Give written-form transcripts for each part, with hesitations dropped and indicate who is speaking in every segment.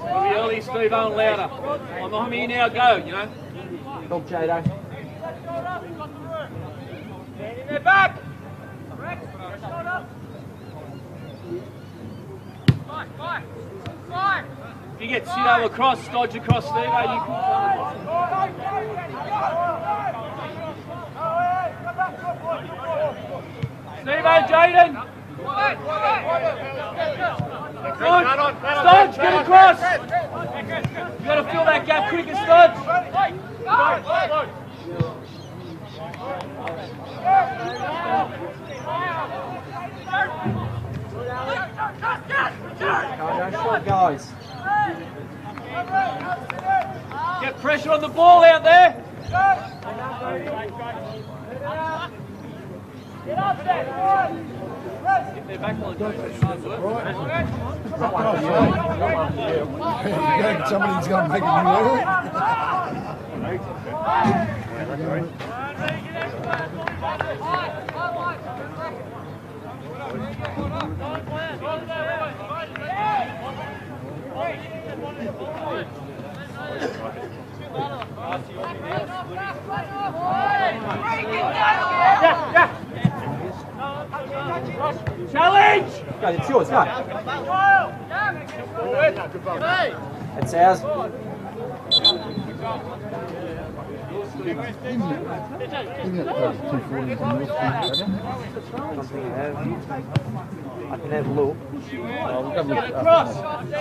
Speaker 1: Early, Steve, on louder. I'm behind me now, go, you know.
Speaker 2: Dog Jado.
Speaker 3: In their back!
Speaker 1: If you get Sido across, dodge across, Steve, you can Steve, Jaden! Good. Stodge, get across! You've got to fill that gap quicker, Stodge!
Speaker 2: Short guys.
Speaker 1: Get pressure on the ball out there!
Speaker 3: Get up there!
Speaker 1: If they're back on
Speaker 4: somebody's going to make a new rule.
Speaker 1: Challenge!
Speaker 2: Go, it's yours, go. It's ours. I can have a look.
Speaker 1: Get across!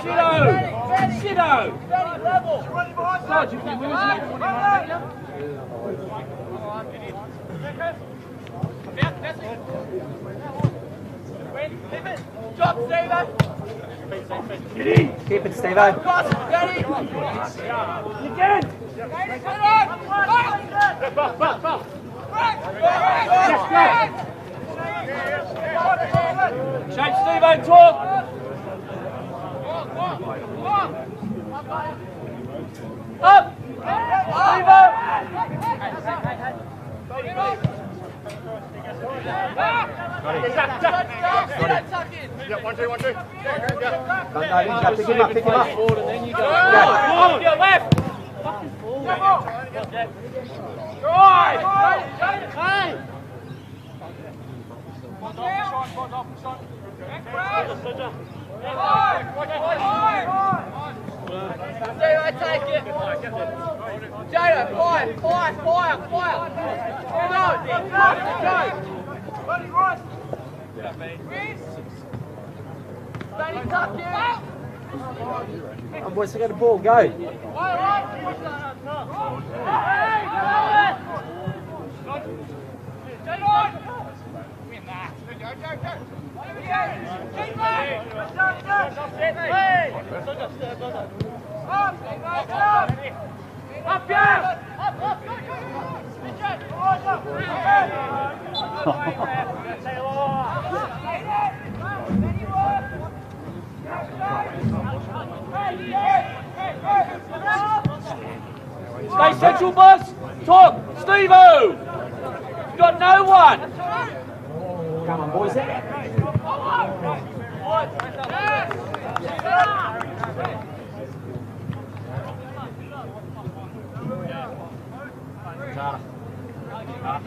Speaker 1: Sido! Sido! Stodge, if you lose
Speaker 3: Drop, Steven!
Speaker 2: Keep it, Steve-O.
Speaker 3: You get it!
Speaker 1: Shape Steve-O, talk! Up!
Speaker 3: Yeah, 1, 2, 1, 2.
Speaker 2: Pick him up, pick him up.
Speaker 1: And then you go.
Speaker 3: Off your left! Right! I take it. Jada, fire. Go.
Speaker 2: Come on, boys, get the ball, go.
Speaker 1: Stay central, boss. Talk. Steve-O. You've got no one.
Speaker 2: Come on, boys.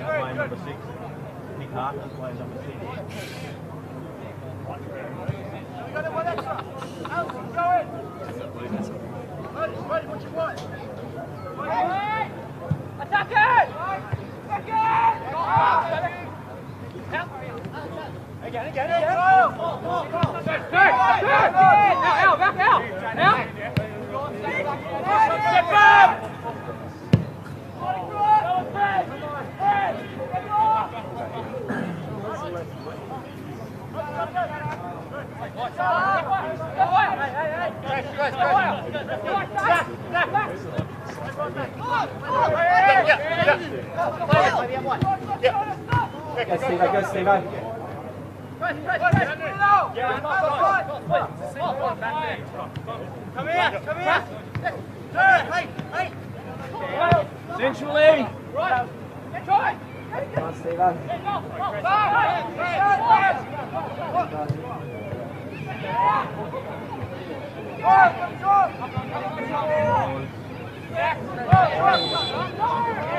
Speaker 5: Playing number 6. Nick Hartman's playing number 6.
Speaker 3: Attack it! Attack it! Again! Out! Step up!
Speaker 2: Go, Steve-O, go, Steve-O.
Speaker 3: Come here! Hey!
Speaker 1: Centrally.
Speaker 2: Come on, Steve-O.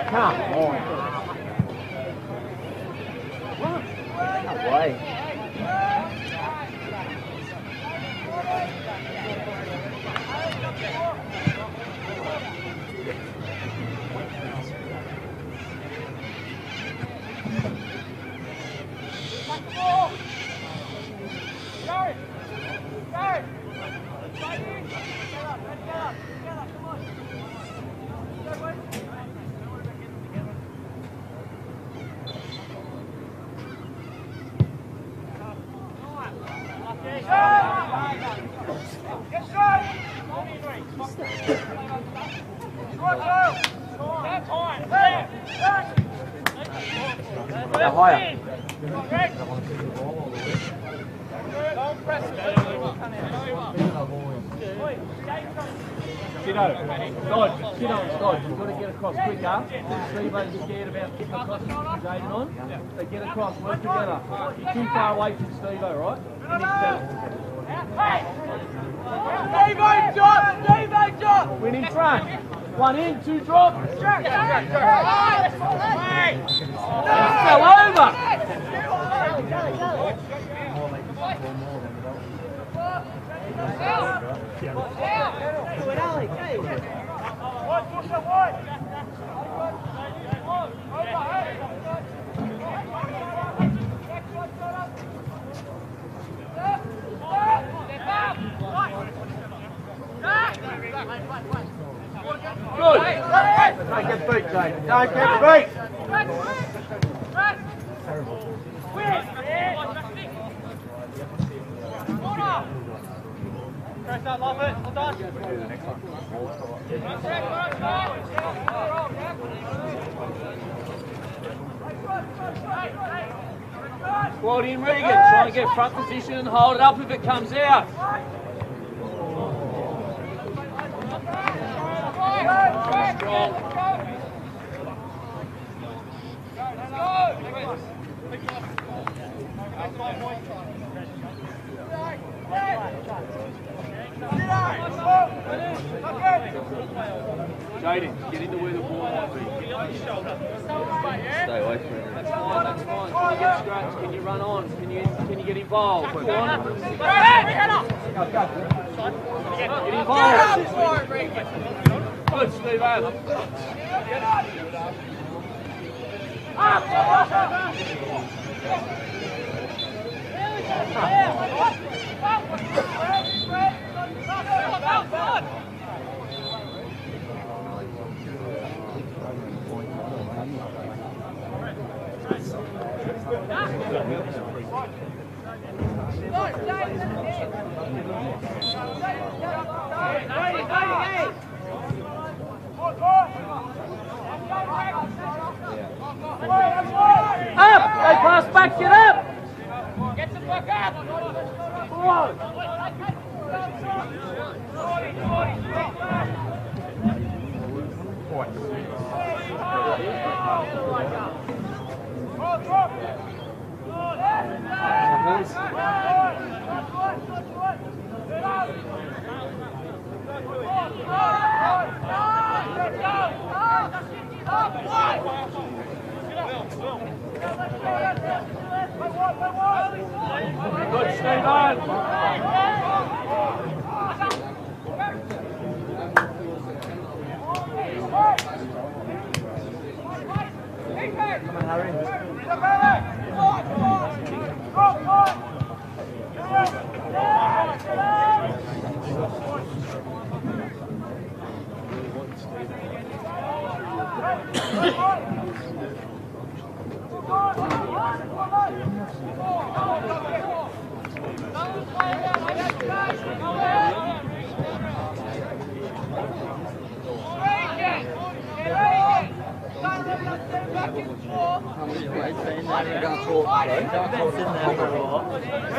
Speaker 2: Come on. No way. Go higher.
Speaker 1: Dodge. You've got to get across quicker. Steve-O's scared about getting across and Jaden on. So get across, work together. You're too far away from Steve-O, right?
Speaker 3: Steve-O, drop!
Speaker 1: Win in front. One in, two drop. Fell over. Good.
Speaker 2: Don't get beat, Jake. Don't get beat.
Speaker 3: Press up, love it. Well done.
Speaker 1: Squad in, Regan. Try and get front position and hold it up if it comes out. Strong. Jaden, get into where the ball might be. Stay away from it. That's fine. Can you get scratched? Can you run on? Can you get involved? Go on. Get involved. Good, Steve-O. Up! Hey, pass back, get up!
Speaker 3: Get the fuck up!
Speaker 1: Forward! Good, stay on.
Speaker 2: Come on, Harry.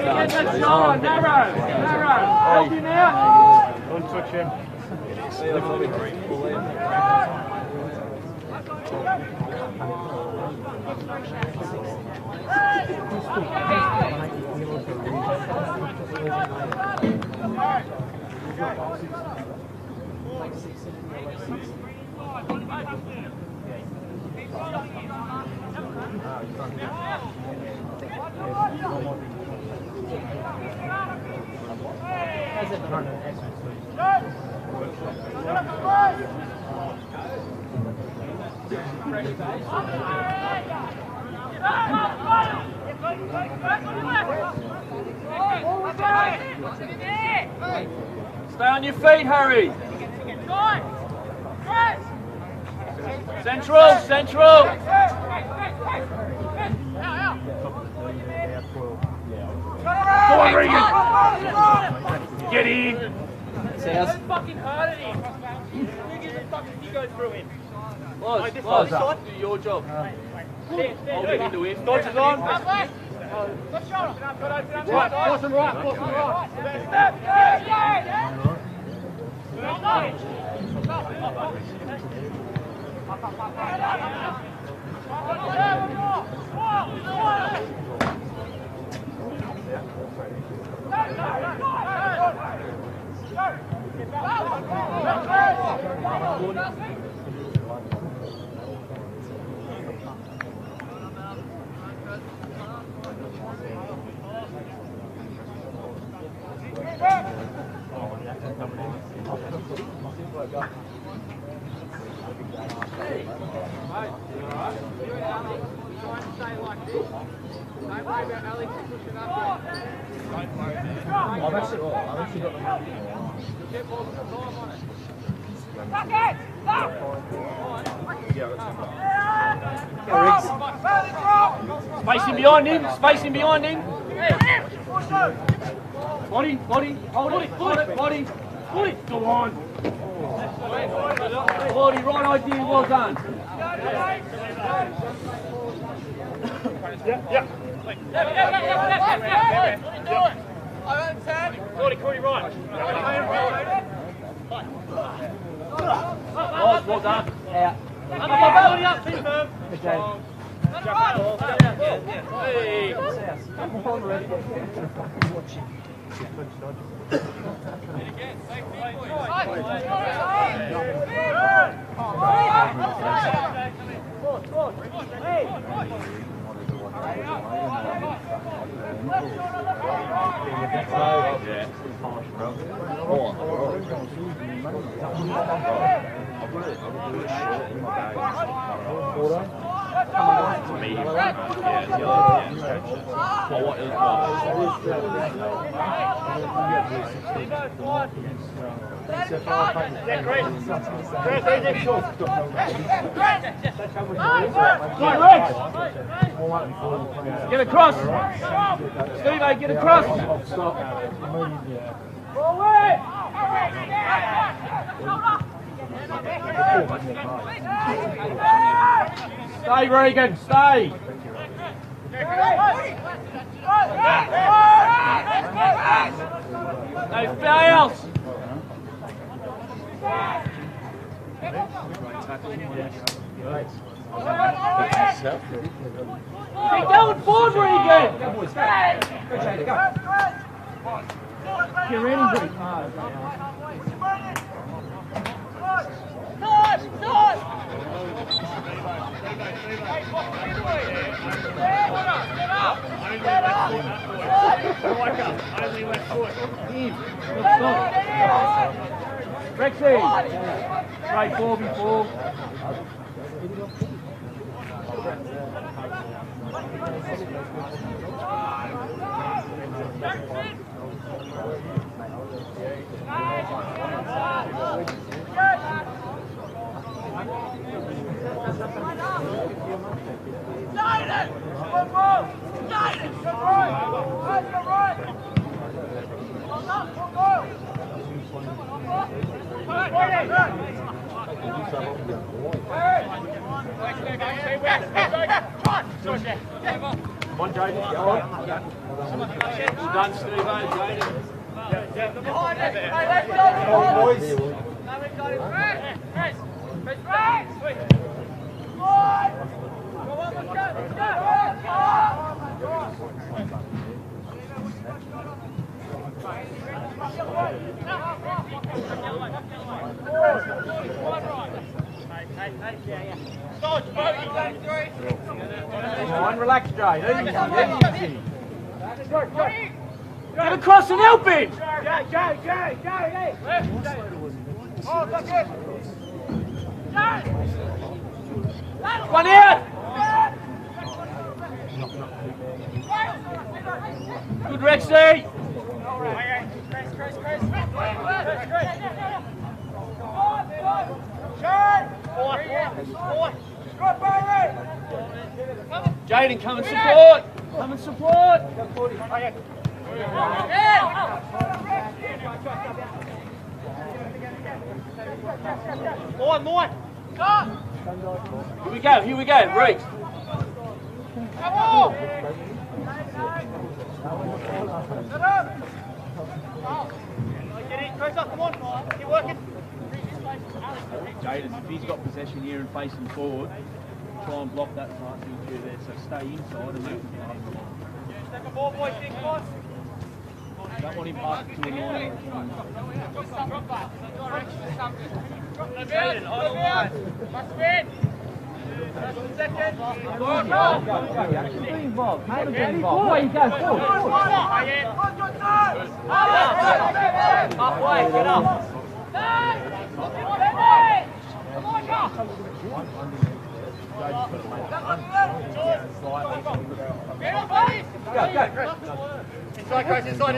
Speaker 1: Get that shoulder, narrow. Help you now.
Speaker 5: Don't touch him.
Speaker 1: Stay on your feet, Harry. Central, central. Go on, Regan. Get in.
Speaker 2: Sounds.
Speaker 3: Fucking hard at him. You get the fucking you go through him.
Speaker 1: Loz, do your job. I'll get into him. Dodge is on.
Speaker 3: Right,
Speaker 1: Force him right, force him right.
Speaker 2: I've actually got them.
Speaker 1: Spacing behind him, spacing behind him. Body, hold it, body. Go on. Body, right idea, well done.
Speaker 5: Yeah. Cordy, right.
Speaker 1: Loz, well done.
Speaker 2: Out.
Speaker 3: Up, be firm.
Speaker 2: Good game.
Speaker 1: Hey. Get across! Steve, mate, get across! Stay, Regan, stay! No fouls! Keep going forward, Regan! You're really pretty hard. Rexy! Straight ball before. Come on, Jaden, go on. Well done, Steve, Jaden. Come on, relax, Jay. Easy. Get across and help him! One out! Good, Rexy! Jaden, come and support! Come and support! More! Here we go, Reed. Come on, keep working. Jaden, if he's got possession here and facing forward, try and block that passing through there, so stay inside and move. Take a ball, boys, don't want him passing to a line. Be involved. Get involved. Where you go? Halfway, get up. Go. Inside, Chris, inside.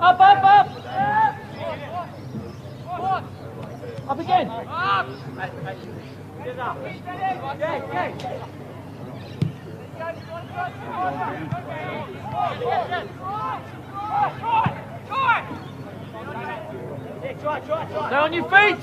Speaker 1: Up. Up again. Stay on your feet.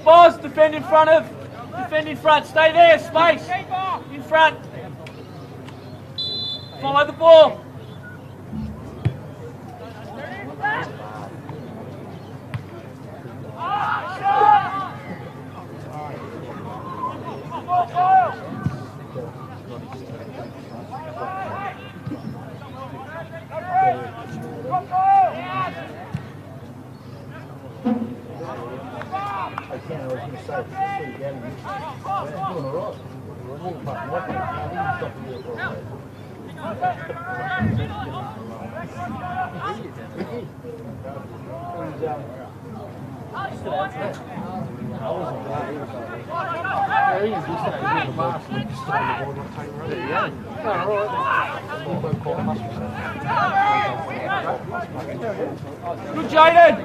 Speaker 1: Boss, defend in front, stay there, space, in front, follow the ball.
Speaker 4: I was going to say, it's doing all right. We're all fucking working. I didn't stop to do it for a
Speaker 1: Good, Jaden!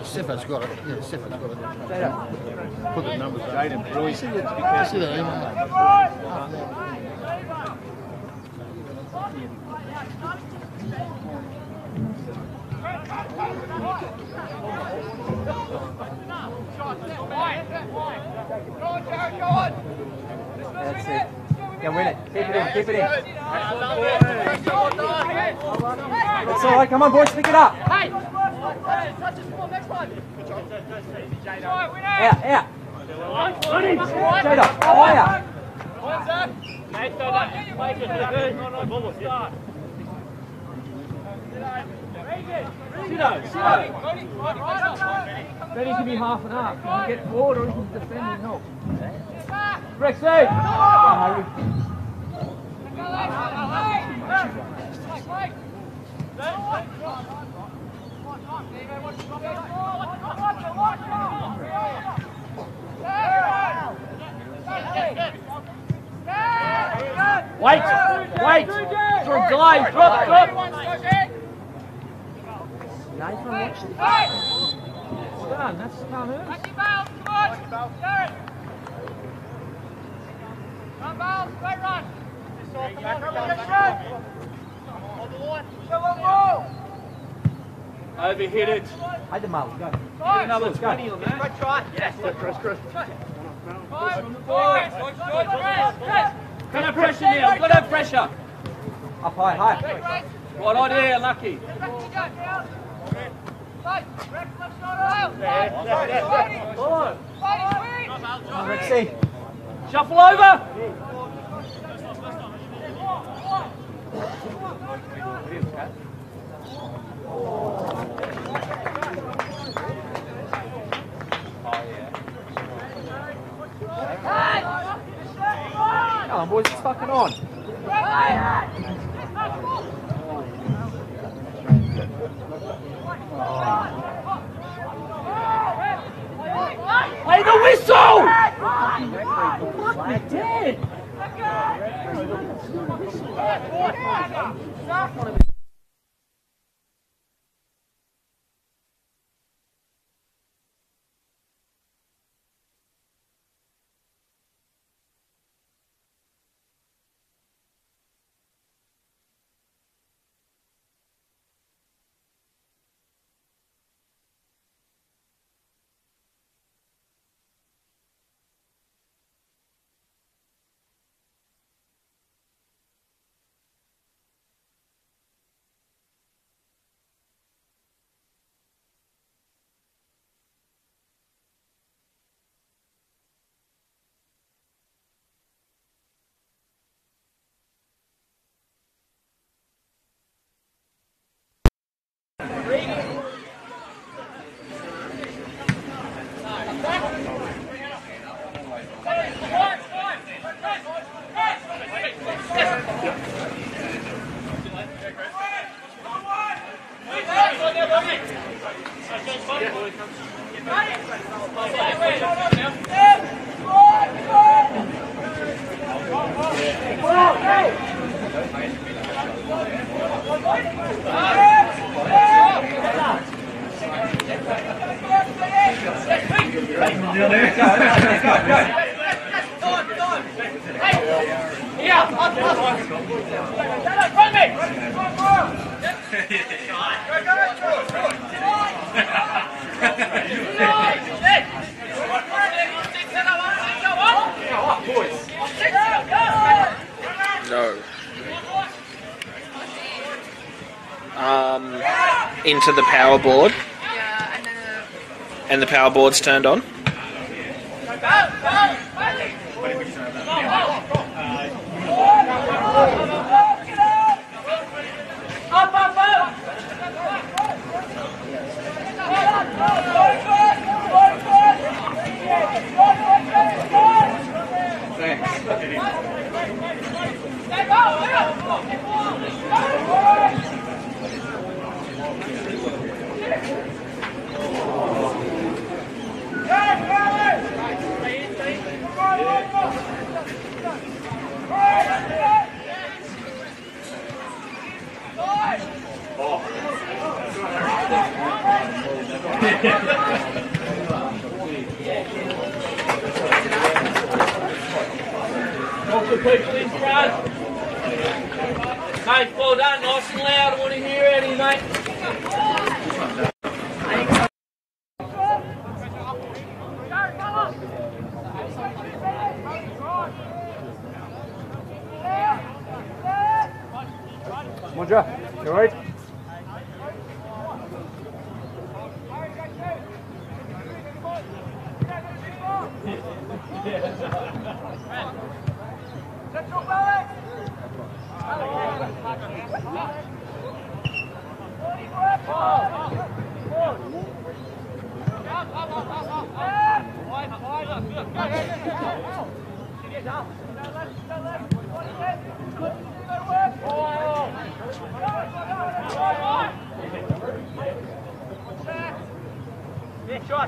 Speaker 4: Siffa's got it. Yeah, Siffa's got it. Put the numbers up.
Speaker 5: Jaden, really.
Speaker 4: See that email?
Speaker 2: That's it. Go win it. Keep it in. Keep it in. It's all right. Come on, boys. Pick it up.
Speaker 3: Hey! Next one.
Speaker 2: Out. Out. Jada. Higher.
Speaker 1: Benny can be half and half. He can get forward or he can defend and help. Rexy! Wait! Wait! For a delay! Drop! Done. That's can't hurt. Overhit it.
Speaker 2: Hide the mouth. Go.
Speaker 1: Another 20 on that.
Speaker 3: Good try. Yes.
Speaker 4: Chris.
Speaker 1: Got no pressure now. Got no pressure.
Speaker 2: Up high. High.
Speaker 1: Right idea, Lucky.
Speaker 2: Rexy.
Speaker 1: Shuffle over.
Speaker 2: Come on, boys. It's fucking on.
Speaker 1: Play the whistle! Fuck me dead!
Speaker 6: Into the power board. Yeah, and the power board's turned on.
Speaker 1: Talk to people in front. Mate, well done, nice and loud. I want to hear out of you, mate.
Speaker 2: Come on, Jaff. You alright?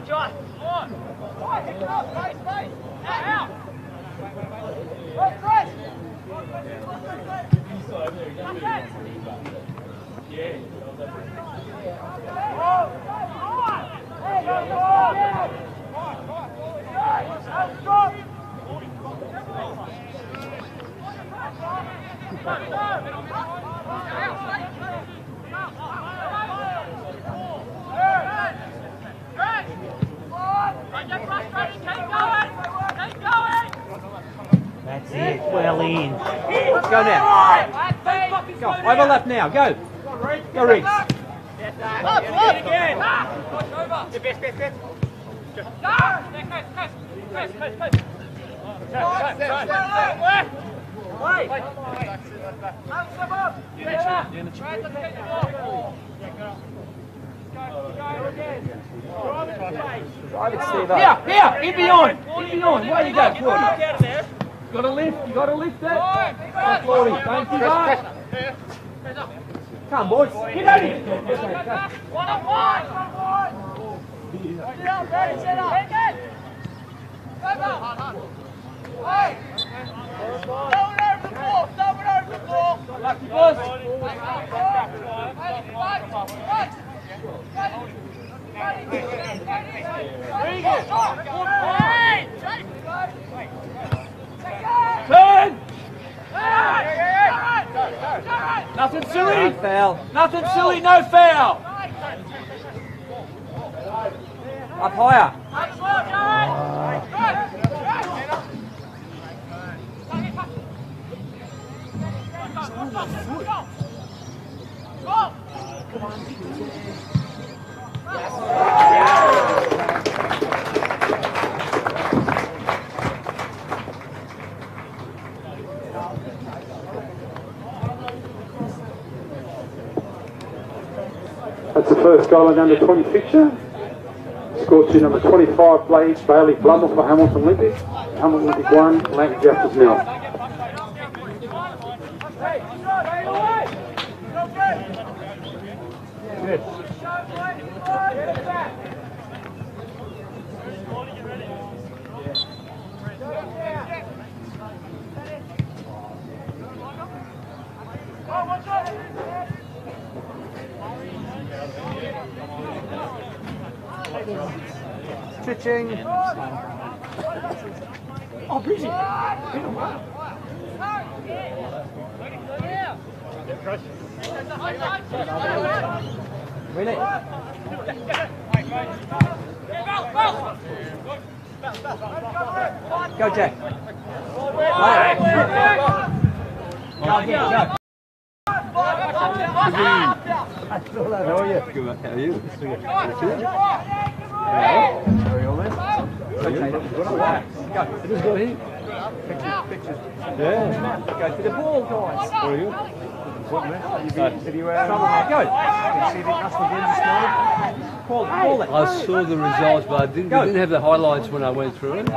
Speaker 3: Shot!
Speaker 2: That's it. Well in. Go now. Go. Overlap now. Go. Go, Riggs. Drive it, Steve.
Speaker 1: Here, in behind. Where you go, Claudia? You got to lift. You got to lift it. Come, Claudia. Don't give up.
Speaker 2: Come, boys.
Speaker 1: Get out of here. Lucky boss. Turn! Nothing silly!
Speaker 2: No foul.
Speaker 1: Nothing silly, no foul!
Speaker 2: Up higher.
Speaker 6: That's the first goal in the under 20 fixture. Scored to number 25, Bailey Blumble for Hamilton Olympic. Hamilton Olympic 1, Lambton Jaffas 0.
Speaker 2: Good. Stitching.
Speaker 1: Oh, busy.
Speaker 2: Really? Go, Jack. Go again, go. How are you? Good, how are you? Very well, man. So rotate it. Go.
Speaker 4: Just go here.
Speaker 2: Yeah. Go for the ball, guys.
Speaker 4: Where are you? Did you
Speaker 2: Go.
Speaker 4: see the national game this morning?
Speaker 2: Call it.
Speaker 7: I saw the results, but I didn't have the highlights when I went through it. The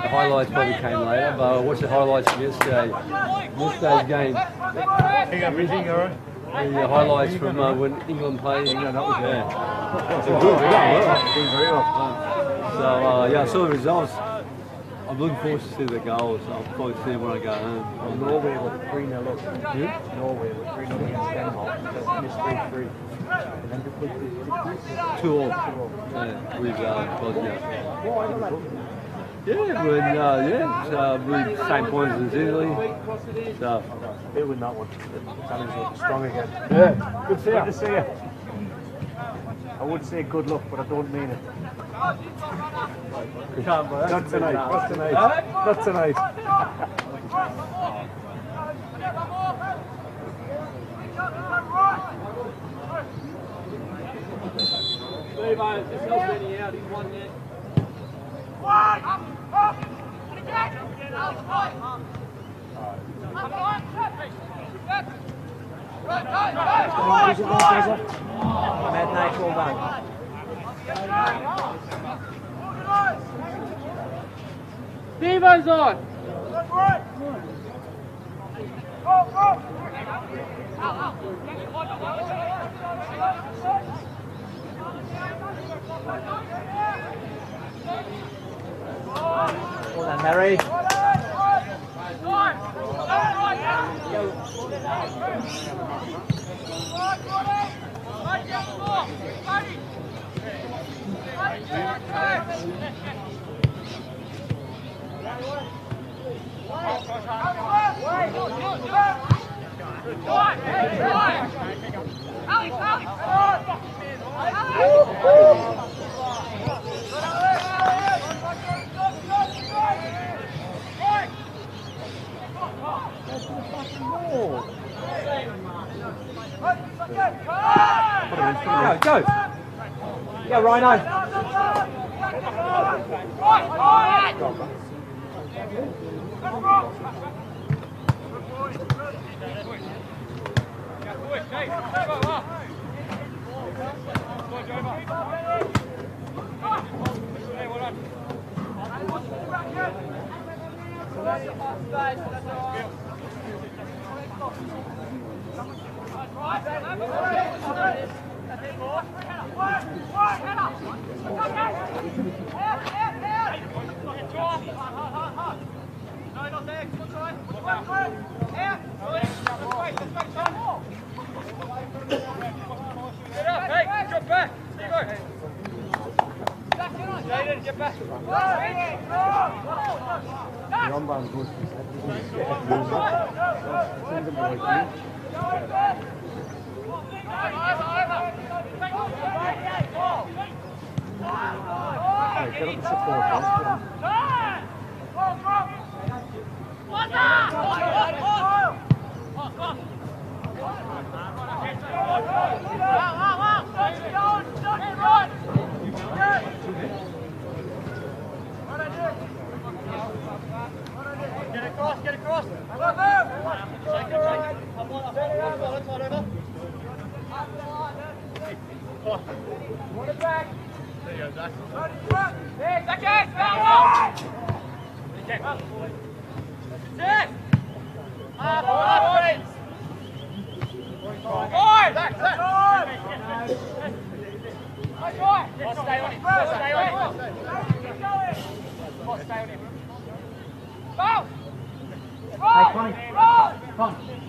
Speaker 7: highlights probably came later, but I watched the highlights from yesterday's game.
Speaker 4: Hang on, busy, all right?
Speaker 7: The highlights from when England played.
Speaker 4: That was
Speaker 7: So yeah, I saw the results. I'm looking forward to see the goals. I'll probably see them when I go home.
Speaker 4: Norway were 3-0 up. Norway were 3-0 against Denmark. They finished 3-3. And then they put
Speaker 7: 2-all. Yeah, with Bosnia. Yeah, with same points as Italy. So
Speaker 4: they win that one. Italians look strong again. Yeah, good to see you. I would say good luck, but I don't mean it. Not tonight. Not tonight. Not tonight.
Speaker 1: Levi, just help Benny out. He's won net.
Speaker 2: Mad night, all done.
Speaker 1: Devo's on.
Speaker 2: Well done, Mary. Go. Yeah, Rhino.
Speaker 3: Get across. Want it back. There you go, Zach. Hey, Zach, stay on him. Stay on him. Stay on him. Bounce!
Speaker 2: Hey, Connie. Con.
Speaker 3: Bounce!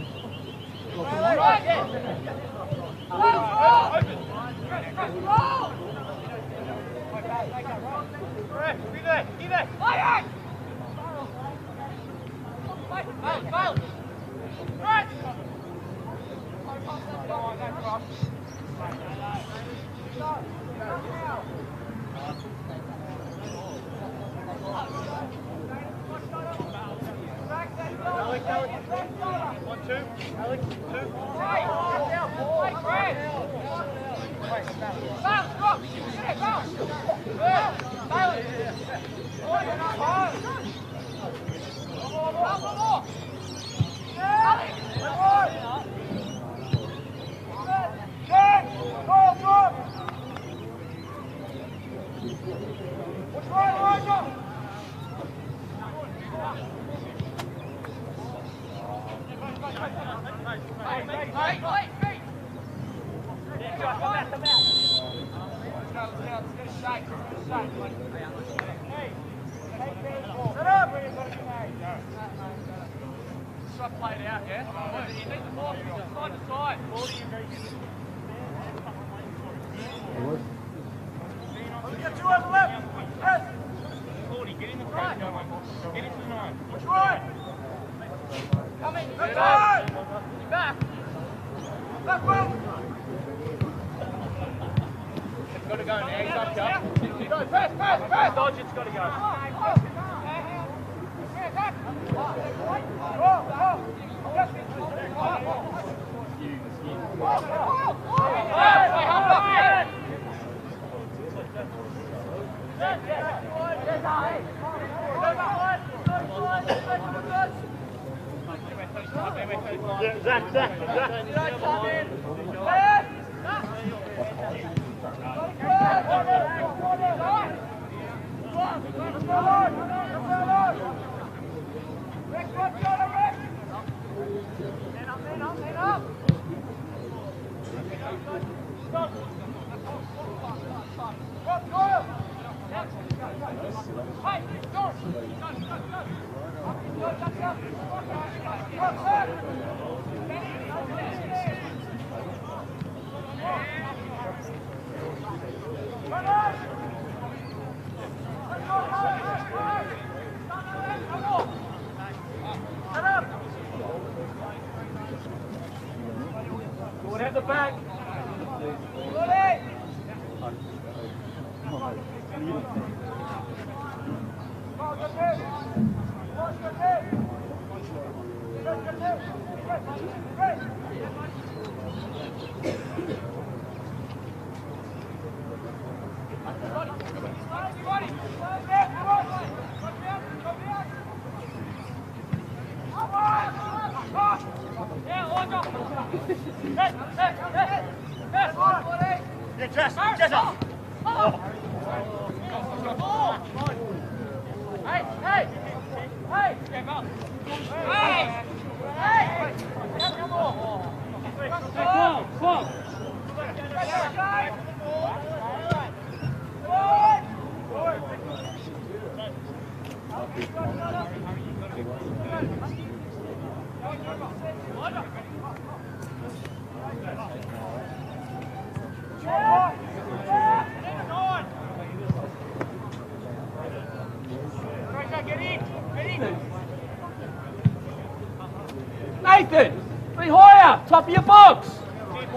Speaker 1: Nathan, be higher, top of your box.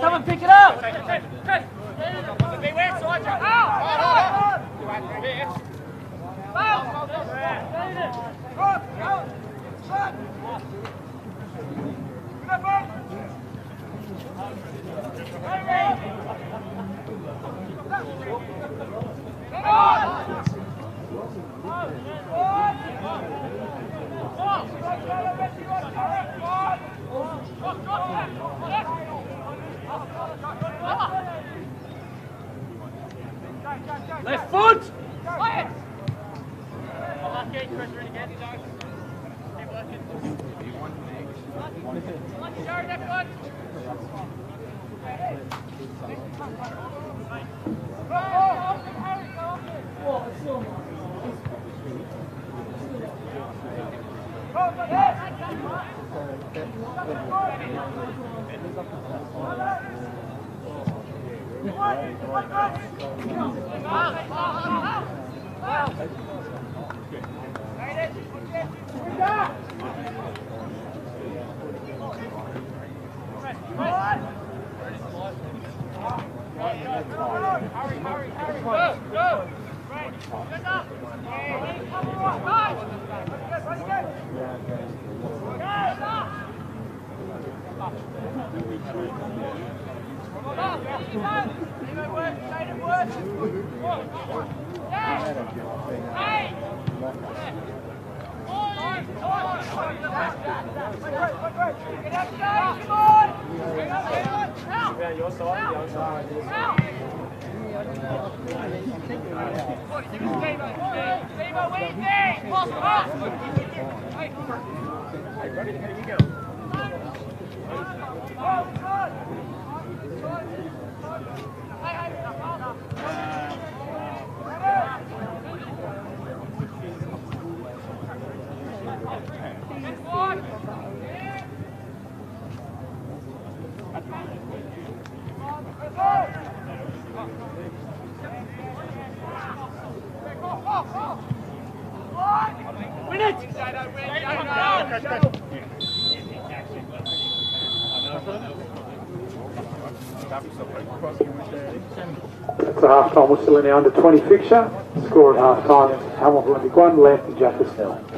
Speaker 1: Someone pick it up. Left foot!
Speaker 3: Win it!
Speaker 6: It's a half-time whistle in the under-20 fixture. Score at half-time, Hamilton Olympic 1, Lambton Jaffas 0.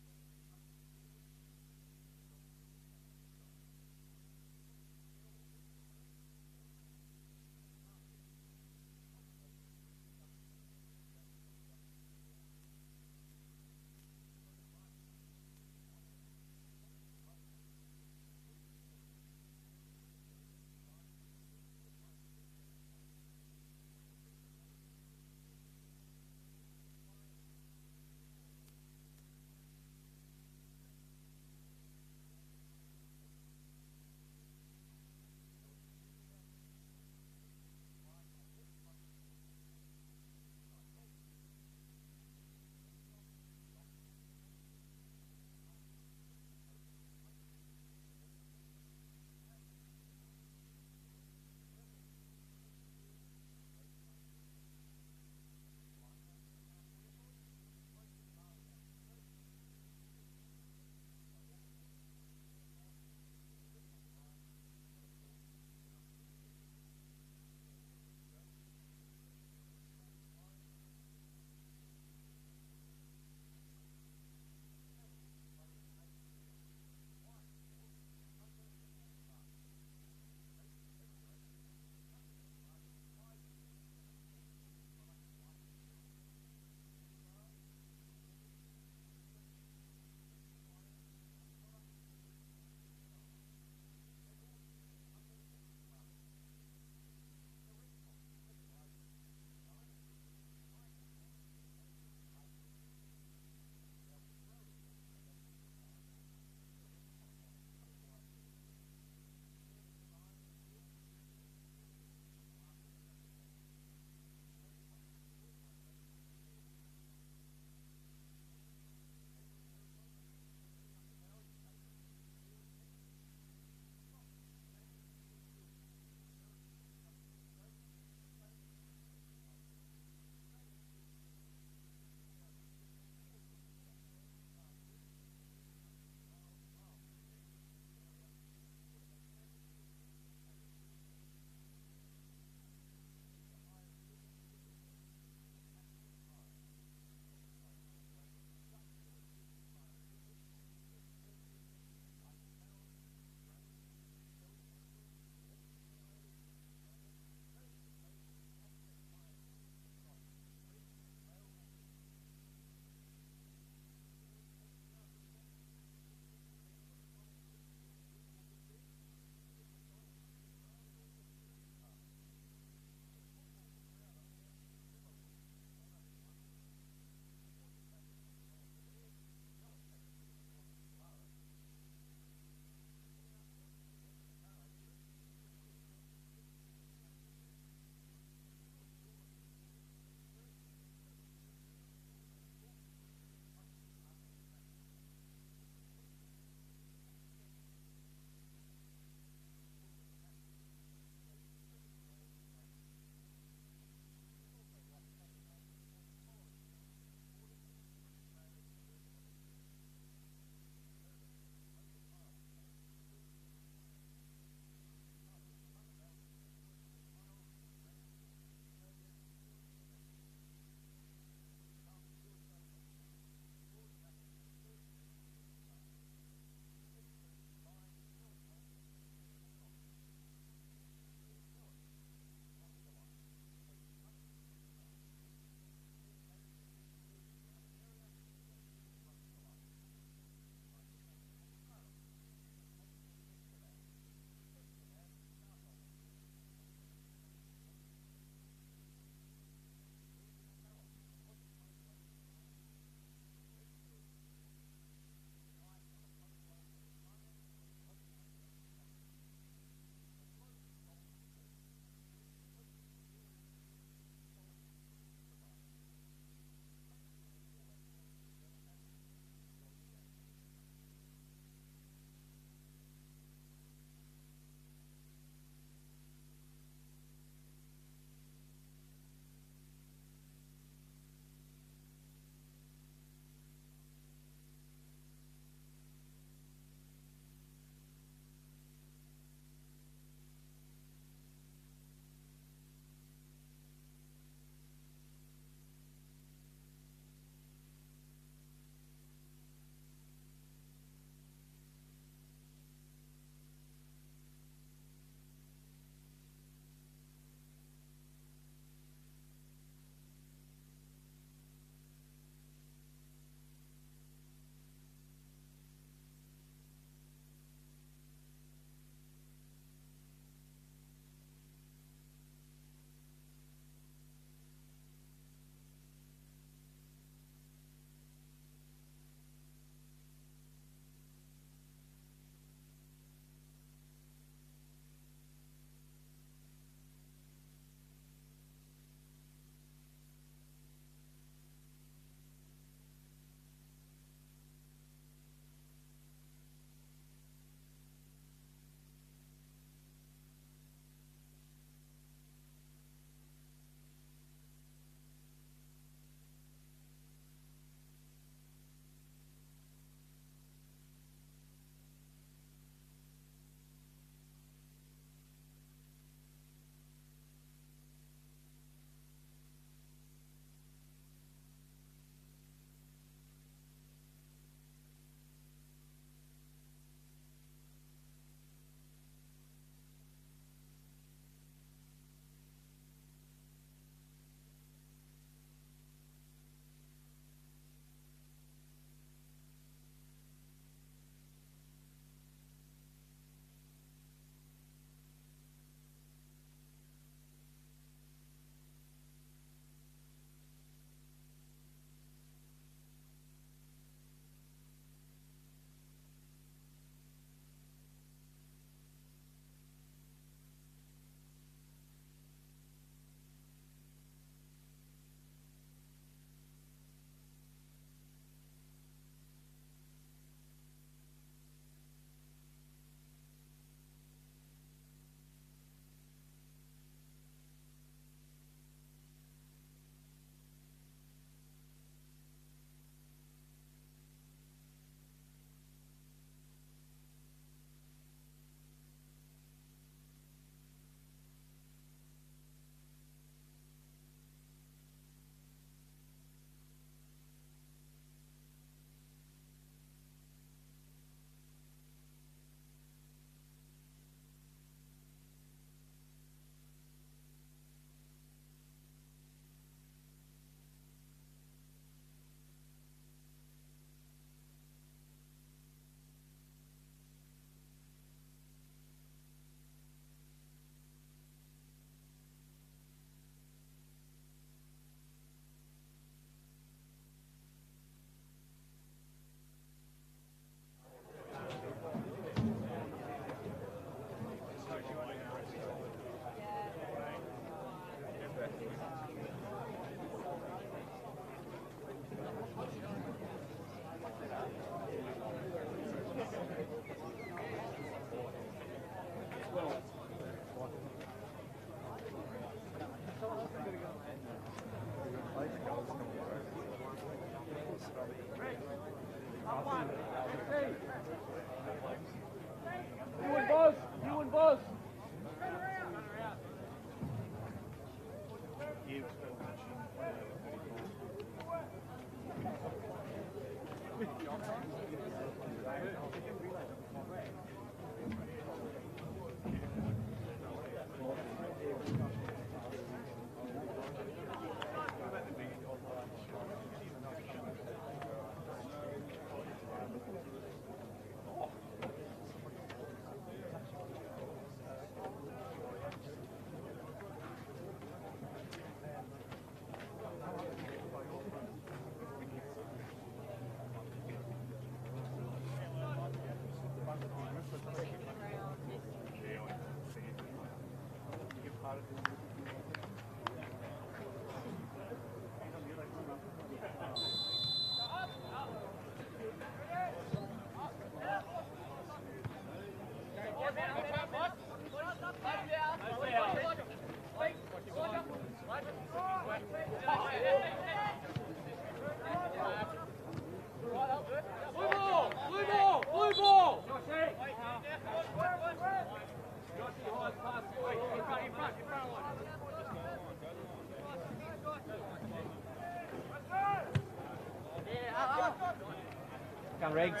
Speaker 2: Come, Riggs.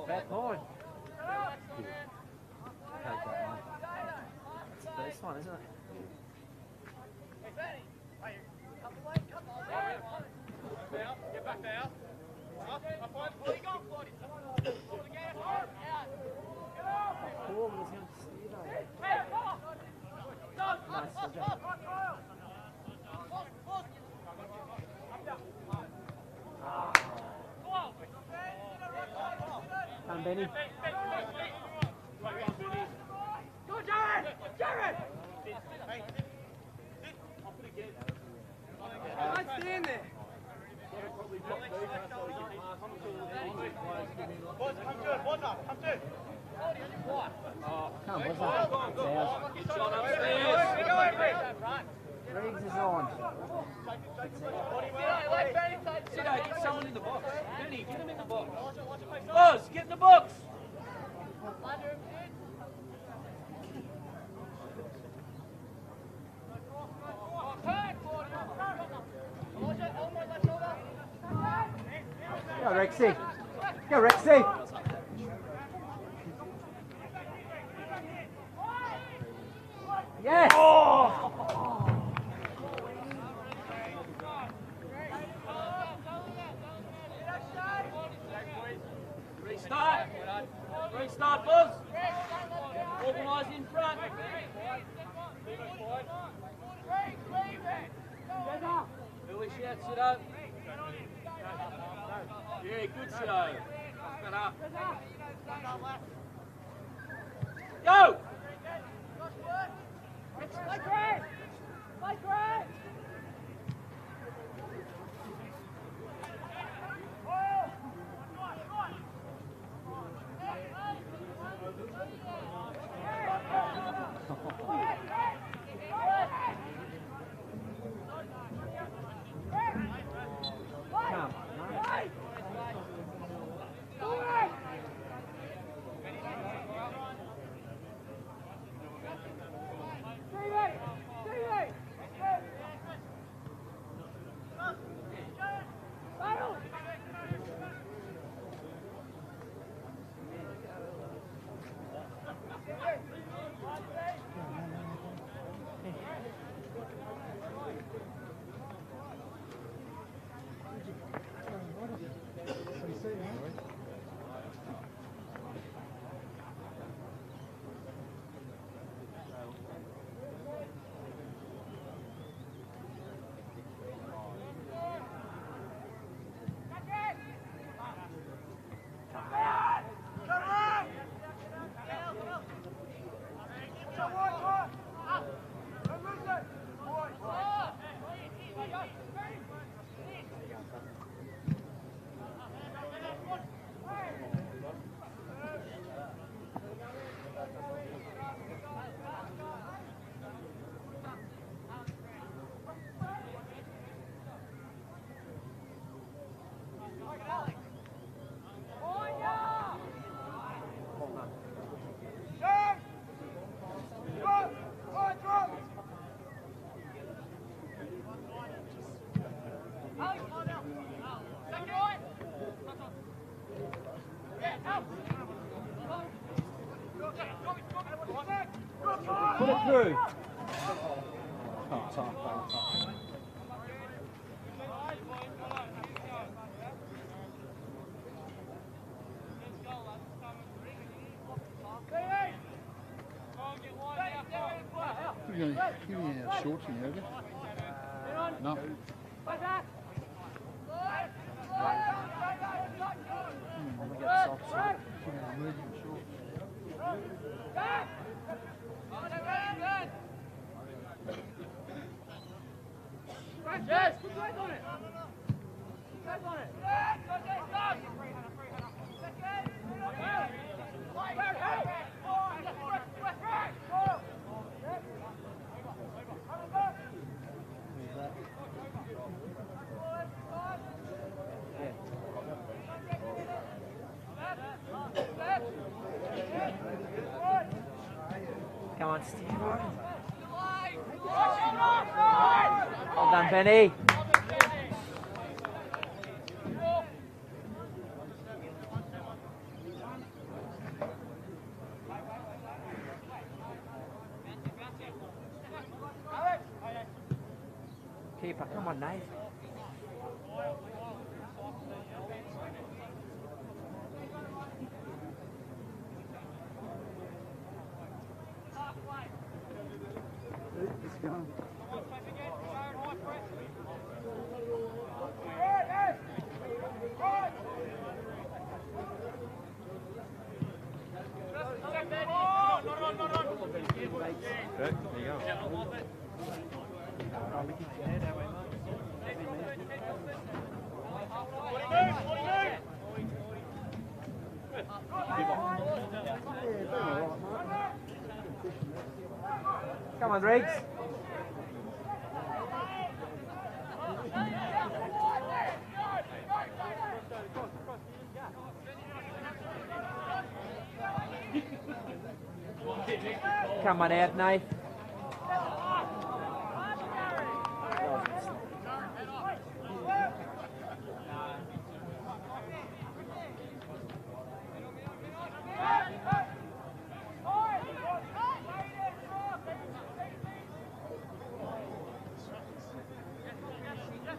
Speaker 2: Bad point. This one, isn't it?
Speaker 3: Get back there. Up, what are you going for?
Speaker 2: Come, Benny.
Speaker 3: Go, Jared! Jared! Don't stand there. Boys, come to it. Boys up. Come to it.
Speaker 2: Come, what's up? Riggs is on.
Speaker 1: Sido, get someone in the box. Benny, get him in the box. Buzz, get in the box.
Speaker 2: Go, Rexy. Go, Rexy. Yes!
Speaker 1: Restart. Restart, Buzz. Organise in front. Billy shouts it up. Yeah, good Sido. Back that up. Go!
Speaker 3: Like Greg! Like Greg!
Speaker 2: through.
Speaker 8: Give me our shorts in yoga. No.
Speaker 3: Yes, put your hands on it. Hands on it.
Speaker 2: Come on, Steve. Well done, Benny. Keeper, come on, Nate.
Speaker 5: There you go.
Speaker 2: Come on, Riggs. Come on out, Nate.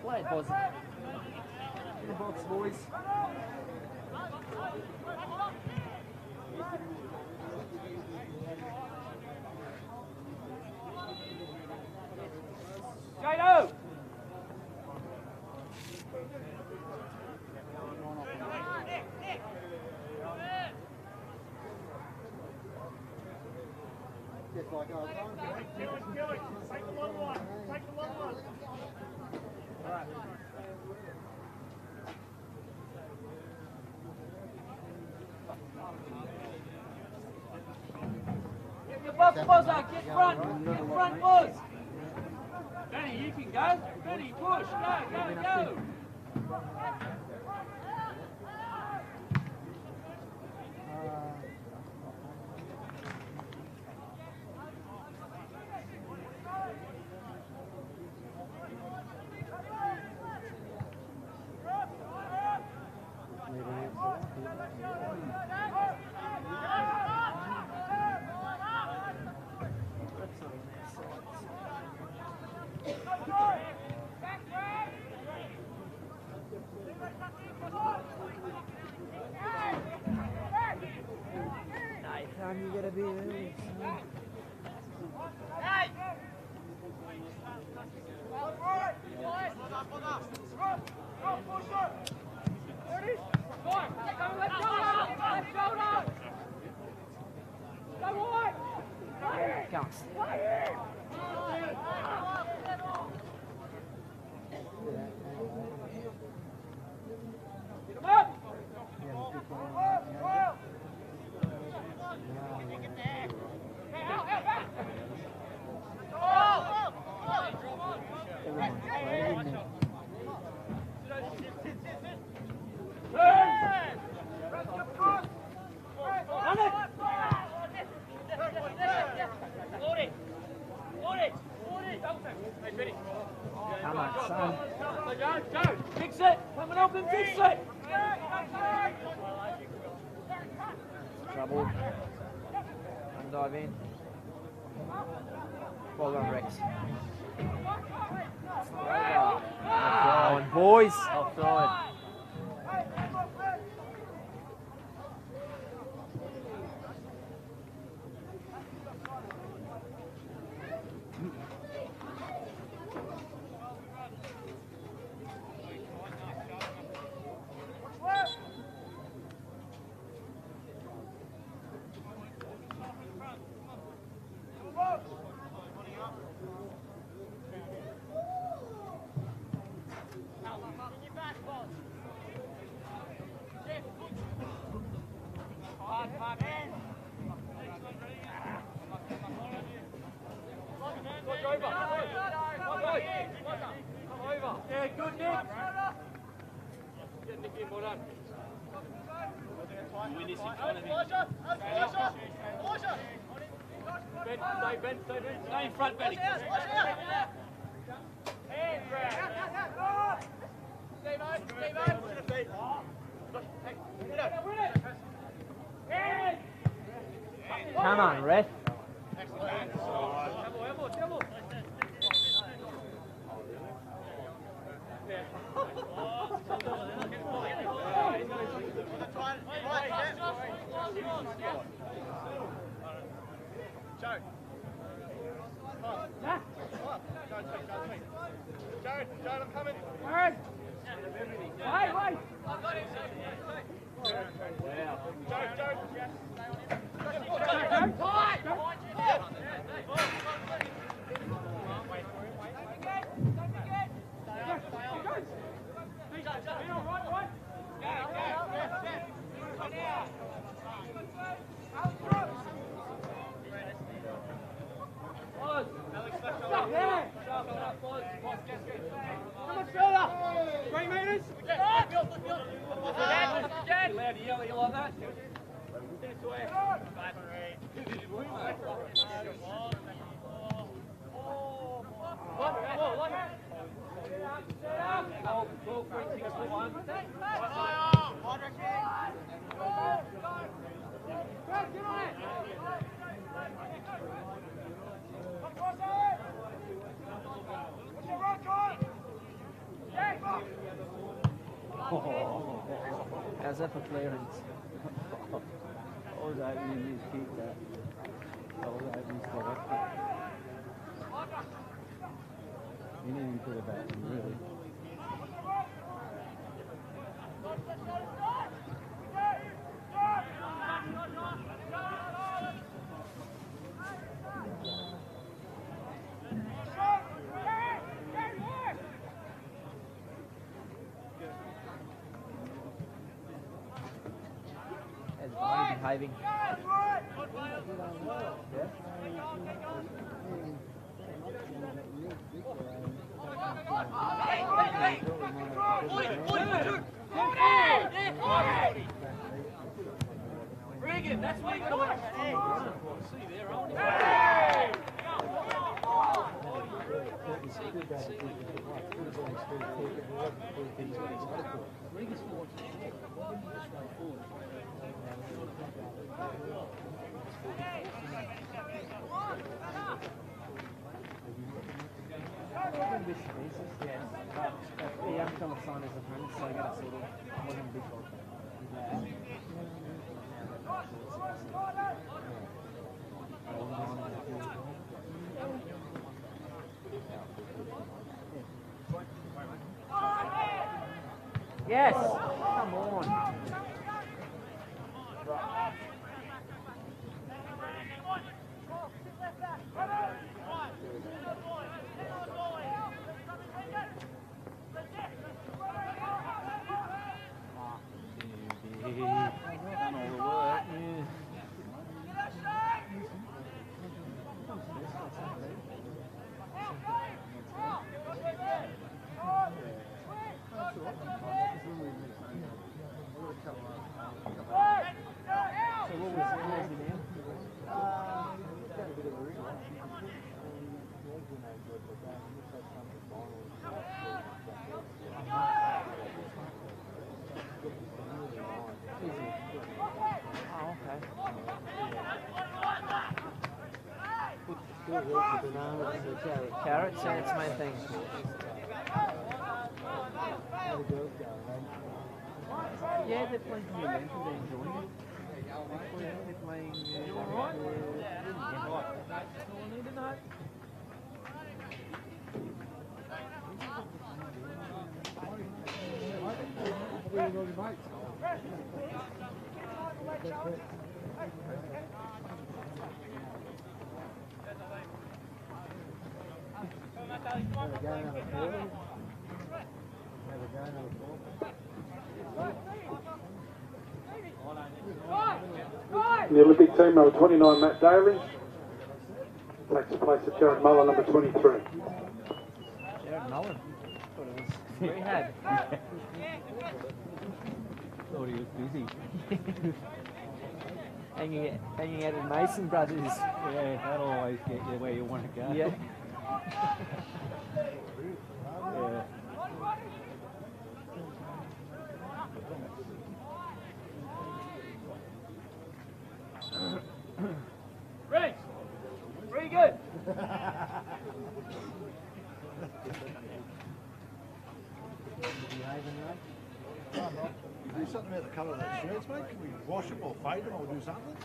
Speaker 2: Play it, boys. In the box, boys.
Speaker 3: Jado! Get your buzzer, get front buzz. Benny, you can go. Benny, push, go.
Speaker 2: Nathan, you gotta be early. Come on, son.
Speaker 3: Go, fix it. Come on up and fix it.
Speaker 2: Trouble. Dive in. Well done, Rex. Come on, boys.
Speaker 1: Offside.
Speaker 3: Yeah, good, Nick. Get Nick in, well done. Win this in front of him. Ben, stay in front, Benny.
Speaker 2: Come on, ref.
Speaker 3: Joe, I'm coming.
Speaker 1: Aaron! Wait!
Speaker 2: How's that for clearance?
Speaker 1: I was hoping you just keep that. I was hoping to select it. You didn't even put it back in, really.
Speaker 2: How's Barney behaving?
Speaker 3: Regan, that's why you got to watch. See there, aren't
Speaker 2: The young fella signed as a friend, so I got to sort of wasn't a big fault. Yes! Come on! Carrots, yeah, it's my thing. Yeah, they're playing for Lambton, they're enjoying it. They're playing...
Speaker 1: You alright? Right. That's all I need to know.
Speaker 6: In the Olympic team, number 29, Matt Daly. Takes the place of Jared Muller, number 23.
Speaker 2: Jared Mullen. Thought it was rehab.
Speaker 7: Thought he was busy.
Speaker 2: hanging out at Mason Brothers.
Speaker 7: Yeah, that'll always get you where you want to go.
Speaker 2: Yeah.
Speaker 7: Yeah.
Speaker 1: Ready? Very good.
Speaker 8: Do something about the colour of that shirts, mate. Can we wash them or fade them or do something?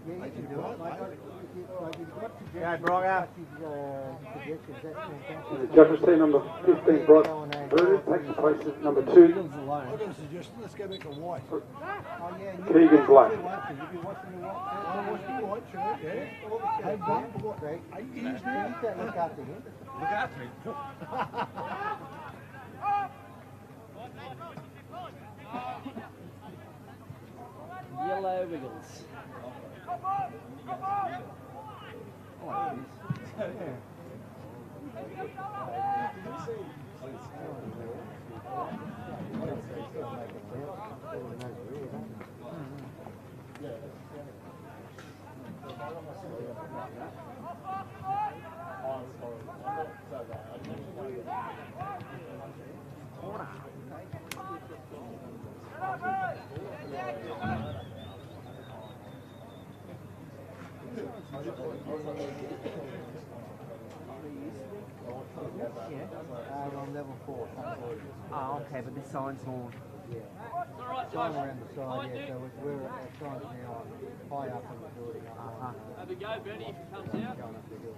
Speaker 9: Yeah, you can do it. Like you've got to
Speaker 2: Go, Broga.
Speaker 9: suggestions, that's fantastic.
Speaker 6: In the Jaffas team, number 15, Bryce Bruder. Takes the place of number 2,
Speaker 8: I've got a suggestion. Let's go back to white.
Speaker 9: Oh, yeah, and
Speaker 6: Keegan Black.
Speaker 9: You'll be watching the white.
Speaker 8: I'll wash the white shirt, yeah.
Speaker 9: Hey, Don, Greg, you need to look after him.
Speaker 5: Look after me.
Speaker 2: Yellow Wiggles.
Speaker 9: On level 4.
Speaker 2: Oh, okay, but the sign's on.
Speaker 9: Yeah. Sign around the side, yeah. So we're at signs now high up in the building.
Speaker 3: Have a go, Benny, if he comes out.
Speaker 9: Going up the hill.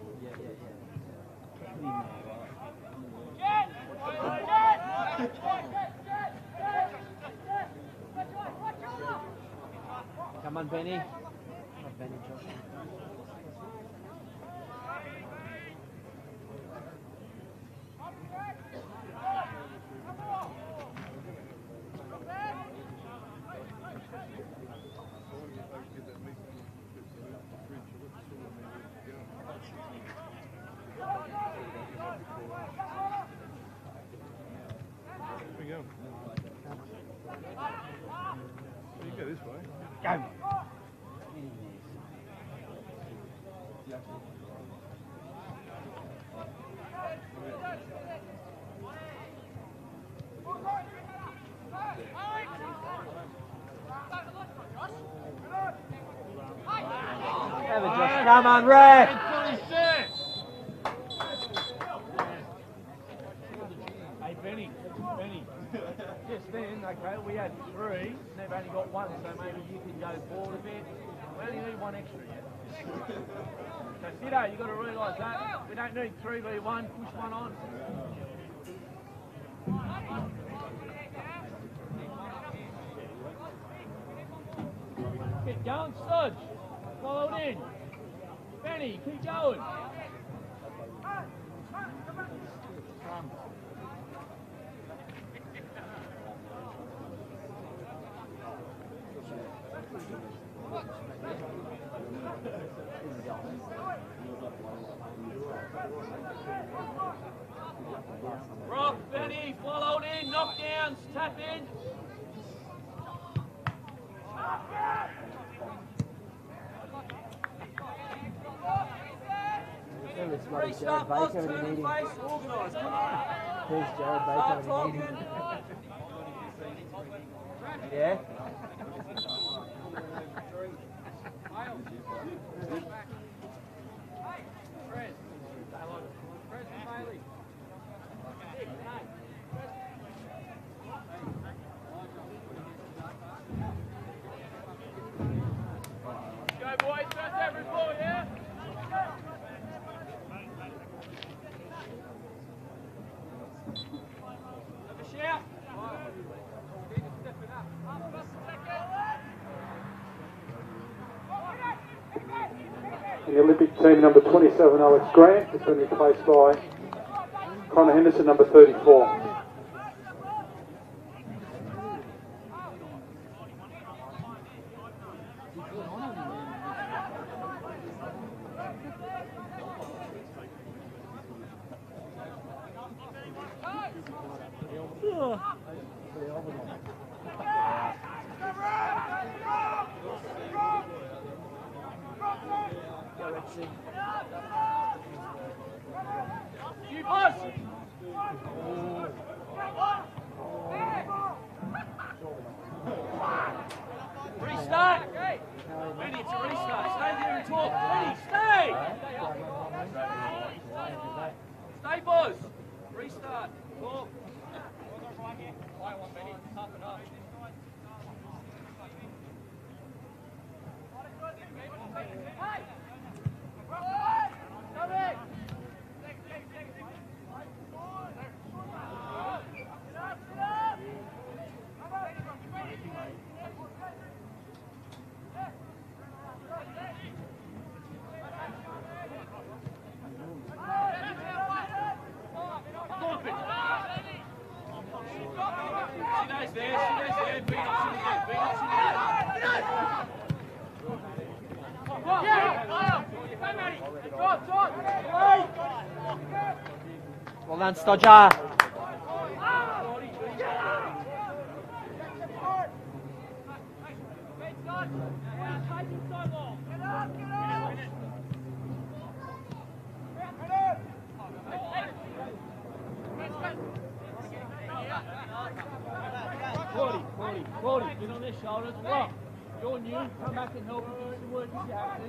Speaker 2: Come on, Benny. Not Benny, Josh.
Speaker 8: You go this way.
Speaker 2: Go. Have it, Josh. Come on, Ray.
Speaker 1: Hey, Benny. Just then, okay, we had 3, they've only got 1, so maybe you can go forward a bit. We only need 1 extra yet. So, Sido, you've got to realise that. We don't need 3v1, push 1 on. Keep going, Stodge. Followed in. Benny, keep going.
Speaker 3: Rock, Benny, followed in, knockdowns, tap in. Restart, boss, turn and face, organise, come on.
Speaker 2: There's Jared
Speaker 3: Start
Speaker 2: Baker
Speaker 3: talking.
Speaker 2: in the meeting. Yeah?
Speaker 6: The Olympic team number 27, Alex Grant, has been replaced by Connor Henderson, number 34.
Speaker 3: Restart! Benny, it's a restart. Stay there and talk. Benny, stay! Stay, boys. Restart. Talk.
Speaker 2: Well done, Stodger.
Speaker 3: Claudia, get on their shoulders. Rock, you're new. Come back and help and do some work if you have to.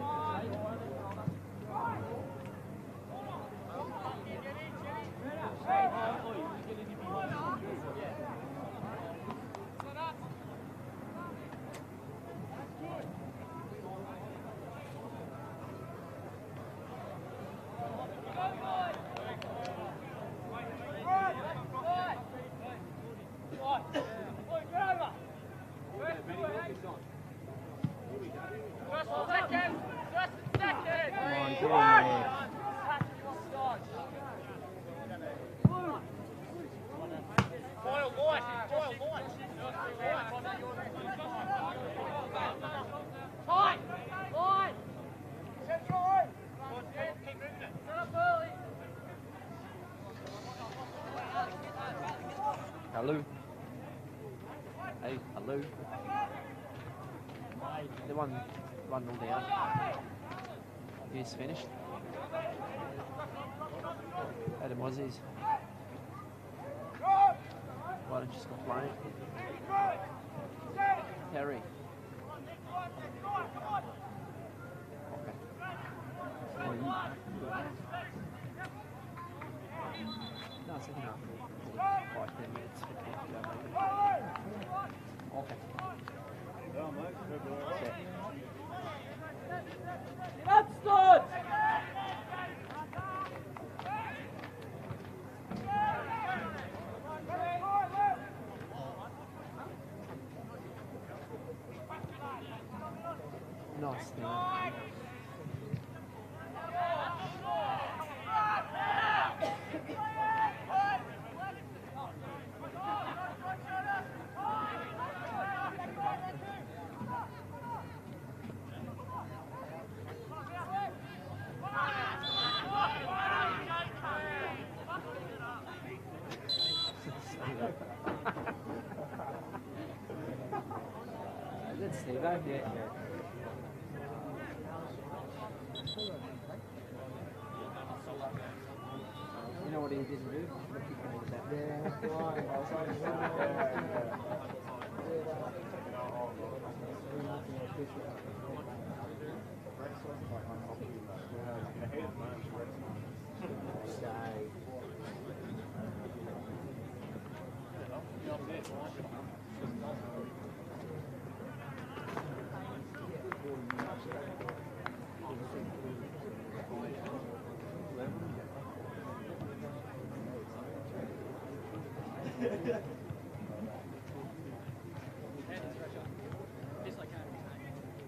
Speaker 2: Hello. Hey, hello. The one all down. He's finished. Adam Aussies. Why don't you stop playing? Terry. Okay. No, second half. 5-10 minutes. Okay.
Speaker 3: That's good!
Speaker 2: Nice. Let's see that. Yeah. You know what he didn't do?
Speaker 9: Yeah, that's right.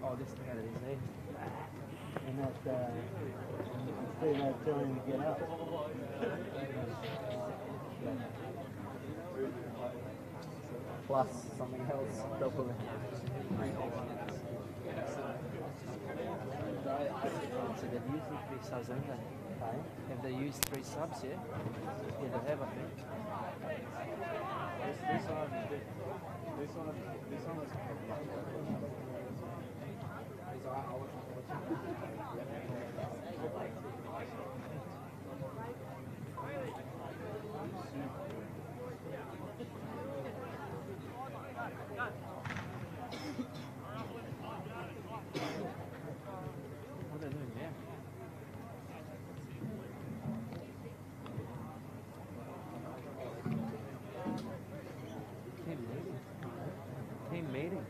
Speaker 2: Oh, this thing out of his head.
Speaker 9: And that, see that telling him to get up.
Speaker 2: Plus something else, probably. So they've used the 3 subs, haven't they? Have they used 3 subs yet? Yeah, they have, I think.
Speaker 4: This one is
Speaker 2: What are they doing now? Team meeting.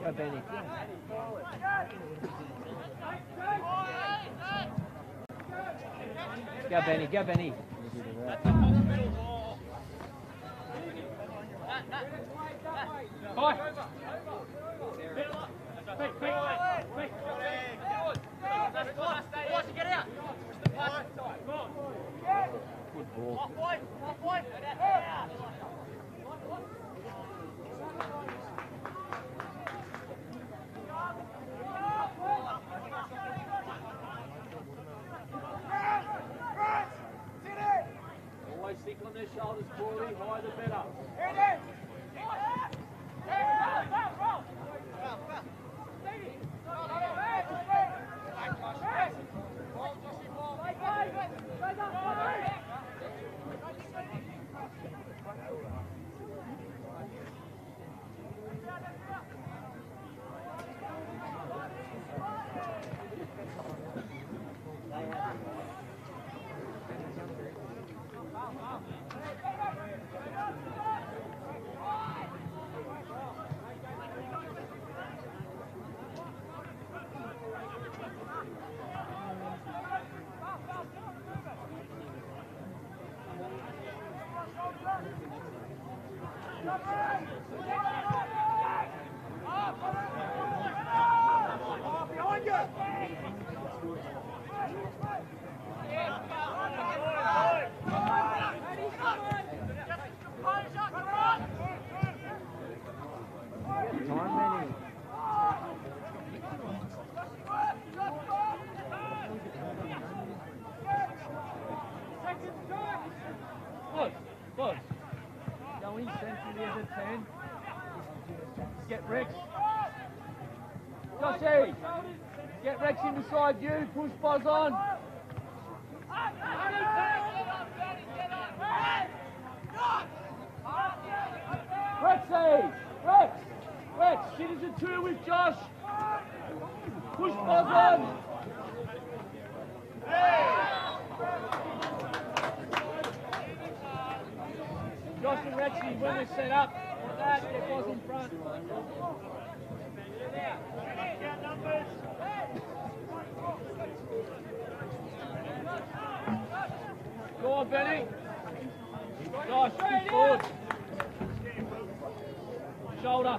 Speaker 2: Go, Benny. Go, Benny. Go, Benny. Good ball.
Speaker 3: Always stick on their shoulders, Corey. Higher the better.
Speaker 1: Going centrally as a 10. Get Rex. Joshy! Get Rex in beside you. Push Boz on. Rexy! Rex! Sit as a 2 with Josh. Push Boz on. Josh and Rexy, when they're set up, like that, get Boz in front. Go on, Benny. Josh, push forward. Shoulder.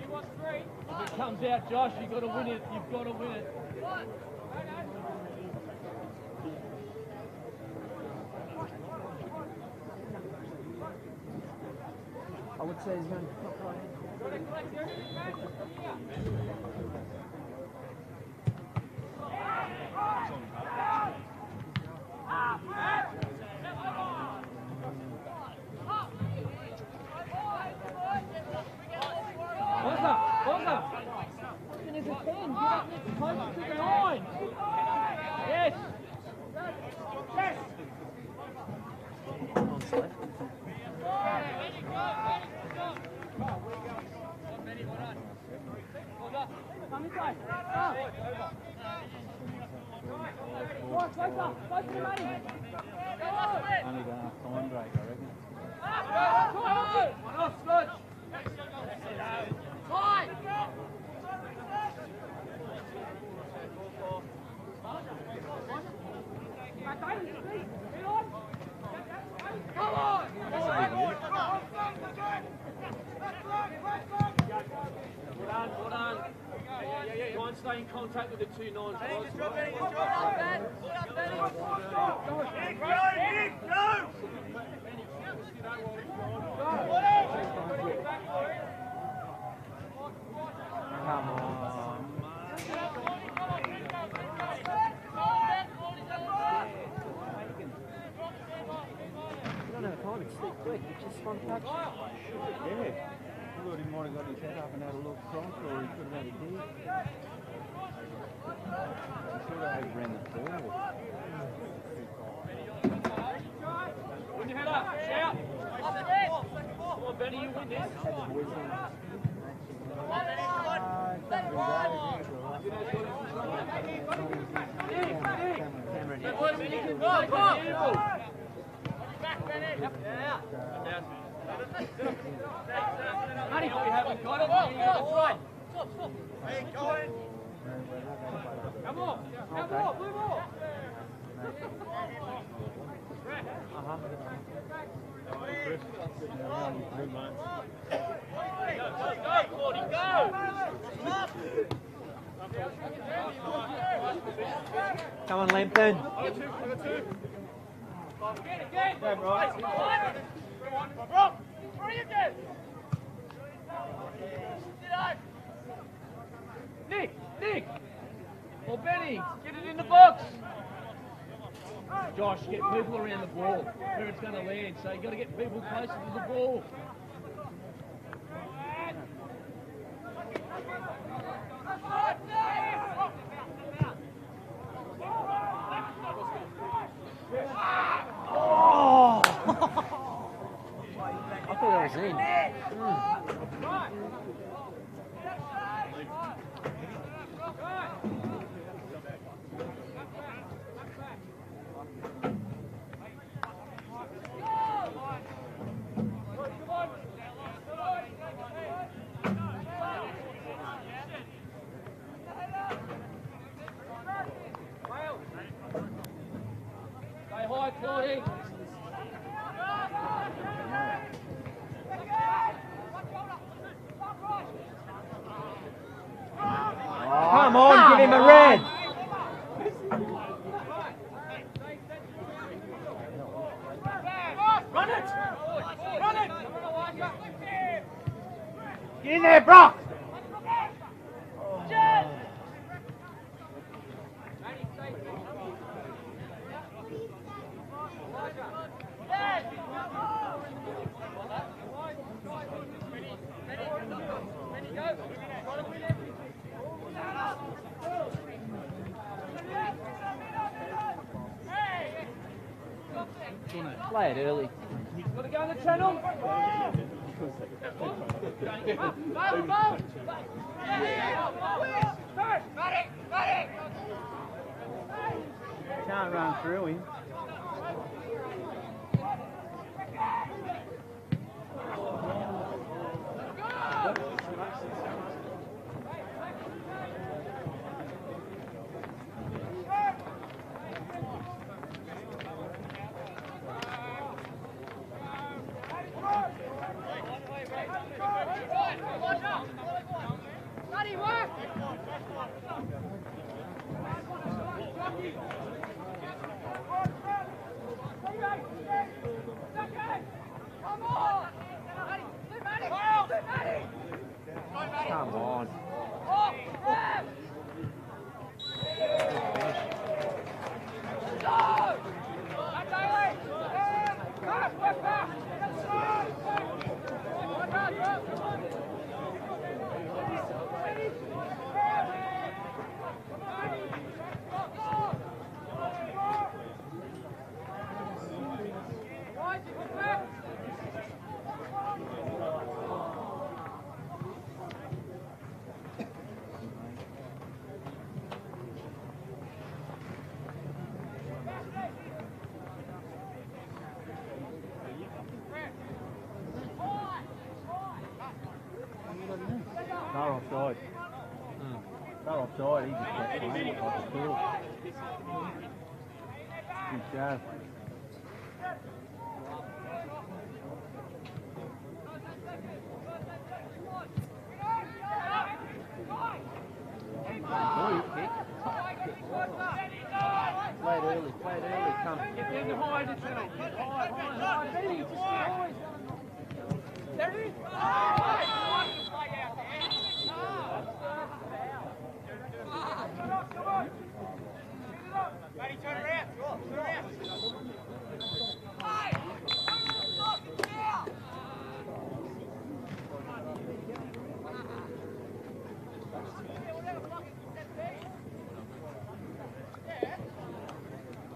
Speaker 1: You want 3? If it comes out, Josh, you've got to win it. You've got to win it.
Speaker 2: I would say he's going to There's a 10. Get up next closer to the 9. Yes. Yes.
Speaker 5: Only going to have time break, I reckon.
Speaker 1: One off, Scotch. Well done. Try and stay in contact with the 2 9s.
Speaker 2: Come on. You don't have time, it's too quick, it's just one touch.
Speaker 5: Yeah. I thought he might have got his head up and had a look front, or he could have had a dig. He should have ran the ball.
Speaker 1: Put your head up, shout. Come on, Benny, you win this. Honey, we haven't got it. That's right. Stop. Hey, going.
Speaker 3: Come on, come on, move on.
Speaker 2: Come on, Lambton.
Speaker 3: Nick! Or Benny, get it in the box! Josh, get people around the ball, where it's going to land, so you've got to get people closer to the ball.
Speaker 2: Oh! I thought that was in.
Speaker 3: Stay high, Claudie.
Speaker 2: Come on, give him a red.
Speaker 3: Run it! Run it!
Speaker 2: Get in there, Brock. Play it early.
Speaker 3: Got to go in the channel.
Speaker 2: Can't run through him. Come on.
Speaker 4: They're offside. They're offside. He just kept playing it like a fool. Good job.
Speaker 2: Play it early, come.
Speaker 3: Get in the high, the channel. High. Benny, just high. There it is. Buddy, turn around. Turn around.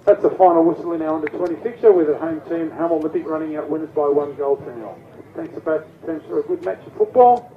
Speaker 6: That's the final whistle in our under-20 fixture with the home team Hamel Olympic running out winners by 1 goal to 0. Thanks to both teams for a good match of football.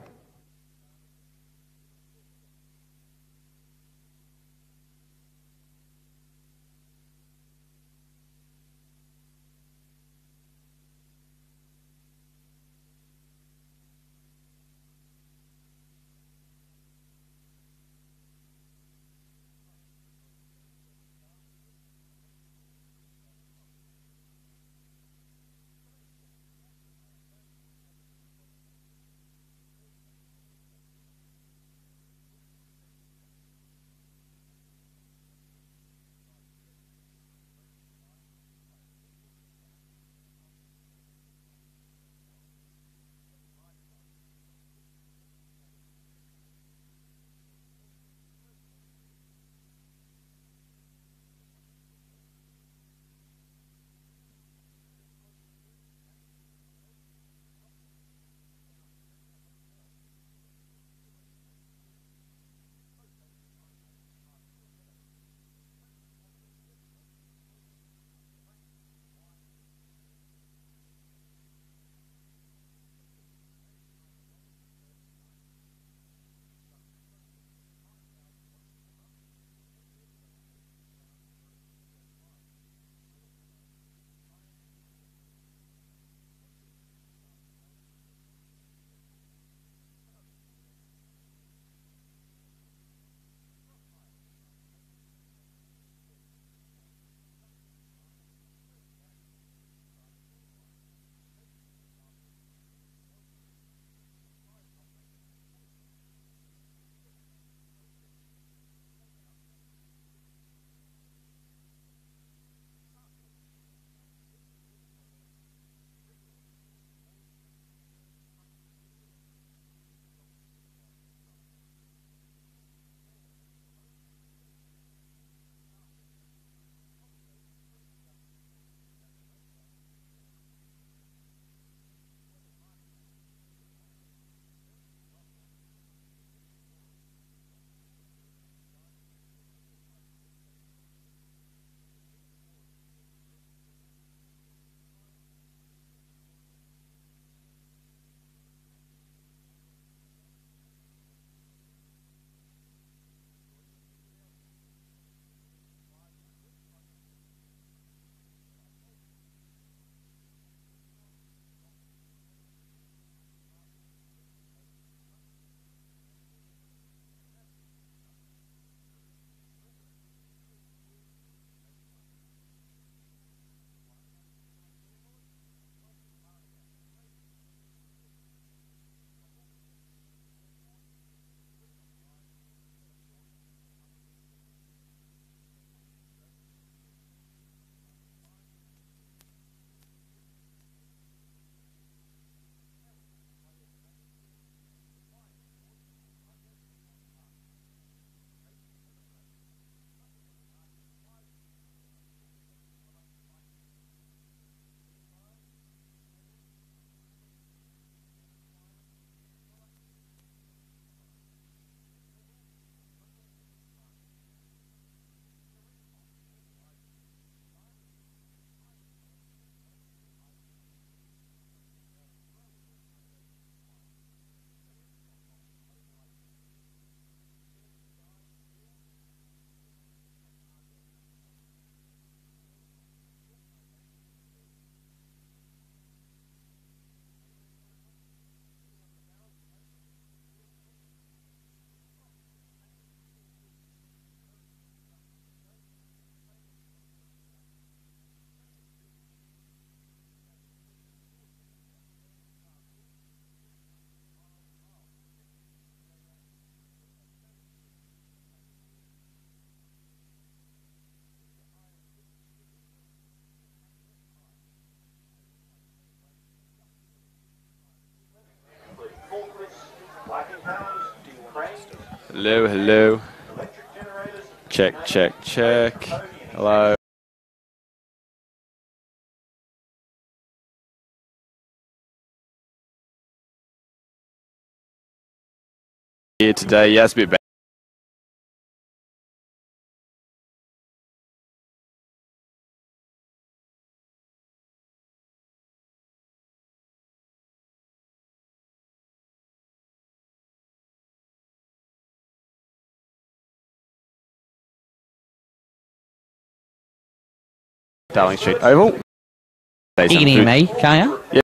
Speaker 10: Hello, hello. Check, check, check. Hello. Here today, yeah, it's a bit bad. Darling Street Oval.
Speaker 2: You can hear me, can't you?
Speaker 10: Yeah.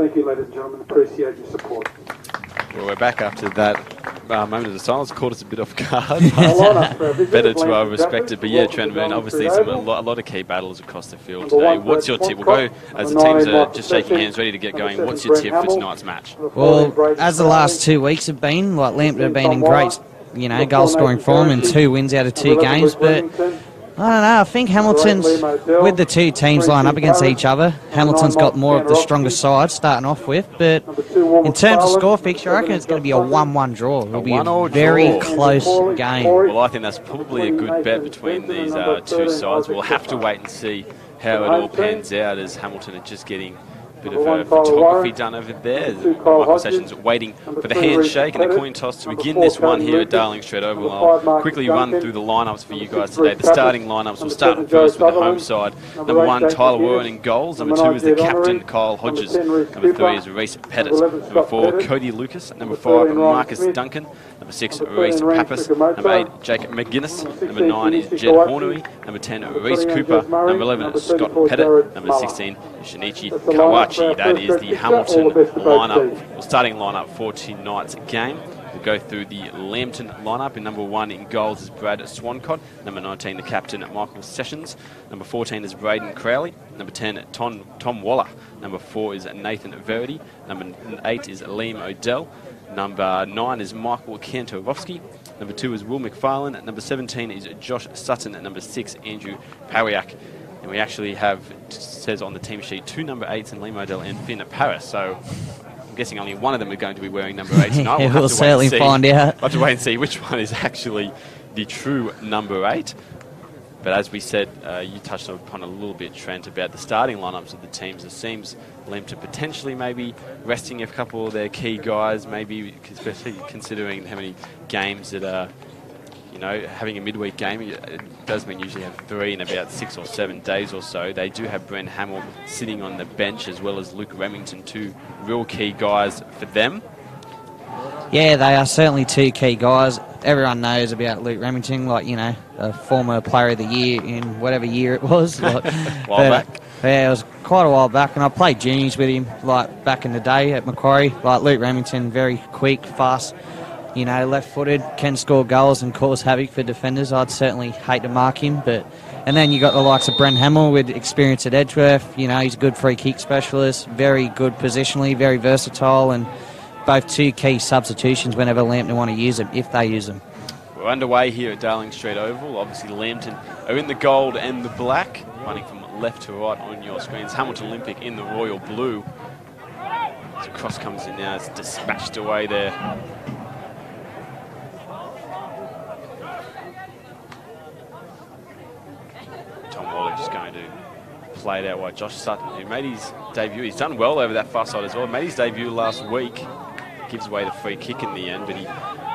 Speaker 6: Thank you, ladies and gentlemen. Appreciate your support.
Speaker 10: Well, we're back after that moment of silence. Caught us a bit off guard. Better to respect it. But yeah, Trent, obviously a lot of key battles across the field today. What's your tip? We'll go as the teams are just shaking hands, ready to get going. What's your tip for tonight's match?
Speaker 11: Well, as the last 2 weeks have been, like Lambton have been in great, goal scoring form and 2 wins out of 2 games, but I don't know, I think Hamilton's, with the 2 teams lined up against each other, Hamilton's got more of the stronger side starting off with, but in terms of score fixture, I reckon it's going to be a 1-1 draw. It'll be a very close game.
Speaker 10: Well, I think that's probably a good bet between these 2 sides. We'll have to wait and see how it all pans out, as Hamilton are just getting a bit of photography done over there. Michael Sessions waiting for the handshake and the coin toss to begin this one here at Darling Street Oval. I'll quickly run through the lineups for you guys today. The starting lineups, we'll start first with the home side. Number 1, Tyler Warren in goals. Number 2 is the captain, Kyle Hodges. Number 3 is Reece Pettit. Number 4, Cody Lucas. Number 5, Marcus Duncan. Number 6, Reece Pappas. Number 8, Jacob McGuinness. Number 9 is Jed Hornery. Number 10, Reece Cooper. Number 11 is Scott Pettit. Number 16 is Shinichi Kawachi. That is the Hamilton lineup, or starting lineup for tonight's game. We'll go through the Lambton lineup. In number 1 in goals is Brad Swancott. Number 19, the captain, Michael Sessions. Number 14 is Braden Crowley. Number 10, Tom Waller. Number 4 is Nathan Verity. Number 8 is Liam Odell. Number 9 is Michael Kantorovsky. Number 2 is Will McFarlane. Number 17 is Josh Sutton. And number 6, Andrew Pariak. And we actually have, it says on the team sheet, 2 number 8s in Liam Odell and Finn Paris. So I'm guessing only one of them are going to be wearing number 8 tonight.
Speaker 11: We'll certainly find out.
Speaker 10: We'll have to wait and see which one is actually the true number 8. But as we said, you touched upon a little bit, Trent, about the starting lineups of the teams. It seems Lambton potentially maybe resting a couple of their key guys, maybe especially considering how many games that are, having a midweek game. It does mean usually have 3 in about 6 or 7 days or so. They do have Brent Hamill sitting on the bench, as well as Luke Remington, 2 real key guys for them.
Speaker 11: Yeah, they are certainly 2 key guys. Everyone knows about Luke Remington, a former player of the year in whatever year it was.
Speaker 10: While back.
Speaker 11: Yeah, it was quite a while back, and I played juniors with him, back in the day at Macquarie. Luke Remington, very quick, fast, left-footed, can score goals and cause havoc for defenders. I'd certainly hate to mark him, and then you got the likes of Brent Hamill with experience at Edgeworth. He's a good free kick specialist, very good positionally, very versatile, and both 2 key substitutions whenever Lambton want to use them, if they use them.
Speaker 10: We're underway here at Darling Street Oval. Obviously, Lambton are in the gold and the black, running from left to right on your screens. Hamilton Olympic in the royal blue. As the cross comes in now, it's dispatched away there. Tom Waller just going to play it out wide. Josh Sutton, who made his debut, he's done well over that far side as well. Made his debut last week. Gives away the free kick in the end, but he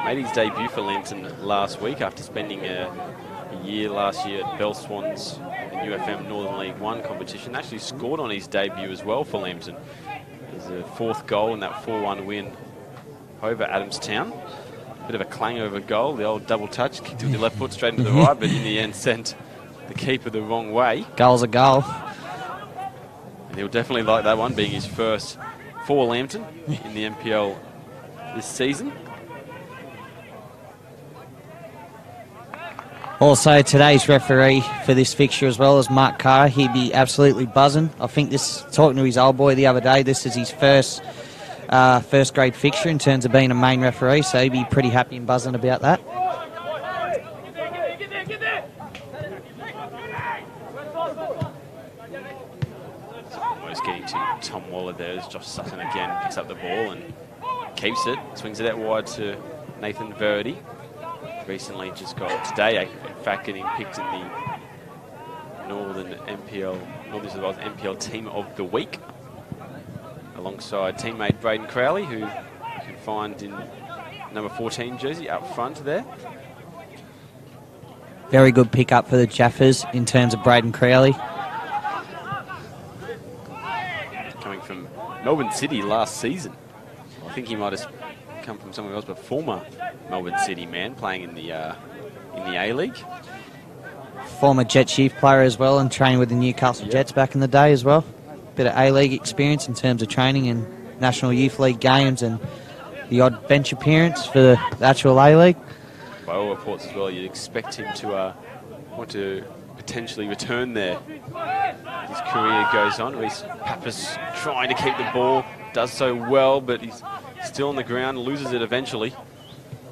Speaker 10: made his debut for Lambton last week after spending a year last year at Bell Swans in UFM Northern League 1 competition. Actually scored on his debut as well for Lambton. There's a 4th goal in that 4-1 win over Adamstown. Bit of a clang over goal, the old double touch, kicked with the left foot straight into the right, but in the end sent the keeper the wrong way.
Speaker 11: Goal's a goal.
Speaker 10: And he'll definitely like that one, being his first for Lambton in the NPL this season.
Speaker 11: Also, today's referee for this fixture as well as Mark Carr. He'd be absolutely buzzing. I think talking to his old boy the other day, this is his first grade fixture in terms of being a main referee, so he'd be pretty happy and buzzing about that.
Speaker 10: Almost getting to Tom Waller there as Josh Sutton again picks up the ball and keeps it, swings it out wide to Nathan Verity. Recently just got today, in fact, getting picked in the Northern NPL Team of the Week, alongside teammate Braden Crowley, who you can find in number 14 jersey up front there.
Speaker 11: Very good pick-up for the Jaffas in terms of Braden Crowley.
Speaker 10: Coming from Melbourne City last season. I think he might have come from somewhere else, but former Melbourne City man playing in the A-League.
Speaker 11: Former Jet Chief player as well, and trained with the Newcastle Jets back in the day as well. bit of A-League experience in terms of training and National Youth League games and the odd bench appearance for the actual A-League.
Speaker 10: By all reports as well, you'd expect him to want to potentially return there. His career goes on. Reese Pappas trying to keep the ball, does so well, but he's still on the ground, loses it eventually.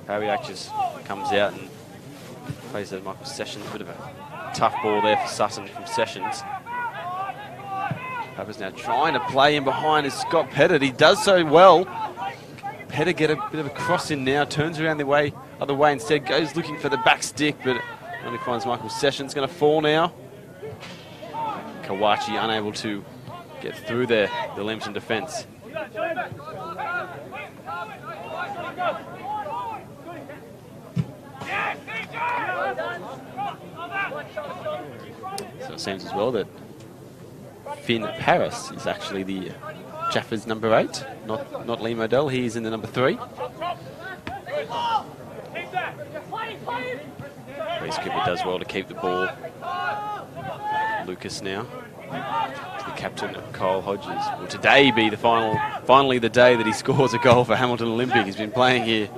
Speaker 10: Paviak just comes out and plays at Michael Sessions. A bit of a tough ball there for Sutton from Sessions. Pappas now trying to play in behind is Scott Pettit. He does so well. Pettit get a bit of a cross in now, turns around the other way instead, goes looking for the back stick, but only finds Michael Sessions. Going to fall now. Kawachi unable to get through there, the Lambton defence. So it seems as well that Finn Paris is actually the Jaffas number 8, not Liam Odell. He's in the number 3. Reese Cooper does well to keep the ball. Lucas now, the captain of Kyle Hodges. Will today be the finally the day that he scores a goal for Hamilton Olympic. He's been playing here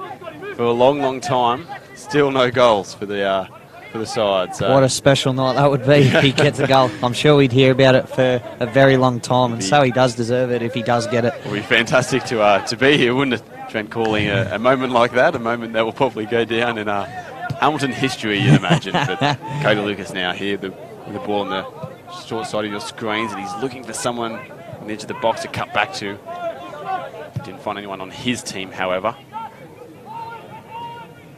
Speaker 10: for a long, long time. Still no goals for the side. So.
Speaker 11: What a special night that would be if he gets a goal. I'm sure we'd hear about it for a very long time, and so he does deserve it if he does get it.
Speaker 10: It would be fantastic to be here, wouldn't it, Trent, calling a moment like that, a moment that will probably go down in Hamilton history, you'd imagine. But Cody Lucas now here with the ball on the short side of your screens, and he's looking for someone on the edge of the box to cut back to. Didn't find anyone on his team, however.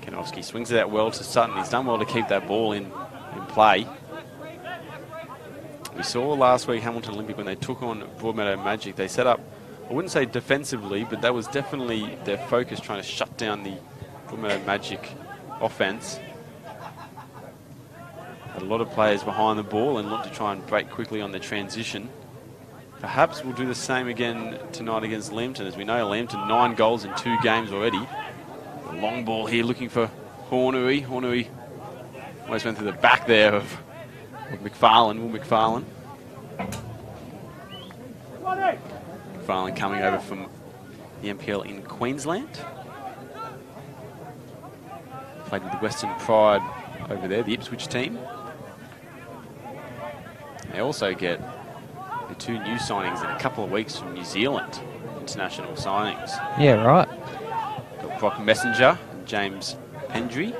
Speaker 10: Kanowski swings it out well to Sutton. He's done well to keep that ball in play. We saw last week Hamilton Olympic when they took on Broadmeadow Magic. They set up, I wouldn't say defensively, but that was definitely their focus, trying to shut down the Broadmeadow Magic offense. Had a lot of players behind the ball and looked to try and break quickly on the transition. Perhaps we'll do the same again tonight against Lambton. As we know, Lambton 9 goals in 2 games already. The long ball here looking for Hornery. Hornery almost went through the back there of McFarlane. Will McFarlane. McFarlane coming over from the NPL in Queensland. Played with the Western Pride over there, the Ipswich team. They also get the 2 new signings in a couple of weeks from New Zealand, international signings.
Speaker 11: Yeah, right.
Speaker 10: Got Brock Messenger and James Pendry.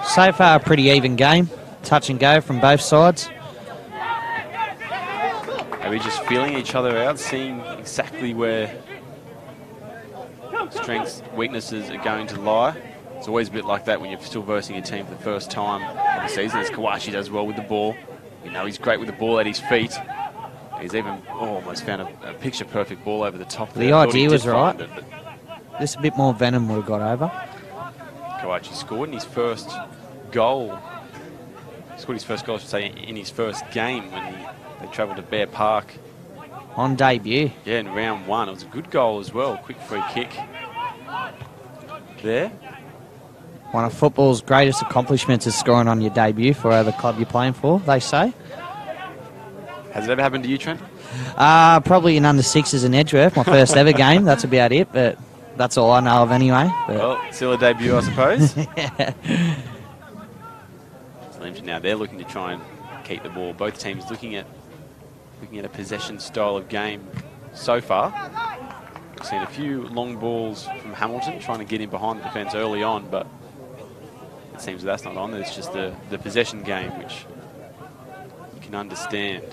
Speaker 11: So far, a pretty even game. Touch and go from both sides.
Speaker 10: Are we just feeling each other out, seeing exactly where strengths, weaknesses are going to lie? It's always a bit like that when you're still versing a team for the first time of the season. As Kawachi does well with the ball. You know he's great with the ball at his feet. He's even almost found a picture-perfect ball over the top there.
Speaker 11: The idea was right. Just a bit more venom would have got over.
Speaker 10: Kawachi scored in his first goal. Scored his first goal, I should say, in his first game when they travelled to Bear Park.
Speaker 11: On debut.
Speaker 10: Yeah, in round 1. It was a good goal as well. Quick free kick there.
Speaker 11: One of football's greatest accomplishments is scoring on your debut for the club you're playing for, they say.
Speaker 10: Has it ever happened to you, Trent?
Speaker 11: Probably in under-6s in Edgeworth, my first ever game. That's about it, but that's all I know of anyway. But.
Speaker 10: Well, still a debut, I suppose.
Speaker 11: Yeah.
Speaker 10: Now they're looking to try and keep the ball. Both teams looking at a possession style of game so far. We've seen a few long balls from Hamilton trying to get in behind the defence early on, but it seems that's not on. It's just the possession game, which you can understand.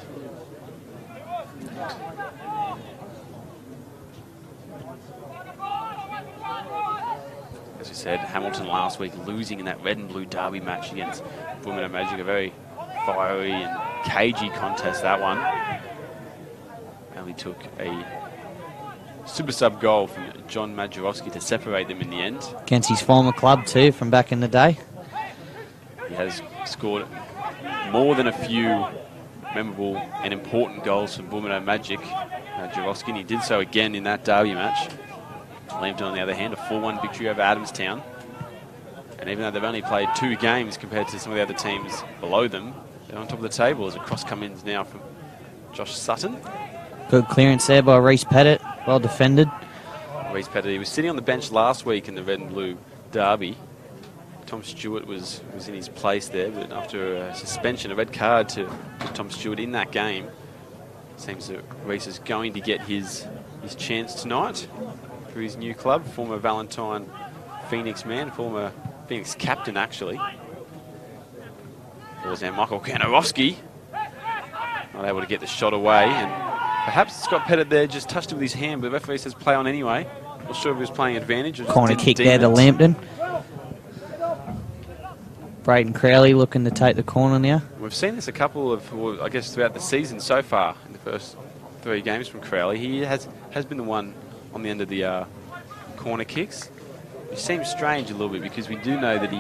Speaker 10: As we said, Hamilton last week losing in that red and blue derby match against Broadmeadow Magic, a very fiery and cagey contest, that one. Only took a super sub goal from John Majorowski to separate them in the end.
Speaker 11: Against his former club too, from back in the day.
Speaker 10: He has scored more than a few memorable and important goals from Broadmeadow Magic. Majorowski, and he did so again in that derby match. Lambton, on the other hand, a 4-1 victory over Adamstown. And even though they've only played 2 games compared to some of the other teams below them, they're on top of the table as a cross come in now from Josh Sutton.
Speaker 11: Good clearance there by Reece Pettit. Well defended.
Speaker 10: Reece Pettit, he was sitting on the bench last week in the red and blue derby. Tom Stewart was in his place there, but after a suspension, a red card to Tom Stewart in that game, seems that Reece is going to get his chance tonight for his new club. Former Valentine Phoenix man, former Phoenix captain actually. Falls now Michael Kanarowski, not able to get the shot away, and perhaps Scott Pettit there just touched it with his hand, but the referee says play on anyway. Not sure if he was playing advantage or just
Speaker 11: Corner
Speaker 10: didn't
Speaker 11: kick
Speaker 10: deem
Speaker 11: there to
Speaker 10: it.
Speaker 11: Lambton. Braden Crowley looking to take the corner now.
Speaker 10: We've seen this a couple of, well, I guess, throughout the season so far in the first 3 games from Crowley. He has been the one on the end of the corner kicks. It seems strange a little bit because we do know that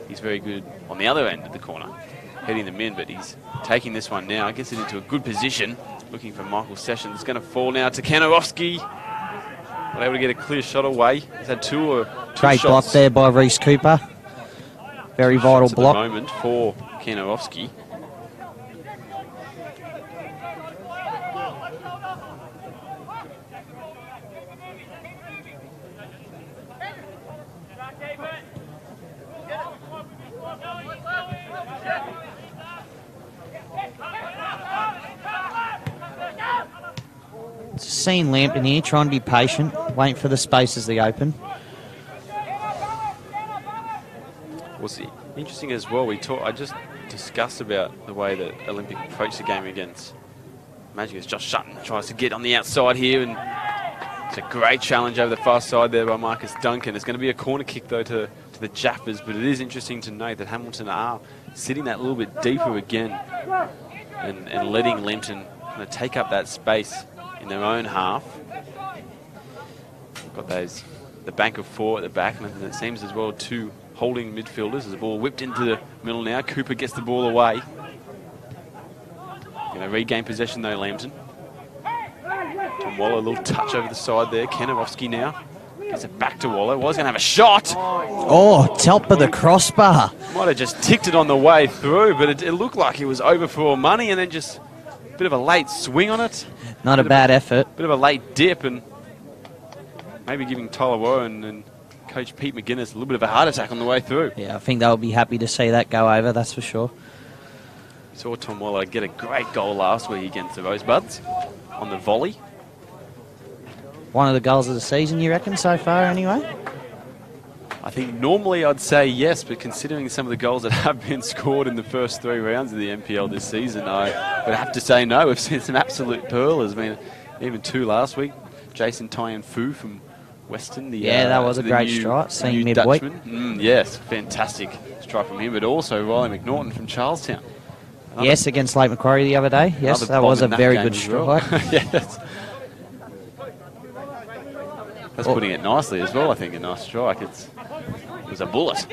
Speaker 10: he's very good on the other end of the corner, heading them in, but he's taking this one now, gets it into a good position, looking for Michael Sessions. It's going to fall now to Kanarowski. Not able to get a clear shot away. He's had two
Speaker 11: Great
Speaker 10: shots.
Speaker 11: block there by Reece Cooper. Very vital
Speaker 10: Shots
Speaker 11: block.
Speaker 10: at the moment for Kanarowski.
Speaker 11: Seeing Lambton here, trying to be patient, waiting for the spaces to open.
Speaker 10: Was interesting as well. I just discussed about the way that Olympic approached the game against Magic as Josh Sutton tries to get on the outside here, and it's a great challenge over the far side there by Marcus Duncan. It's going to be a corner kick though to the Jaffas, but it is interesting to note that Hamilton are sitting that little bit deeper again and letting Lambton kind of take up that space in their own half. We've got the bank of 4 at the back, and it seems as well 2 holding midfielders as the ball whipped into the middle now. Cooper gets the ball away. Going to regain possession though, Lambton. Tom Waller, a little touch over the side there. Kanarowski now gets it back to Waller. Waller's going to have a shot.
Speaker 11: Oh, top of the crossbar.
Speaker 10: Might have just ticked it on the way through, but it looked like it was over for all money, and then just a bit of a late swing on it.
Speaker 11: Not a bad effort.
Speaker 10: Bit of a late dip, and maybe giving Tyler Warren and Coach Pete McGuinness a little bit of a heart attack on the way through.
Speaker 11: Yeah, I think they'll be happy to see that go over, that's for sure.
Speaker 10: Saw Tom Waller get a great goal last week against the Rosebuds on the volley.
Speaker 11: One of the goals of the season, you reckon, so far anyway?
Speaker 10: I think normally I'd say yes, but considering some of the goals that have been scored in the first 3 rounds of the NPL this season, I would have to say no. We've seen some absolute pearlers. I mean, even 2 last week. Jason Tyan Fu from Western.
Speaker 11: That was a great strike, seeing midweek.
Speaker 10: Yes, fantastic strike from him, but also Riley McNaughton from Charlestown.
Speaker 11: Yes, against Lake Macquarie the other day. Yes, that was a very good strike.
Speaker 10: Yes. That's putting it nicely as well, I think, a nice strike. It was a bullet.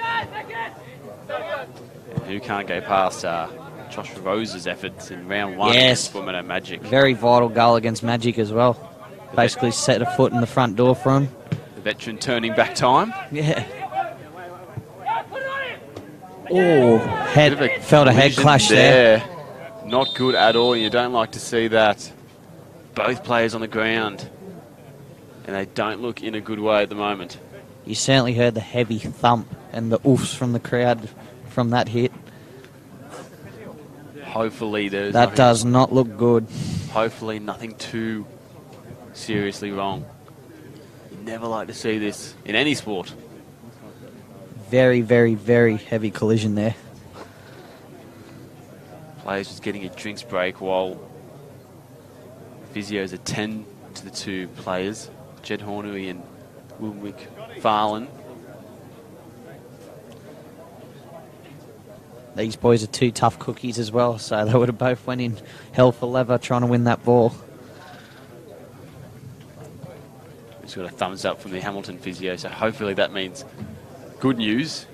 Speaker 10: And who can't go past Josh Rose's efforts in round 1 against Women Magic.
Speaker 11: Very vital goal against Magic as well. Basically set a foot in the front door for him.
Speaker 10: The veteran turning back time.
Speaker 11: Yeah. Oh, felt a head clash there.
Speaker 10: Not good at all. You don't like to see that. Both players on the ground. And they don't look in a good way at the moment.
Speaker 11: You certainly heard the heavy thump and the oofs from the crowd from that hit.
Speaker 10: Hopefully there's
Speaker 11: that does not look good.
Speaker 10: Hopefully nothing too seriously wrong. You never like to see this in any sport.
Speaker 11: Very, very, very heavy collision there.
Speaker 10: Players just getting a drinks break while physios attend to the 2 players, Jed Hornery and Wilmwick Farland.
Speaker 11: These boys are 2 tough cookies as well, so they would have both went in hell for leather trying to win that ball.
Speaker 10: Just got a thumbs up from the Hamilton physio, so hopefully that means good news.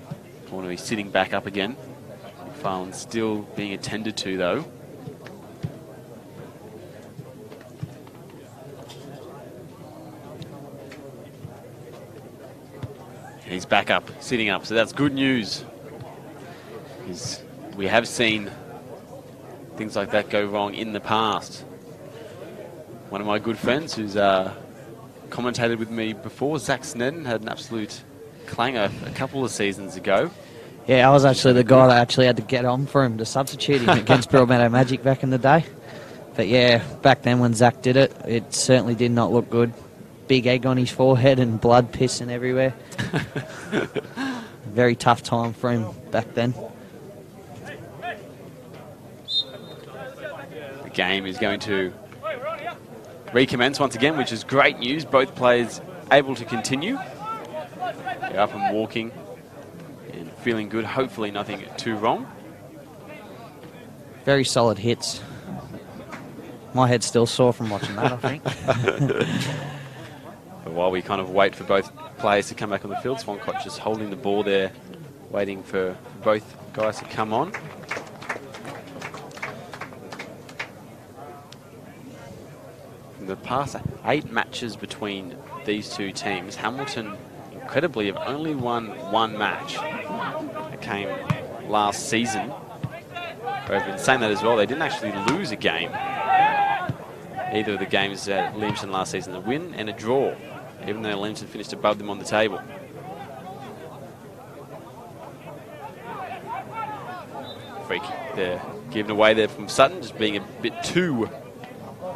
Speaker 10: Hornery sitting back up again. Farland still being attended to though. He's back up, sitting up, so that's good news. We have seen things like that go wrong in the past. One of my good friends who's commentated with me before, Zach Snedden, had an absolute clanger a couple of seasons ago.
Speaker 11: Yeah, I was actually the guy that actually had to get on for him to substitute him against Broadmeadow Magic back in the day. But yeah, back then when Zach did it, it certainly did not look good. Big egg on his forehead and blood pissing everywhere. Very tough time for him back then.
Speaker 10: The game is going to recommence once again, which is great news. Both players able to continue. They're up and walking and feeling good. Hopefully nothing too wrong.
Speaker 11: Very solid hits. My head's still sore from watching that, I think.
Speaker 10: But while we kind of wait for both players to come back on the field, Swancott just holding the ball there, waiting for both guys to come on. In the past 8 matches between these two teams, Hamilton incredibly have only won 1 match. It came last season. But in saying that as well, they didn't actually lose a game. Either of the games at Lambton last season, a win and a draw, even though Lambton finished above them on the table. Freak, they're given away there from Sutton, just being a bit too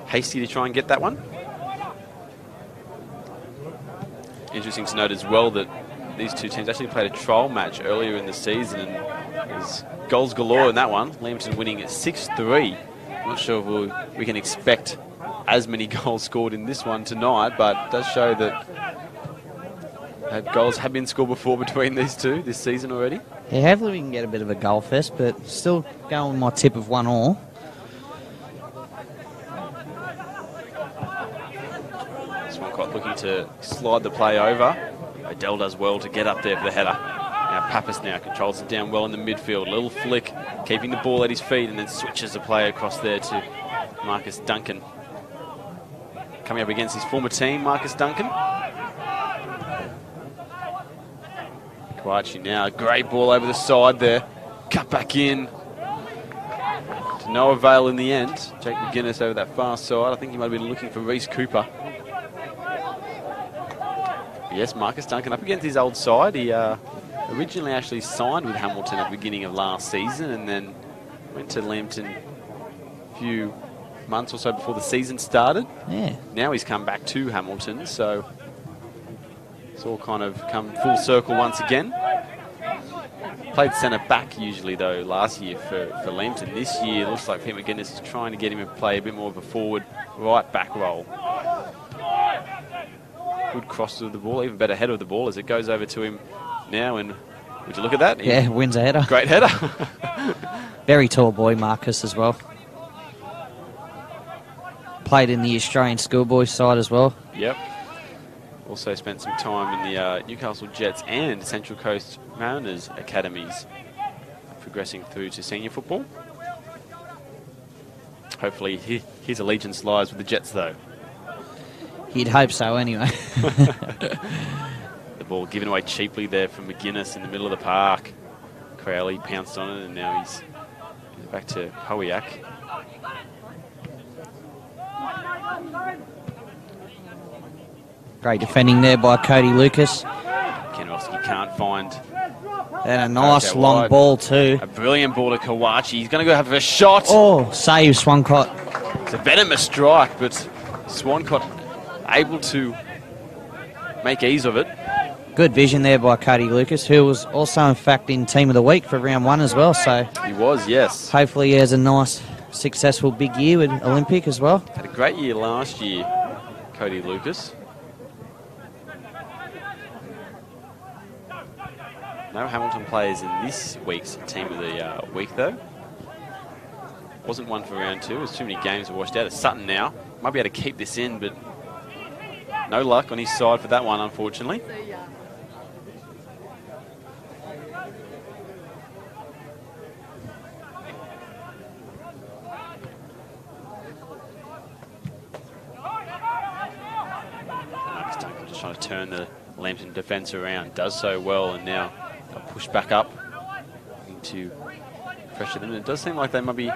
Speaker 10: hasty to try and get that one. Interesting to note as well that these two teams actually played a trial match earlier in the season, and there's goals galore in that one. Lambton winning at 6-3. I'm not sure if we can expect as many goals scored in this one tonight, but it does show that goals have been scored before between these two this season already.
Speaker 11: Yeah, hopefully we can get a bit of a goal fest, but still going with my tip of 1-1.
Speaker 10: Swancott looking to slide the play over. Odell does well to get up there for the header. Now Pappas now controls it down well in the midfield. Little flick, keeping the ball at his feet, and then switches the play across there to Marcus Duncan. Coming up against his former team, Marcus Duncan. Kawachi now, great ball over the side there. Cut back in. To no avail in the end. Jake McGuinness over that far side. I think he might have been looking for Reece Cooper. Yes, Marcus Duncan up against his old side. He originally actually signed with Hamilton at the beginning of last season and then went to Lambton a few months or so before the season started.
Speaker 11: Yeah.
Speaker 10: Now he's come back to Hamilton, so it's all kind of come full circle once again. Played centre back usually though last year for Lambton. This year it looks like Pete McGuinness is trying to get him to play a bit more of a forward right back role. Good cross of the ball, even better head of the ball as it goes over to him now, and would you look at that?
Speaker 11: Yeah, wins a header.
Speaker 10: Great header.
Speaker 11: Very tall boy, Marcus, as well. Played in the Australian schoolboys side as well.
Speaker 10: Yep. Also spent some time in the Newcastle Jets and Central Coast Mariners academies, progressing through to senior football. Hopefully his allegiance lies with the Jets though.
Speaker 11: He'd hope so anyway.
Speaker 10: The ball given away cheaply there from McGuinness in the middle of the park. Crowley pounced on it and now he's back to Howiak.
Speaker 11: Great defending there by Cody Lucas.
Speaker 10: Kenowski can't find.
Speaker 11: And a nice long
Speaker 10: wide.
Speaker 11: ball too.
Speaker 10: A brilliant ball to Kawachi. He's going to go have a shot.
Speaker 11: Oh, save Swancott.
Speaker 10: It's a venomous strike, but Swancott able to make ease of it.
Speaker 11: Good vision there by Cody Lucas, who was also in fact in Team of the Week for round 1 as well. So
Speaker 10: he was, yes.
Speaker 11: Hopefully he has a nice, successful big year with Olympic as well.
Speaker 10: Had a great year last year, Cody Lucas. No Hamilton players in this week's Team of the Week, though. Wasn't one for round 2. There's too many games washed out. It's Sutton now. Might be able to keep this in, but no luck on his side for that one, unfortunately. Just trying to turn the Lambton defence around. Does so well, and now a push back up into pressure them. And it does seem like they might be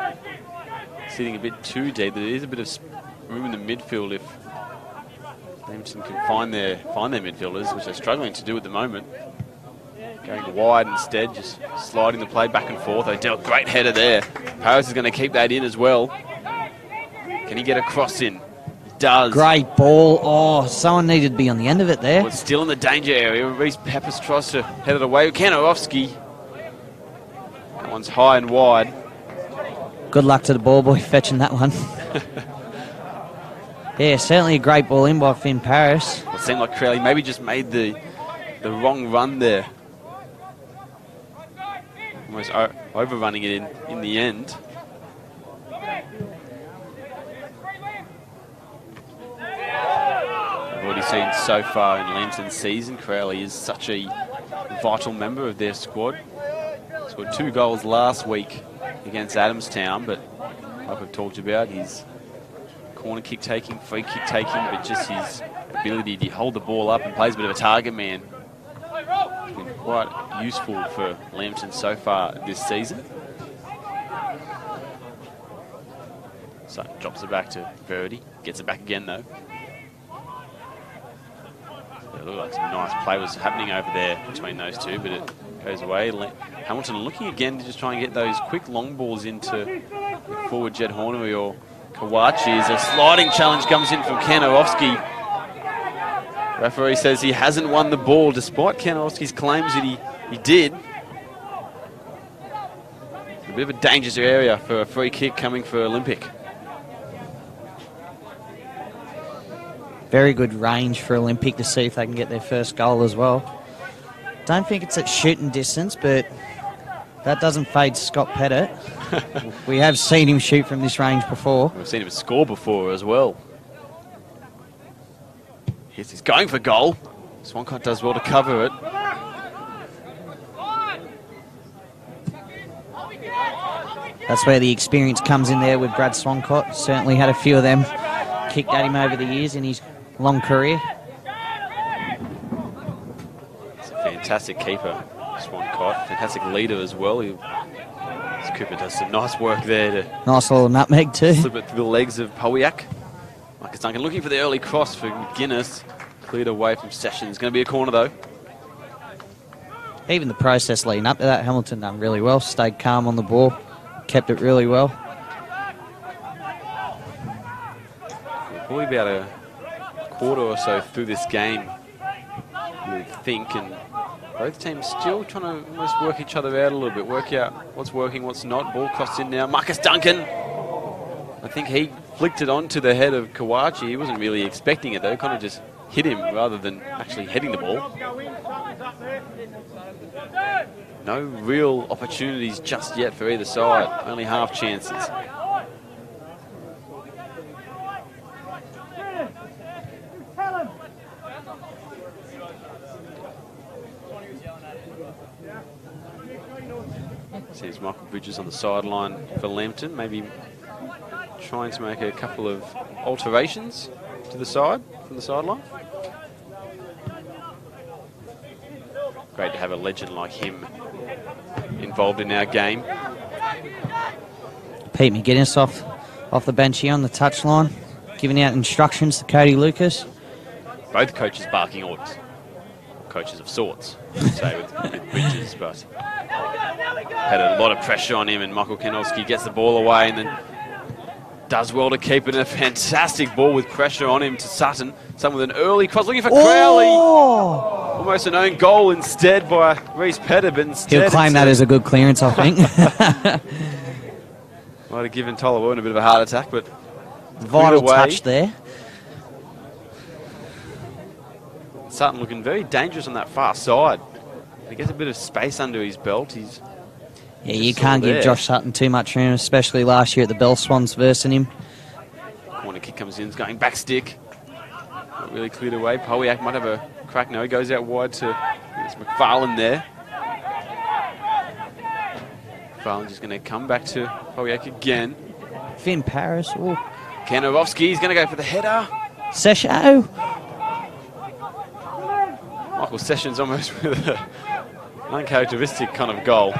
Speaker 10: sitting a bit too deep. There is a bit of room in the midfield if Lambton can find their midfielders, which they're struggling to do at the moment. Going wide instead, just sliding the play back and forth. They dealt great header there. Paris is going to keep that in as well. Can he get a cross in? He does.
Speaker 11: Great ball. Oh, someone needed to be on the end of it there.
Speaker 10: Well, still in the danger area. Reese Peppers tries to head it away. Kanarowski. That one's high and wide.
Speaker 11: Good luck to the ball boy fetching that one. Yeah, certainly a great ball in by Finn Paris.
Speaker 10: It seemed like Crowley maybe just made the wrong run there. Almost overrunning it in the end. I've already seen so far in Lambton's season, Crowley is such a vital member of their squad. Scored 2 goals last week against Adamstown, but like I've talked about, his corner kick taking, free kick taking, but just his ability to hold the ball up and plays a bit of a target man. It's been quite useful for Lambton so far this season. So drops it back to Verdi, gets it back again though. It looked like some nice play was happening over there between those two, but it goes away. Hamilton looking again to just try and get those quick long balls into forward Jed Hornery or Kawachi. As a sliding challenge comes in from Kanarowski. Referee says he hasn't won the ball despite Kanarowski's claims that he did. A bit of a dangerous area for a free kick coming for Olympic.
Speaker 11: Very good range for Olympic to see if they can get their first goal as well. Don't think it's at shooting distance, but that doesn't fade Scott Pettit. We have seen him shoot from this range before.
Speaker 10: We've seen him score before as well. Yes, he's going for goal. Swancott does well to cover it.
Speaker 11: That's where the experience comes in there with Brad Swancott. Certainly had a few of them kicked at him over the years in his long career.
Speaker 10: He's a fantastic keeper, Swancott. Fantastic leader as well. Cooper does some nice work there to
Speaker 11: nice little nutmeg too.
Speaker 10: Slip it through the legs of Powiak. Marcus Duncan looking for the early cross for McGuinness. Cleared away from Sessions. Going to be a corner though.
Speaker 11: Even the process leading up to that, Hamilton done really well. Stayed calm on the ball. Kept it really well.
Speaker 10: Probably about a quarter or so through this game, you would think, and both teams still trying to almost work each other out a little bit, work out what's working, what's not. Ball crossed in now. Marcus Duncan, I think he flicked it onto the head of Kawachi. He wasn't really expecting it though, kind of just hit him rather than actually heading the ball. No real opportunities just yet for either side, only half chances. Sees Michael Bridges on the sideline for Lambton, maybe trying to make a couple of alterations to the side, from the sideline. Great to have a legend like him involved in our game.
Speaker 11: Pete McGuinness off the bench here on the touchline, giving out instructions to Cody Lucas.
Speaker 10: Both coaches barking orders. Coaches of sorts, I'd say, with Bridges, but had a lot of pressure on him, and Michael Kanowski gets the ball away and then does well to keep it. A fantastic ball with pressure on him to Sutton. Sutton with an early cross, looking for Crowley. Almost an own goal instead by Reese Pettit, but instead...
Speaker 11: He'll claim that as a good clearance, I think.
Speaker 10: Might have given Tyler Warren a bit of a heart attack, but...
Speaker 11: Vital touch there.
Speaker 10: Sutton looking very dangerous on that far side. He gets a bit of space under his belt. He's
Speaker 11: you can't give Josh Sutton too much room, especially last year at the Bell Swans versing him.
Speaker 10: Corner kick comes in, it's going back stick. Not really cleared away. Powiak might have a crack. No, he goes out wide to McFarlane there. McFarlane just going to come back to Powiak again.
Speaker 11: Finn Paris. Ooh.
Speaker 10: Kanarowski's going to go for the header.
Speaker 11: Sesho.
Speaker 10: Michael Sessions almost with an uncharacteristic kind of goal.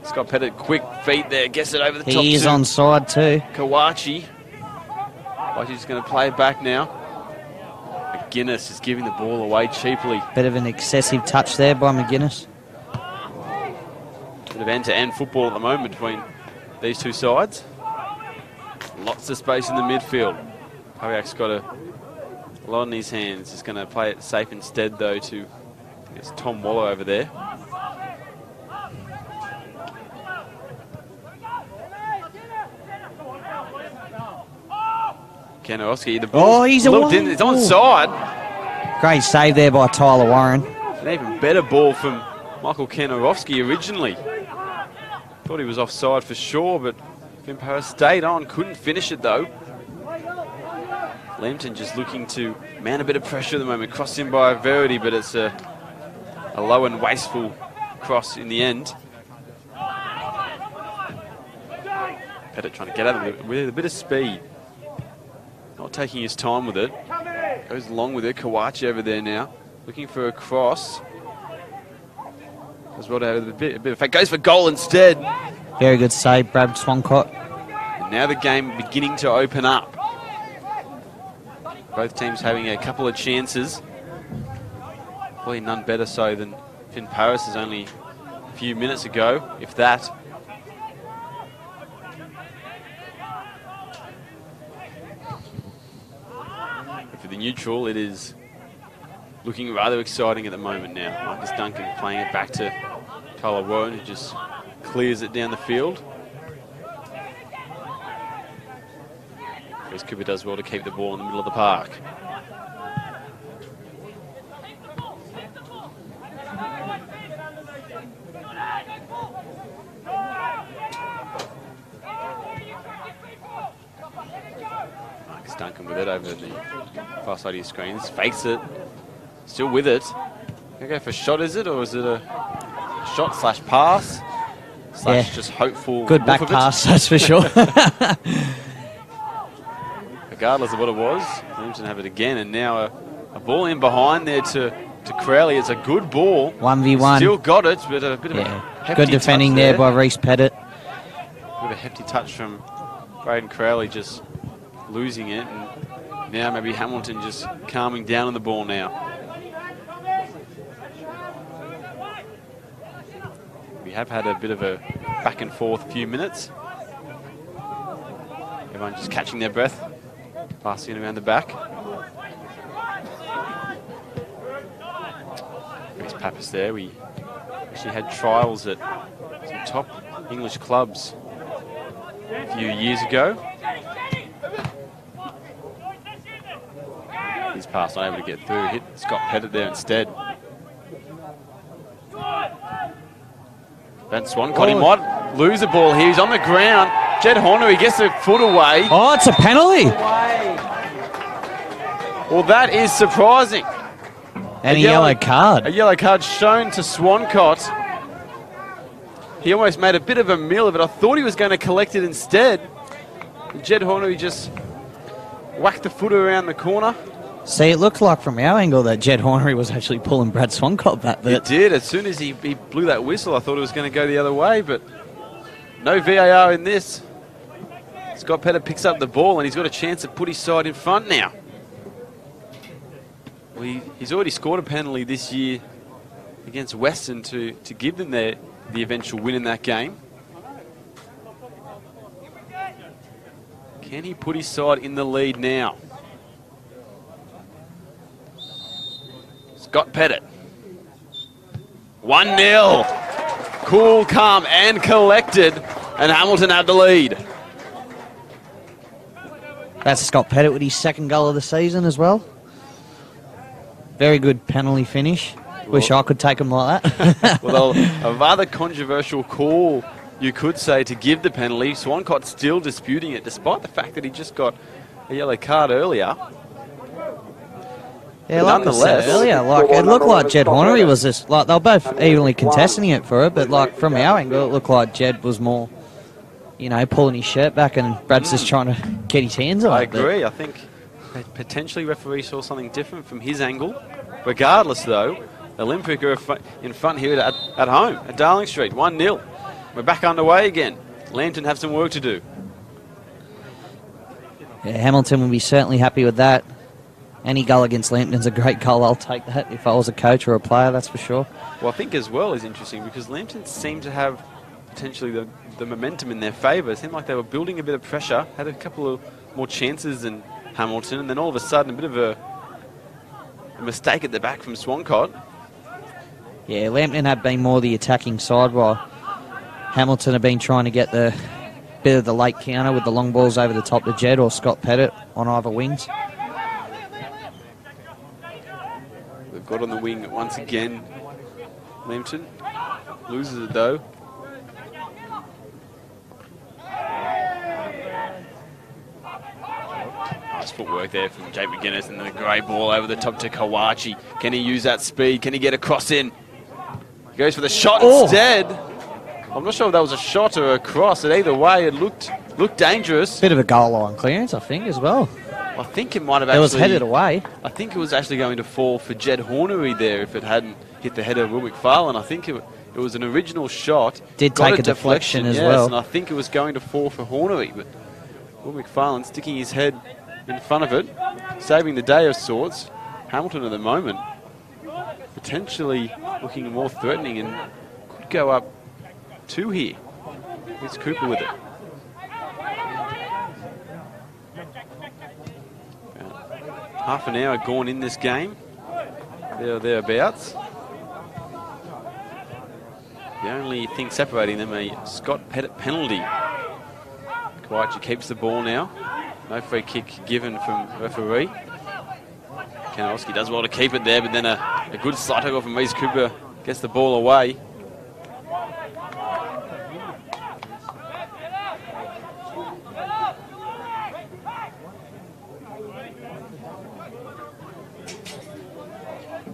Speaker 10: Scott Pettit, quick feet there, gets it over the top.
Speaker 11: He is onside too.
Speaker 10: Kawachi. Kawachi's going to play it back now. McGuinness is giving the ball away cheaply.
Speaker 11: Bit of an excessive touch there by McGuinness.
Speaker 10: Bit of end-to-end football at the moment between these two sides. Lots of space in the midfield. Powiak's got a lot in his hands. He's going to play it safe instead, though, to it's Tom Waller over there. Kenowski, the ball.
Speaker 11: Oh, he's
Speaker 10: looked in. It's onside.
Speaker 11: Great save there by Tyler Warren.
Speaker 10: An even better ball from Michael Kenowski originally. Thought he was offside for sure, but Finn Paris stayed on. Couldn't finish it though. Lambton just looking to mount a bit of pressure at the moment. Crossed in by Verity, but it's a low and wasteful cross in the end. Pettit trying to get out of it with a bit of speed. Not taking his time with it. Goes along with it. Kawachi over there now. Looking for a cross. As well to have a bit of effect. Goes for goal instead.
Speaker 11: Very good save, Brad Swancott.
Speaker 10: And now the game beginning to open up. Both teams having a couple of chances. Probably none better so than Finn Paris only a few minutes ago, if that. For the neutral, it is looking rather exciting at the moment now. Marcus Duncan playing it back to Tyler Warren, who just clears it down the field. Chris Cooper does well to keep the ball in the middle of the park. Marcus Duncan with it over the far side of your screens. Fakes it. Still with it. Gonna go for a shot, is it? Or is it a shot slash pass? Slash just hopeful.
Speaker 11: Good back pass, that's for sure.
Speaker 10: Regardless of what it was, Lambton have it again, and now a ball in behind there to Crowley. It's a good ball.
Speaker 11: 1v1.
Speaker 10: Still got it, but a bit of a hefty
Speaker 11: good defending there by Reece Pettit.
Speaker 10: With a hefty touch from Braden Crowley, just losing it, and now maybe Hamilton just calming down on the ball now. We have had a bit of a back and forth few minutes. Everyone just catching their breath. Passing it around the back. Chris Pappas there. We actually had trials at some top English clubs a few years ago. His pass not able to get through. Hit Scott Pettit there instead. Ben Swancott, he might lose the ball here. He's on the ground. Jed Horner, he gets a foot away.
Speaker 11: Oh, it's a penalty.
Speaker 10: Well, that is surprising.
Speaker 11: And a yellow card.
Speaker 10: A yellow card shown to Swancott. He almost made a bit of a meal of it. I thought he was going to collect it instead. Jed Horner, he just whacked the foot around the corner.
Speaker 11: See, it looked like from our angle that Jed Hornery was actually pulling Brad Swancott back.
Speaker 10: It did. As soon as he blew that whistle, I thought it was going to go the other way, but no VAR in this. Scott Pettit picks up the ball, and he's got a chance to put his side in front now. He's already scored a penalty this year against Western to give them the eventual win in that game. Can he put his side in the lead now? Scott Pettit. 1-0. Cool, calm, and collected, and Hamilton had the lead.
Speaker 11: That's Scott Pettit with his second goal of the season as well. Very good penalty finish. Wish I could take him like that.
Speaker 10: Well, a rather controversial call, you could say, to give the penalty. Swancott still disputing it, despite the fact that he just got a yellow card earlier.
Speaker 11: Yeah, like I said earlier, it looked like Jed Hornery was just like they were both evenly contesting it for it, but like from our angle, it looked like Jed was more, pulling his shirt back, and Brad's just trying to get his hands on it.
Speaker 10: I agree. I think potentially referee saw something different from his angle. Regardless, though, Olympic are in front here at home at Darling Street, 1-0. We're back underway again. Lambton have some work to do.
Speaker 11: Yeah, Hamilton will be certainly happy with that. Any goal against Lambton's a great goal. I'll take that if I was a coach or a player, that's for sure.
Speaker 10: Well, I think as well is interesting because Lambton seem to have potentially the momentum in their favour. It seemed like they were building a bit of pressure, had a couple of more chances than Hamilton, and then all of a sudden a bit of a mistake at the back from Swancott.
Speaker 11: Yeah, Lambton have been more the attacking side while Hamilton have been trying to get the bit of the late counter with the long balls over the top to Jed or Scott Pettit on either wings.
Speaker 10: They've got on the wing once again. Lambton loses it though. Nice footwork there from Jake McGuinness, and then a great ball over the top to Kawachi. Can he use that speed? Can he get a cross in? He goes for the shot instead. I'm not sure if that was a shot or a cross. But either way, it looked dangerous.
Speaker 11: Bit of a goal line clearance, I think, as well.
Speaker 10: I think it might have
Speaker 11: actually... It was headed away.
Speaker 10: I think it was actually going to fall for Jed Hornery there if it hadn't hit the header of Will McFarlane. I think it was an original shot.
Speaker 11: Did take a deflection as well.
Speaker 10: And I think it was going to fall for Hornery. But Will McFarlane sticking his head in front of it, saving the day of sorts. Hamilton at the moment potentially looking more threatening and could go up 2 here. Here's Cooper with it. Half an hour gone in this game. Thereabouts. The only thing separating them, a Scott Pettit penalty. Kawachi keeps the ball now. No free kick given from referee. Kanowski does well to keep it there, but then a good slide tackle from Reese Cooper gets the ball away.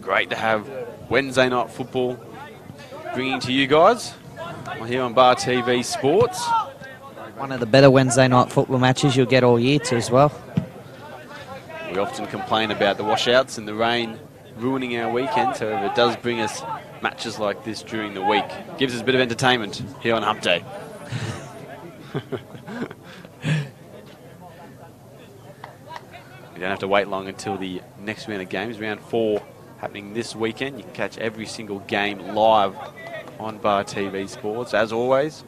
Speaker 10: Great to have Wednesday night football bringing to you guys here on Bar TV Sports.
Speaker 11: One of the better Wednesday night football matches you'll get all year too as well.
Speaker 10: We often complain about the washouts and the rain ruining our weekends. However, it does bring us matches like this during the week. Gives us a bit of entertainment here on Hump Day. We don't have to wait long until the next round of games. Round 4 happening this weekend. You can catch every single game live on Bar TV Sports, as always.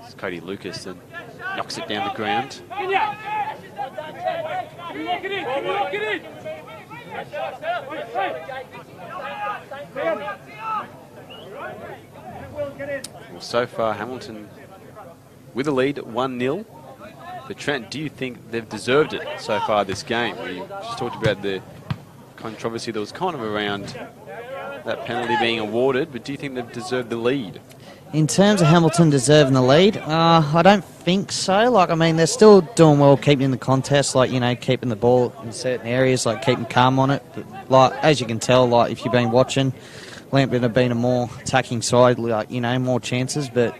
Speaker 10: It's Cody Lucas and knocks it down the ground. Well, so far, Hamilton with a lead, 1-0. But Trent, do you think they've deserved it so far this game? We just talked about the controversy that was kind of around that penalty being awarded, but do you think they've deserved the lead?
Speaker 11: In terms of Hamilton deserving the lead, I don't think so. Like, I mean, they're still doing well keeping the contest, like, you know, keeping the ball in certain areas, like keeping calm on it. But, like, as you can tell, like, if you've been watching, Lambton have been a more attacking side, like, you know, more chances, but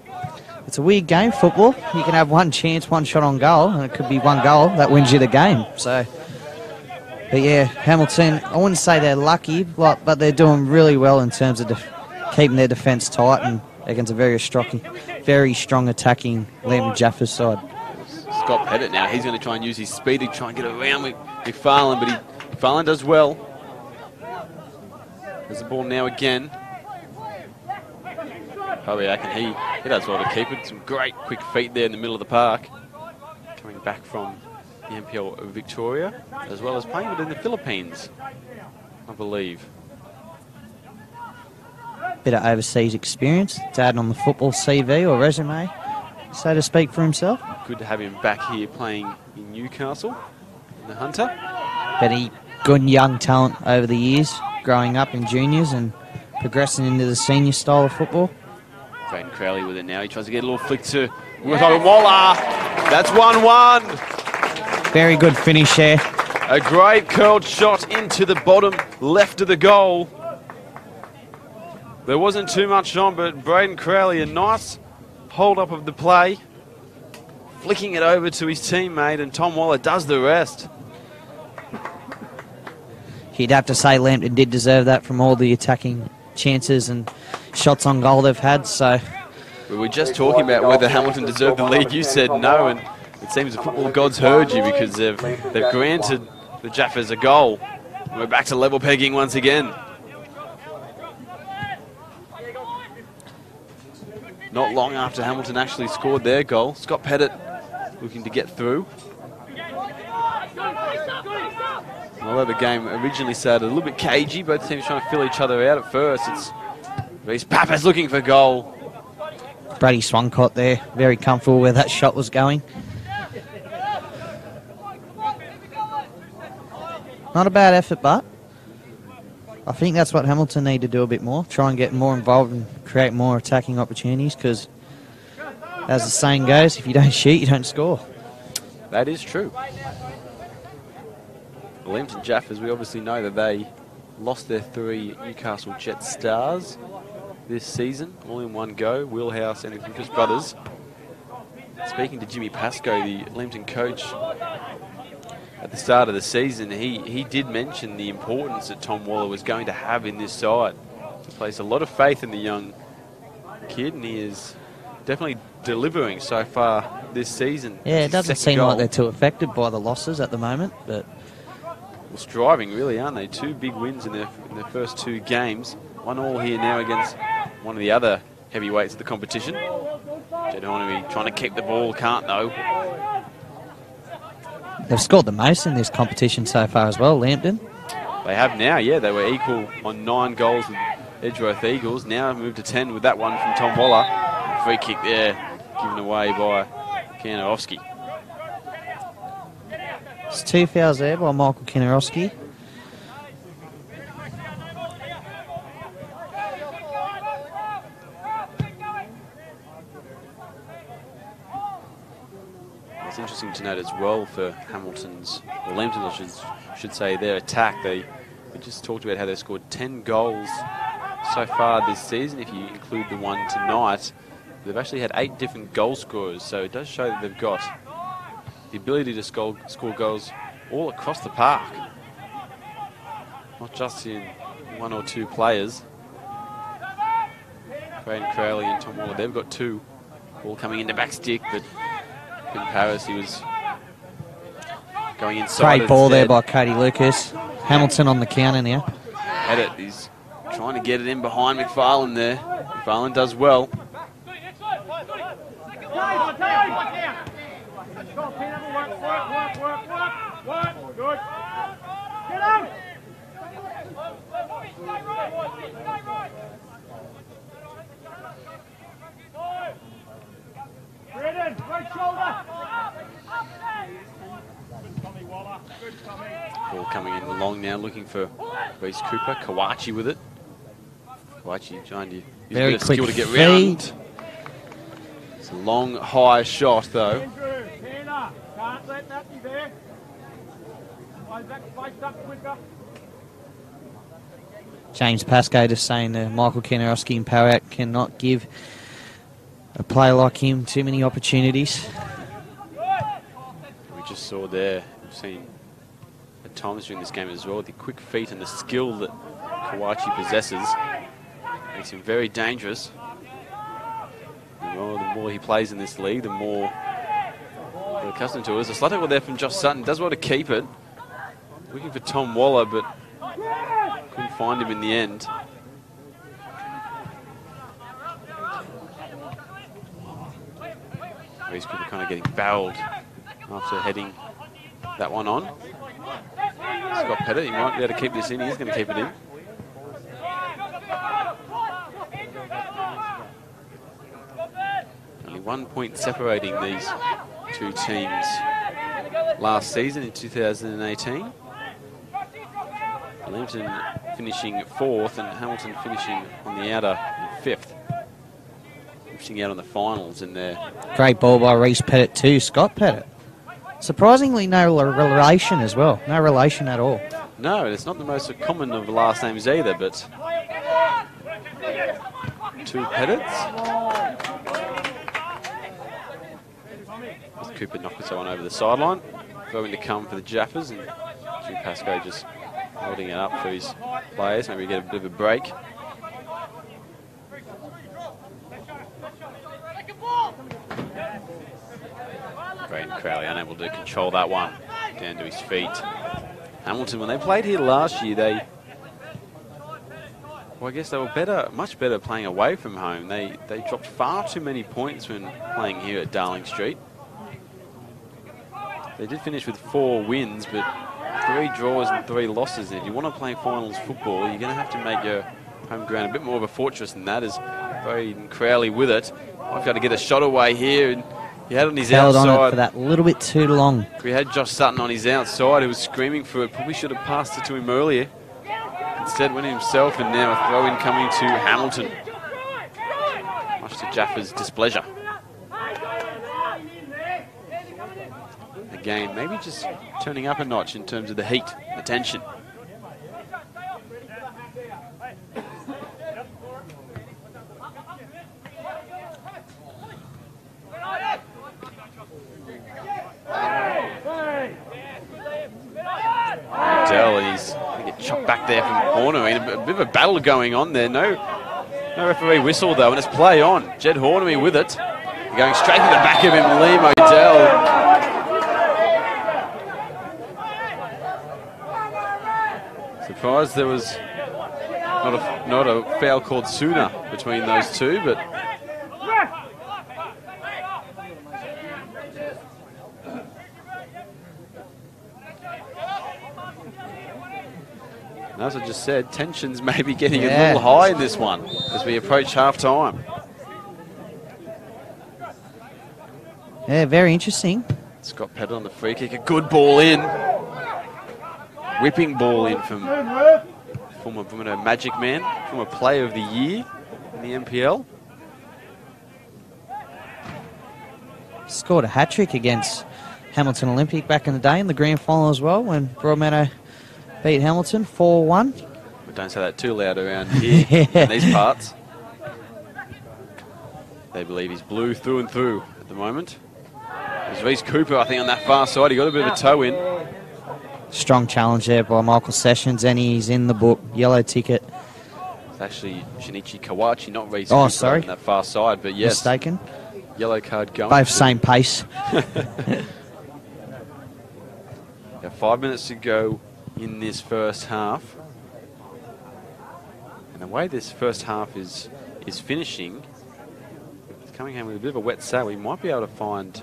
Speaker 11: it's a weird game, football. You can have one chance, one shot on goal, and it could be one goal that wins you the game. So, but yeah, Hamilton, I wouldn't say they're lucky, but they're doing really well in terms of keeping their defence tight and against a very strong attacking Lambton Jaffas side.
Speaker 10: Scott Pettit now, he's going to try and use his speed to try and get around with McFarlane, but McFarlane does well. There's the ball now again. Kobiak, and he does well to keep it. Some great quick feet there in the middle of the park. Coming back from the NPL of Victoria, as well as playing it in the Philippines, I believe.
Speaker 11: Bit of overseas experience to add on the football CV or resume, so to speak, for himself.
Speaker 10: Good to have him back here playing in Newcastle, in the Hunter.
Speaker 11: But he good young talent over the years, growing up in juniors and progressing into the senior style of football.
Speaker 10: Braden Crowley with it now. He tries to get a little flick to Waller. That's 1-1.
Speaker 11: Very good finish there.
Speaker 10: A great curled shot into the bottom left of the goal. There wasn't too much on, but Braden Crowley, a nice hold up of the play. flicking it over to his teammate, and Tom Waller does the rest.
Speaker 11: You'd have to say Lambton did deserve that from all the attacking chances and shots on goal they've had. So
Speaker 10: we were just talking about whether Hamilton deserved the lead. You said no, and it seems the football gods heard you, because they've granted the Jaffas a goal. We're back to level pegging once again. Not long after Hamilton actually scored their goal, Scott Pettit looking to get through. Although the game originally started a little bit cagey, both teams trying to fill each other out at first. It's Reece Pappas looking for goal.
Speaker 11: Brady Swancott there, very comfortable where that shot was going. Not a bad effort, but I think that's what Hamilton need to do a bit more. Try and get more involved and create more attacking opportunities, because as the saying goes, if you don't shoot, you don't score.
Speaker 10: That is true. The Lambton Jaffas, we obviously know that they lost their 3 Newcastle Jet stars this season, all in one go. Wheelhouse and Lucas brothers. Speaking to Jimmy Pascoe, the Lambton coach, at the start of the season, he did mention the importance that Tom Waller was going to have in this side. He placed a lot of faith in the young kid, and he is definitely delivering so far this season.
Speaker 11: Yeah, it doesn't seem like they're too affected by the losses at the moment, but
Speaker 10: well, striving really, aren't they? 2 big wins in their first 2 games. 1-1 here now against one of the other heavyweights of the competition. They don't want to be trying to keep the ball, can't though.
Speaker 11: They've scored the most in this competition so far as well, Lambton.
Speaker 10: They have now, yeah. They were equal on 9 goals with Edgeworth Eagles. Now moved to 10 with that one from Tom Waller. Free kick there, given away by Kanarowski.
Speaker 11: It's 2 fouls there by Michael Kanarowski.
Speaker 10: It's interesting to note as well for Hamilton's, or Lambton, I should say, their attack. We just talked about how they scored 10 goals so far this season, if you include the one tonight. They've actually had 8 different goal scorers, so it does show that they've got the ability to score goals all across the park, not just in 1 or 2 players. Braden Crowley and Tom Waller, they've got 2. Ball coming in the back stick, but in Paris he was going inside.
Speaker 11: Great ball there by Cody Lucas. Hamilton on the counter now.
Speaker 10: Had it. He's trying to get it in behind McFarlane there. McFarlane does well.
Speaker 1: Good. Get out! Brendan, right shoulder.
Speaker 10: Ball coming in long now, looking for Reece Cooper. Kawachi with it. Kawachi trying to use a
Speaker 11: Very
Speaker 10: bit of
Speaker 11: quick
Speaker 10: skill to get
Speaker 11: feed.
Speaker 10: round. It's a long, high shot though.
Speaker 1: Andrew, Tanner, can't let that be there. Play back, face up quicker.
Speaker 11: James Pascoe just saying that Michael Kanarowski and Powack cannot give a player like him too many opportunities.
Speaker 10: We just saw there, we've seen at times during this game as well, the quick feet and the skill that Kawachi possesses makes him very dangerous. The more he plays in this league, the more we're accustomed to it. There's a slot over there from Josh Sutton, does well to keep it. Looking for Tom Waller, but couldn't find him in the end. Reece Cooper kind of getting fouled after heading that one on. Scott Pettit, he might be able to keep this in. He's going to keep it in. Only 1 point separating these 2 teams last season in 2018. Lambton finishing 4th and Hamilton finishing on the outer in 5th. Missing out on the finals in there.
Speaker 11: Great ball by Reece Pettit too, Scott Pettit. Surprisingly no relation as well. No relation at all.
Speaker 10: No, it's not the most common of last names either, but 2 Pettits. As Cooper knocks that one over the sideline. Going to come for the Jaffas, and Jim Pascoe just holding it up for his players. Maybe get a bit of a break. Braden Crowley unable to control that one down to his feet. Hamilton, when they played here last year, well, I guess they were much better playing away from home. They dropped far too many points when playing here at Darling Street. They did finish with 4 wins, but 3 draws and 3 losses. And if you want to play finals football, you're going to have to make your home ground a bit more of a fortress than that. As Braden Crowley with it, I've got to get a shot away here, and he had it on his
Speaker 11: Held
Speaker 10: outside.
Speaker 11: on it for that little bit too long.
Speaker 10: We had Josh Sutton on his outside who was screaming for it. Probably should have passed it to him earlier. Instead went himself, and now a throw-in coming to Hamilton. Much to Jaffas' displeasure. The game maybe just turning up a notch in terms of the heat, the tension. Dell, and he's going to get chopped back there from the corner. A bit of a battle going on there. No referee whistle though, and it's play on. Jed Hornamy with it. Going straight to the back of him, Liam O'Dell. Surprised there was not a foul called sooner between those two, but as I just said, tensions may be getting a little high in this one as we approach half-time.
Speaker 11: Yeah, very interesting.
Speaker 10: Scott Pettit on the free kick, a good ball in. Whipping ball in from former Magic Man, former Player of the Year in the NPL.
Speaker 11: Scored a hat-trick against Hamilton Olympic back in the day in the grand final as well when Broadmeadow beat Hamilton 4-1.
Speaker 10: We don't say that too loud around here in these parts. They believe he's blue through and through at the moment. There's Reece Cooper, I think, on that far side. He got a bit of a toe in.
Speaker 11: Strong challenge there by Michael Sessions, and he's in the book. Yellow ticket.
Speaker 10: It's actually Shinichi Kawachi, not Reece Cooper on that far side, but yes.
Speaker 11: Mistaken.
Speaker 10: Yellow card going.
Speaker 11: Both same pace.
Speaker 10: 5 minutes to go in this first half. And the way this first half is finishing, it's coming home with a bit of a wet sail. We might be able to find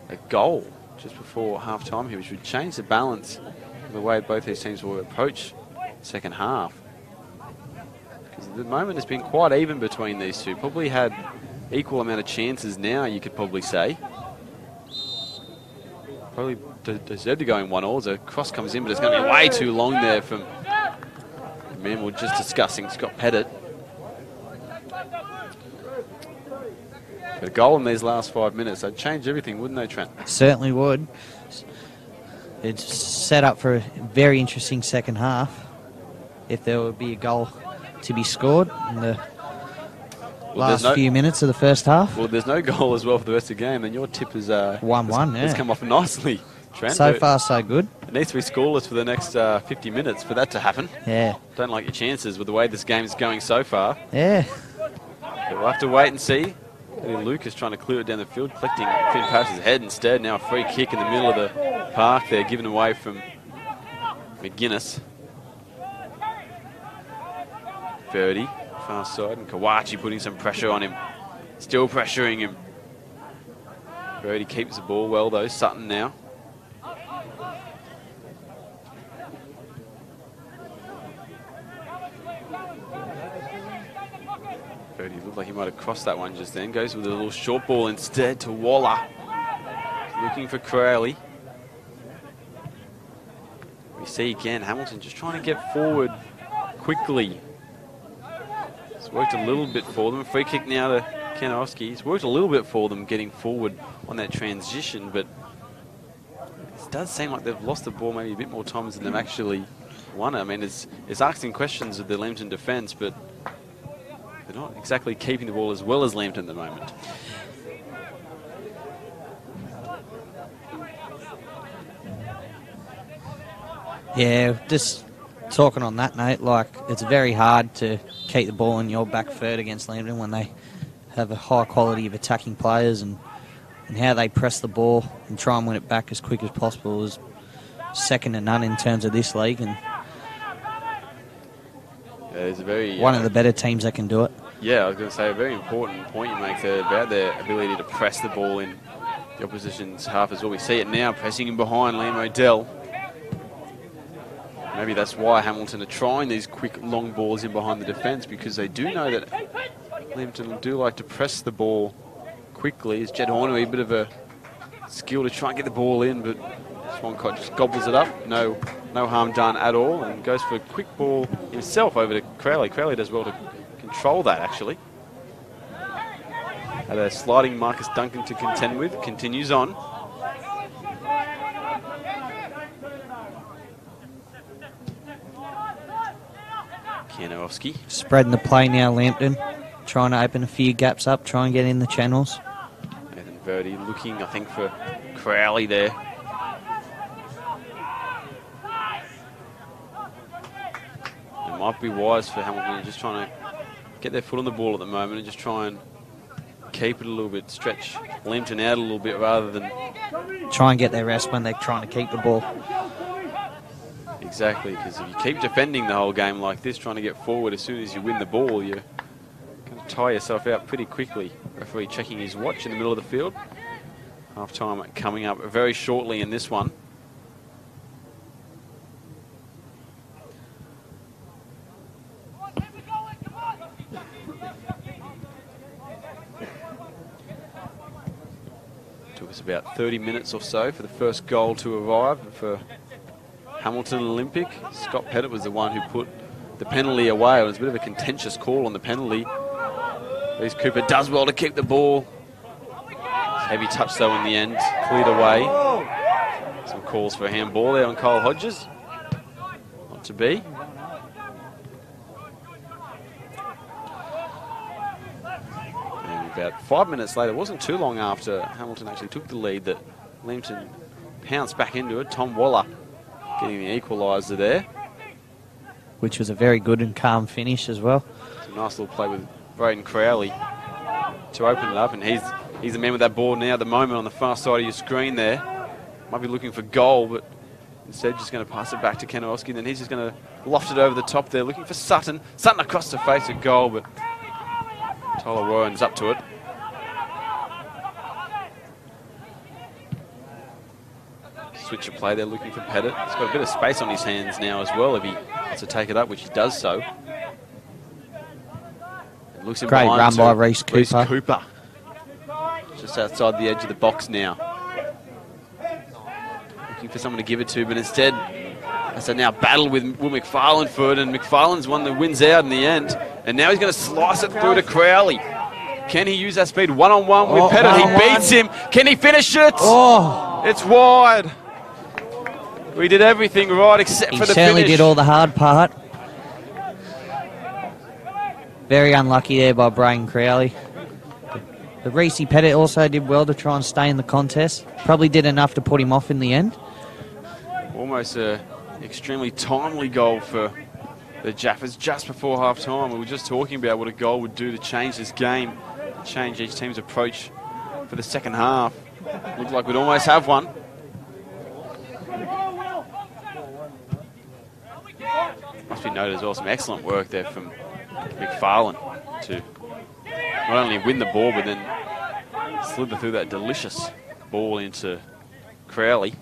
Speaker 10: a goal just before half-time here, which would change the balance of the way both these teams will approach the second half. Because at the moment it's been quite even between these two. Probably had equal amount of chances now, you could probably say. Probably deserved to go in 1-1. The cross comes in, but it's going to be way too long there from the man we were just discussing, Scott Pettit. But a goal in these last 5 minutes, they'd change everything, wouldn't they, Trent?
Speaker 11: Certainly would. It's set up for a very interesting second half if there would be a goal to be scored in the last few minutes of the first half.
Speaker 10: Well, there's no goal as well for the rest of the game, then your tip is
Speaker 11: 1-1,
Speaker 10: It's come off nicely, Trent.
Speaker 11: So far, so good.
Speaker 10: It needs to be scoreless for the next 50 minutes for that to happen.
Speaker 11: Yeah.
Speaker 10: Don't like your chances with the way this game is going so far.
Speaker 11: Yeah.
Speaker 10: But we'll have to wait and see. Lucas trying to clear it down the field, collecting Finn Parrish's head instead. Now a free kick in the middle of the park there, given away from McGuinness. Verdi, far side, and Kawachi putting some pressure on him. Still pressuring him. Verdi keeps the ball well though. Sutton now. Verdi looked like he might have crossed that one just then. Goes with a little short ball instead to Waller. Looking for Crowley. We see again Hamilton just trying to get forward quickly. It's worked a little bit for them. Free kick now to Kanowski. It's worked a little bit for them getting forward on that transition, but it does seem like they've lost the ball maybe a bit more times than they've actually won it. I mean, it's asking questions of the Lambton defence, but they're not exactly keeping the ball as well as Lambton at the moment.
Speaker 11: Yeah, just talking on that note, like, it's very hard to keep the ball in your back third against Lambton when they have a high quality of attacking players, and how they press the ball and try and win it back as quick as possible is second to none in terms of this league, and
Speaker 10: It's a very
Speaker 11: one of the better teams that can do it.
Speaker 10: Yeah, I was going to say a very important point you make there about their ability to press the ball in the opposition's half as well. We see it now, pressing in behind Liam O'Dell. Maybe that's why Hamilton are trying these quick long balls in behind the defence, because they do know that Lambton do like to press the ball quickly. It's Jed Horner, a bit of a skill to try and get the ball in, but Swancott just gobbles it up. No harm done at all, and goes for a quick ball himself over to Crowley. Crowley does well to control that, actually. Had a sliding Marcus Duncan to contend with. Continues on. Kianowski.
Speaker 11: Spreading the play now, Lambton. Trying to open a few gaps up, try and get in the channels.
Speaker 10: Nathan Verdi looking, I think, for Crowley there. It might be wise for Hamilton just trying to get their foot on the ball at the moment and just try and keep it a little bit, stretch Lambton out a little bit rather than...
Speaker 11: Try and get their rest when they're trying to keep the ball.
Speaker 10: Exactly, because if you keep defending the whole game like this, trying to get forward as soon as you win the ball, you're going to tire yourself out pretty quickly. Referee checking his watch in the middle of the field. Half time coming up very shortly in this one. Took us about 30 minutes or so for the first goal to arrive for Hamilton Olympic. Scott Pettit was the one who put the penalty away. It was a bit of a contentious call on the penalty. Reese Cooper does well to keep the ball. Heavy touch though in the end, cleared away. Some calls for a handball there on Kyle Hodges. Not to be. And about 5 minutes later, it wasn't too long after Hamilton actually took the lead, that Lambton pounced back into it. Tom Waller getting the equaliser there.
Speaker 11: Which was a very good and calm finish as well.
Speaker 10: It's a nice little play with Braden Crowley to open it up, and he's the man with that ball now at the moment on the far side of your screen there. Might be looking for goal, but instead just going to pass it back to Kenowski, and then he's just going to loft it over the top there, looking for Sutton. Sutton across the face of goal, but Tyler Warren's up to it. Switch of play there, looking for Pettit. He's got a bit of space on his hands now as well if he wants to take it up, which he does so. Looks in
Speaker 11: Great run
Speaker 10: to
Speaker 11: by Reese Cooper.
Speaker 10: Cooper. Just outside the edge of the box now. Looking for someone to give it to, but instead has to now battle with Will McFarlane for it, and McFarlane's one that wins out in the end. And now he's going to slice it through to Crowley. Can he use that speed one-on-one with Pettit? He beats him. Can he finish it?
Speaker 11: Oh.
Speaker 10: It's wide. We did everything right except for the finish.
Speaker 11: He certainly did all the hard part. Very unlucky there by Braden Crowley. But Reese Pettit also did well to try and stay in the contest. Probably did enough to put him off in the end.
Speaker 10: Almost an extremely timely goal for the Jaffas just before half-time. We were just talking about what a goal would do to change this game, change each team's approach for the second half. Looked like we'd almost have one. Must be noted as well, some excellent work there from McFarlane to not only win the ball, but then slither through that delicious ball into Crowley.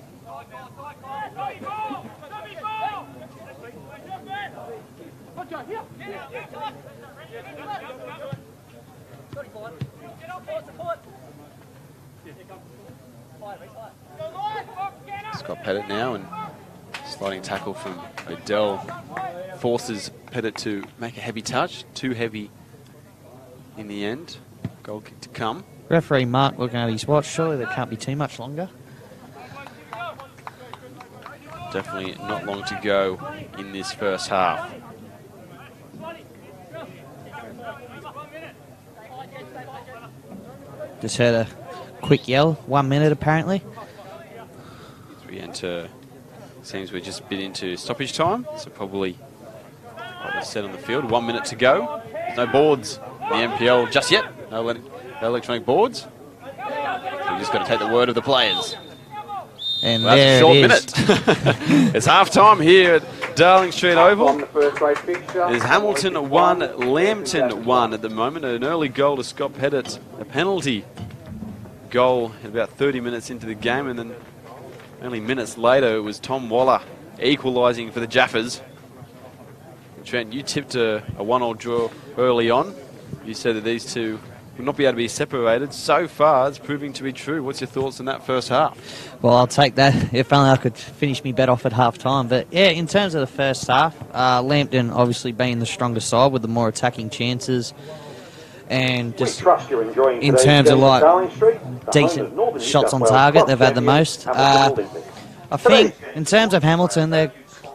Speaker 10: Scott Pettit now, and sliding tackle from Odell forces Pettit to make a heavy touch. Too heavy in the end. Goal kick to come.
Speaker 11: Referee Mark looking at his watch. Surely there can't be too much longer.
Speaker 10: Definitely not long to go in this first half.
Speaker 11: Just heard a quick yell. 1 minute apparently.
Speaker 10: As we enter Seems we're just a bit into stoppage time, so probably what was set on the field. 1 minute to go. There's no boards in the NPL just yet. No electronic boards. So we just got to take the word of the players.
Speaker 11: And
Speaker 10: well,
Speaker 11: there
Speaker 10: that's a short
Speaker 11: it
Speaker 10: minute. It's half time here at Darling Street Oval. There's Hamilton 1, Lambton 1 at the moment. An early goal to Scott Pettit, a penalty goal at about 30 minutes into the game, and then only minutes later it was Tom Waller equalising for the Jaffas. Trent, you tipped a 1-1 draw early on. You said that these two will not be able to be separated. So far, it's proving to be true. What's your thoughts on that first half?
Speaker 11: Well, I'll take that. If only I could finish me bet off at half time. But yeah, in terms of the first half, Lambton obviously being the stronger side with the more attacking chances. And just in terms of like decent shots on target, they've had the most. I think in terms of Hamilton, they're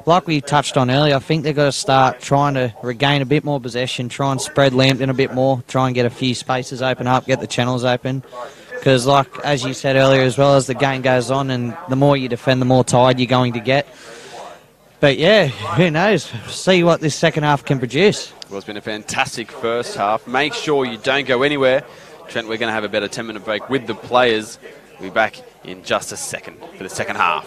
Speaker 11: like we touched on earlier, I think they've got to start trying to regain a bit more possession, try and spread Lambton a bit more, try and get a few spaces open up, get the channels open. Because like, as you said earlier as well, as the game goes on and the more you defend, the more tired you're going to get. But yeah, who knows? See what this second half can produce.
Speaker 10: Well, it's been a fantastic first half. Make sure you don't go anywhere. Trent, we're going to have about a 10-minute break with the players. We'll be back in just a second for the second half.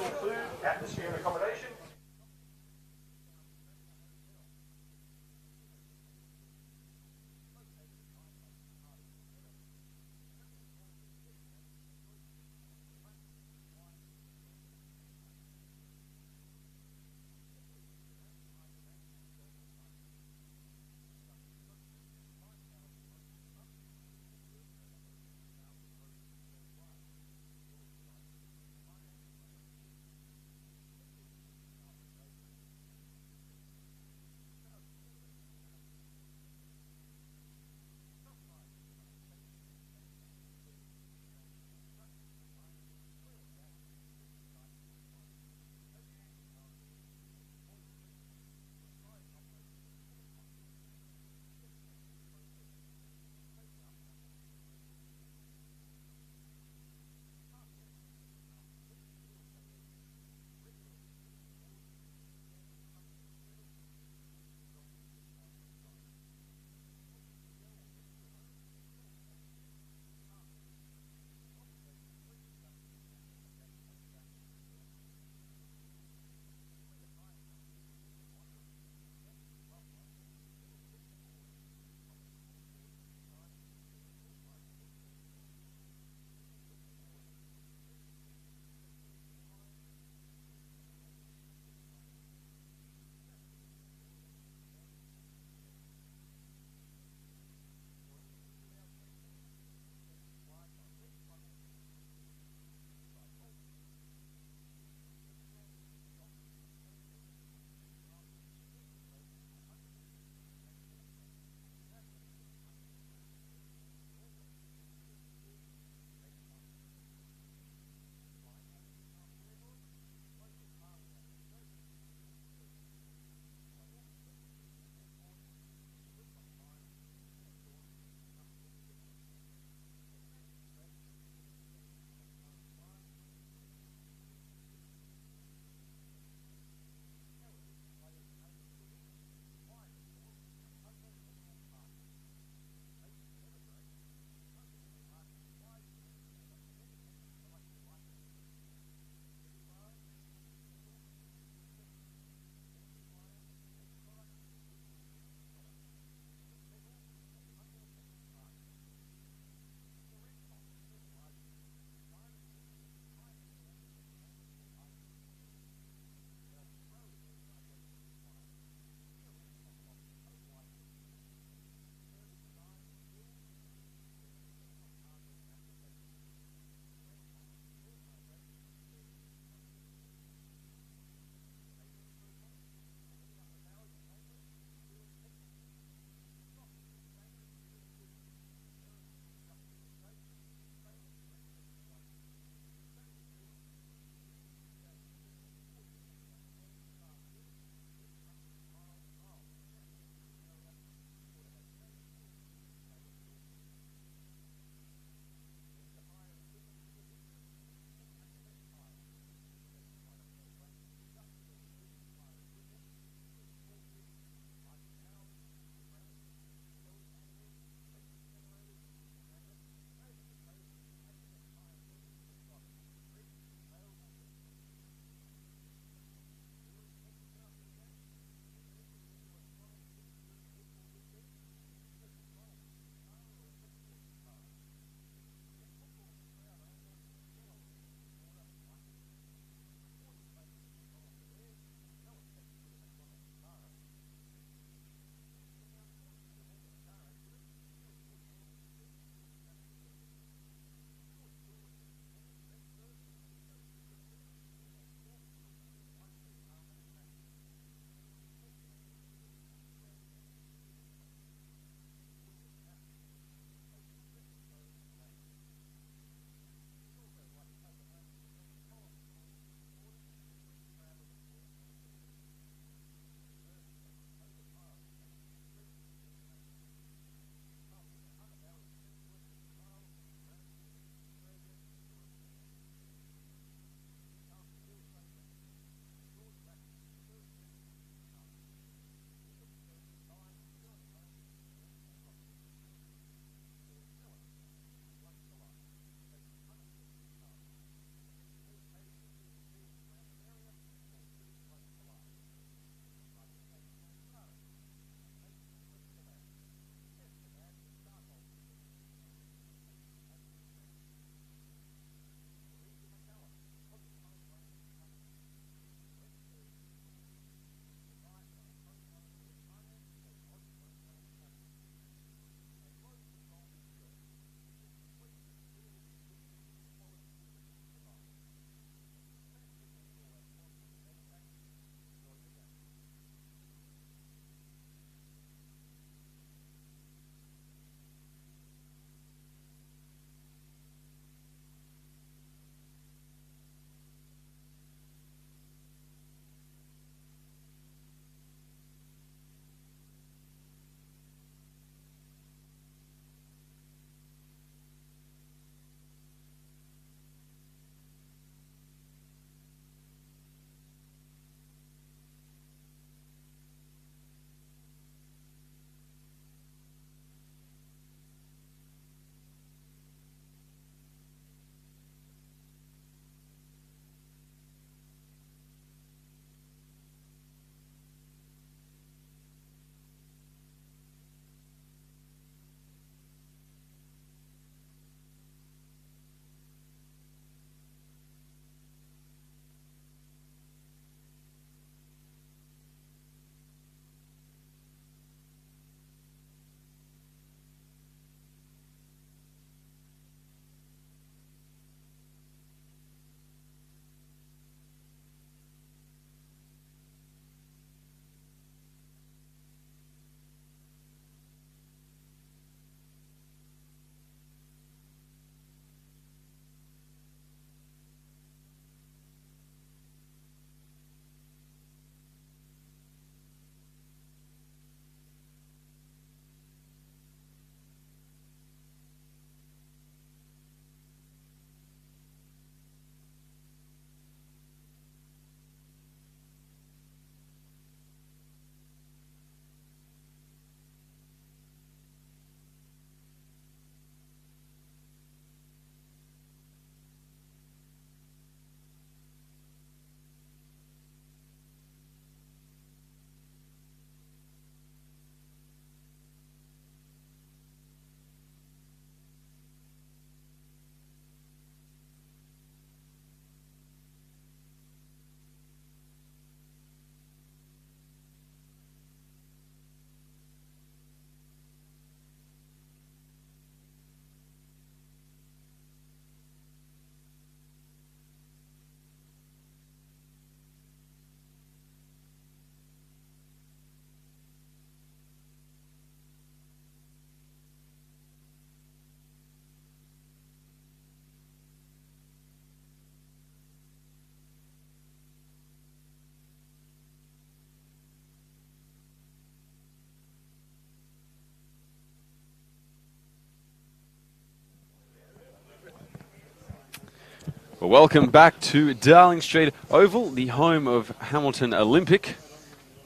Speaker 10: Well, welcome back to Darling Street Oval, the home of Hamilton Olympic.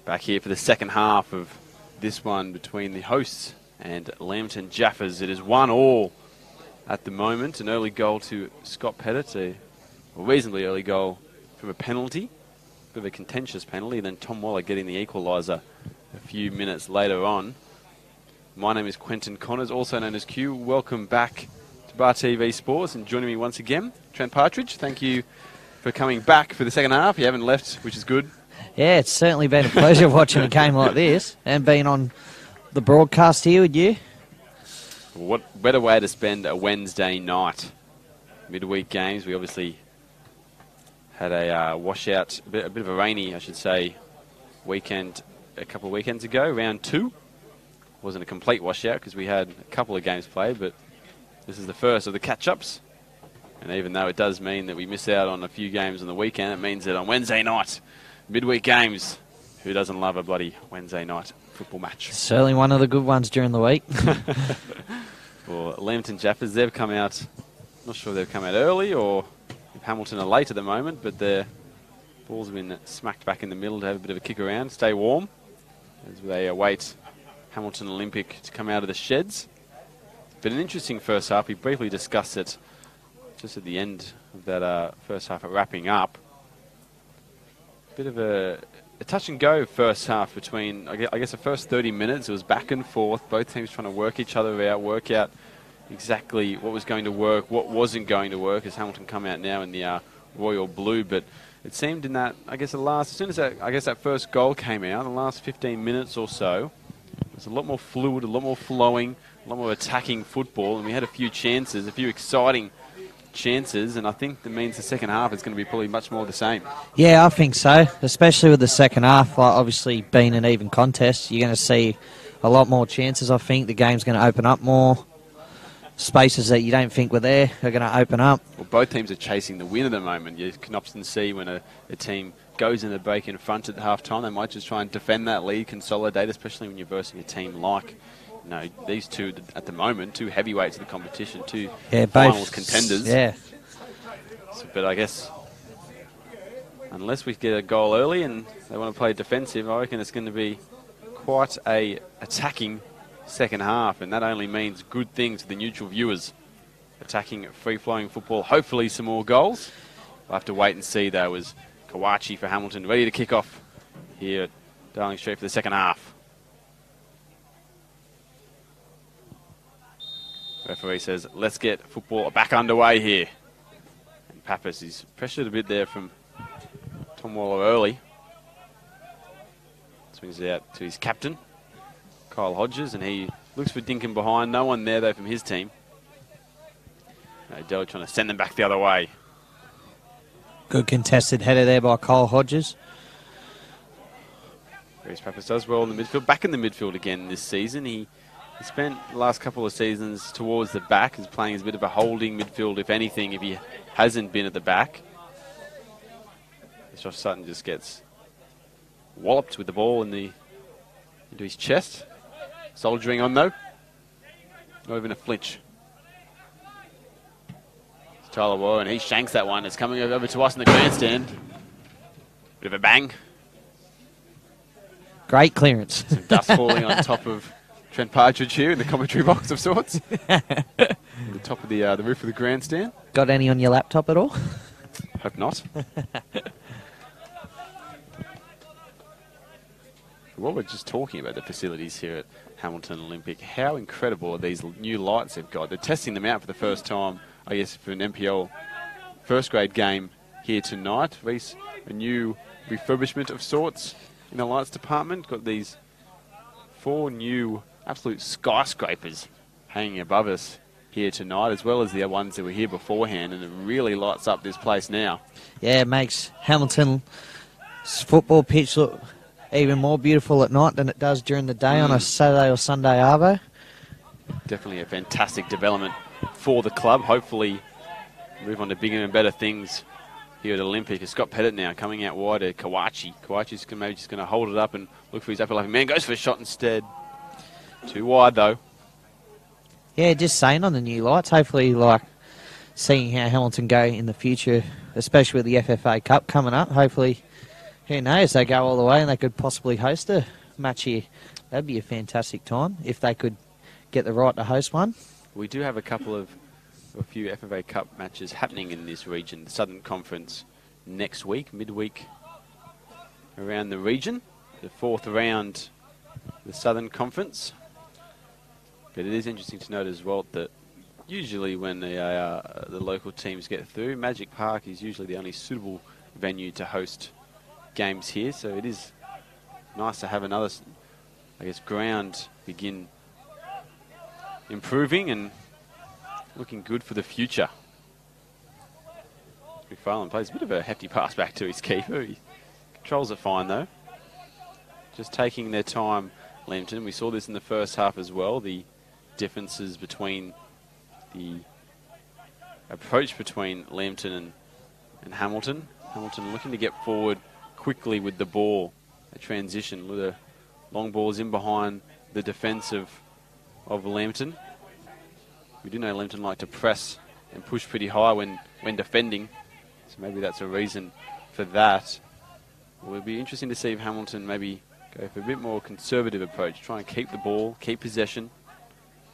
Speaker 10: Back here for the second half of this one between the hosts and Lambton Jaffas. It is 1-1 at the moment. An early goal to Scott Pettit, a reasonably early goal from a penalty, a bit of a contentious penalty, and then Tom Waller getting the equaliser a few minutes later on. My name is Quentin Connors, also known as Q. Welcome back to Bar TV Sports, and joining me once again, Trent Partridge. Thank you for coming back for the second half. You haven't left, which is good.
Speaker 11: Yeah, it's certainly been a pleasure watching a game like this and being on the broadcast here with you.
Speaker 10: What better way to spend a Wednesday night? Midweek games. We obviously had a washout, a bit of a rainy, I should say, weekend a couple of weekends ago, round 2. Wasn't a complete washout because we had a couple of games played, but this is the first of the catch-ups. And even though it does mean that we miss out on a few games on the weekend, it means that on Wednesday night, midweek games, who doesn't love a bloody Wednesday night football match?
Speaker 11: Certainly one of the good ones during the week.
Speaker 10: Well, Lambton Jaffas, they've come out, not sure they've come out early or if Hamilton are late at the moment, but their ball's been smacked back in the middle to have a bit of a kick around, stay warm, as they await Hamilton Olympic to come out of the sheds. But an interesting first half. We briefly discussed it just at the end of that first half, wrapping up. Bit of a touch and go first half between, I guess the first 30 minutes, it was back and forth, both teams trying to work each other out, work out exactly what was going to work, what wasn't going to work, as Hamilton come out now in the royal blue. But it seemed in that, I guess as soon as that first goal came out, the last 15 minutes or so, it was a lot more fluid, a lot more flowing, a lot more attacking football, and we had a few chances, a few exciting chances, and I think that means the second half is going to be probably much more the same.
Speaker 11: Yeah, I think so, especially with the second half, like obviously being an even contest. You're going to see a lot more chances. I think the game's going to open up more. Spaces that you don't think were there are going to open up.
Speaker 10: Well, both teams are chasing the win at the moment. You can often see when a team goes in the break in front at half-time, they might just try and defend that lead, consolidate, especially when you're versing a team like, you know, these two at the moment, two heavyweights of the competition, two finals contenders.
Speaker 11: Yeah.
Speaker 10: So, but I guess unless we get a goal early and they want to play defensive, I reckon it's going to be quite a attacking second half, and that only means good things to the neutral viewers. Attacking, free-flowing football, hopefully some more goals. We'll have to wait and see, though, as Kawachi for Hamilton ready to kick off here at Darling Street for the second half. Referee says, let's get football back underway here. And Pappas is pressured a bit there from Tom Waller early. Swings it out to his captain, Kyle Hodges, and he looks for Dinkin behind. No one there, though, from his team. Dell trying to send them back the other way.
Speaker 11: Good contested header there by Kyle Hodges.
Speaker 10: Reece Pappas does well in the midfield. Back in the midfield again this season. He spent the last couple of seasons towards the back. He's playing as a bit of a holding midfield, if anything, if he hasn't been at the back. Josh Sutton just gets walloped with the ball into his chest. Soldiering on, though. Not even a flinch. It's Tyler Warren, and he shanks that one. It's coming over to us in the grandstand. Bit of a bang.
Speaker 11: Great clearance.
Speaker 10: Some dust falling on top of Trent Partridge here in the commentary box of sorts. On the top of the roof of the grandstand.
Speaker 11: Got any on your laptop at all?
Speaker 10: Hope not. While we're just talking about the facilities here at Hamilton Olympic, how incredible are these new lights they've got? They're testing them out for the first time, I guess, for an NPL first grade game here tonight. Reece, a new refurbishment of sorts in the lights department. Got these 4 new absolute skyscrapers hanging above us here tonight, as well as the ones that were here beforehand, and it really lights up this place now.
Speaker 11: Yeah, it makes Hamilton's football pitch look even more beautiful at night than it does during the day on a Saturday or Sunday arvo.
Speaker 10: Definitely a fantastic development for the club. Hopefully move on to bigger and better things here at Olympic. It's Scott Pettit now coming out wide to Kawachi. Kawachi's maybe just going to hold it up and look for his upper left man. Goes for a shot instead. Too wide, though.
Speaker 11: Yeah, just saying on the new lights. Hopefully, like, seeing how Hamilton go in the future, especially with the FFA Cup coming up. Hopefully, who knows, they go all the way and they could possibly host a match here. That'd be a fantastic time if they could get the right to host one.
Speaker 10: We do have a few FFA Cup matches happening in this region. The Southern Conference next week, midweek around the region. The 4th round, the Southern Conference. But it is interesting to note as well that usually when the local teams get through, Magic Park is usually the only suitable venue to host games here. So it is nice to have another, I guess, ground begin improving and looking good for the future. McFarlane plays a bit of a hefty pass back to his keeper. He controls it fine though. Just taking their time, Lambton. We saw this in the first half as well. The differences between the approach between Lambton and Hamilton. Hamilton looking to get forward quickly with the ball. A transition with the long balls in behind the defence of Lambton. We do know Lambton like to press and push pretty high when defending. So maybe that's a reason for that. It will be interesting to see if Hamilton maybe go for a bit more conservative approach. Try and keep the ball, keep possession,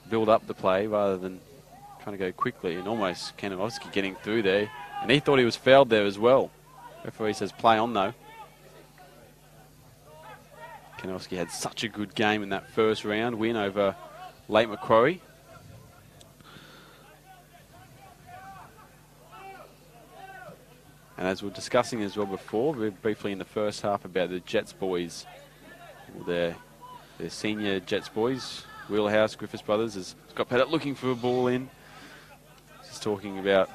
Speaker 10: build up the play rather than trying to go quickly. And almost Kanowski getting through there. And he thought he was fouled there as well. Referee says play on though. Kanowski had such a good game in that first round win over Lake Macquarie. And as we were discussing as well before, very briefly in the first half about the Jets boys, their senior Jets boys, Wheelhouse, Griffiths brothers, as Scott Pettit looking for a ball in. Just talking about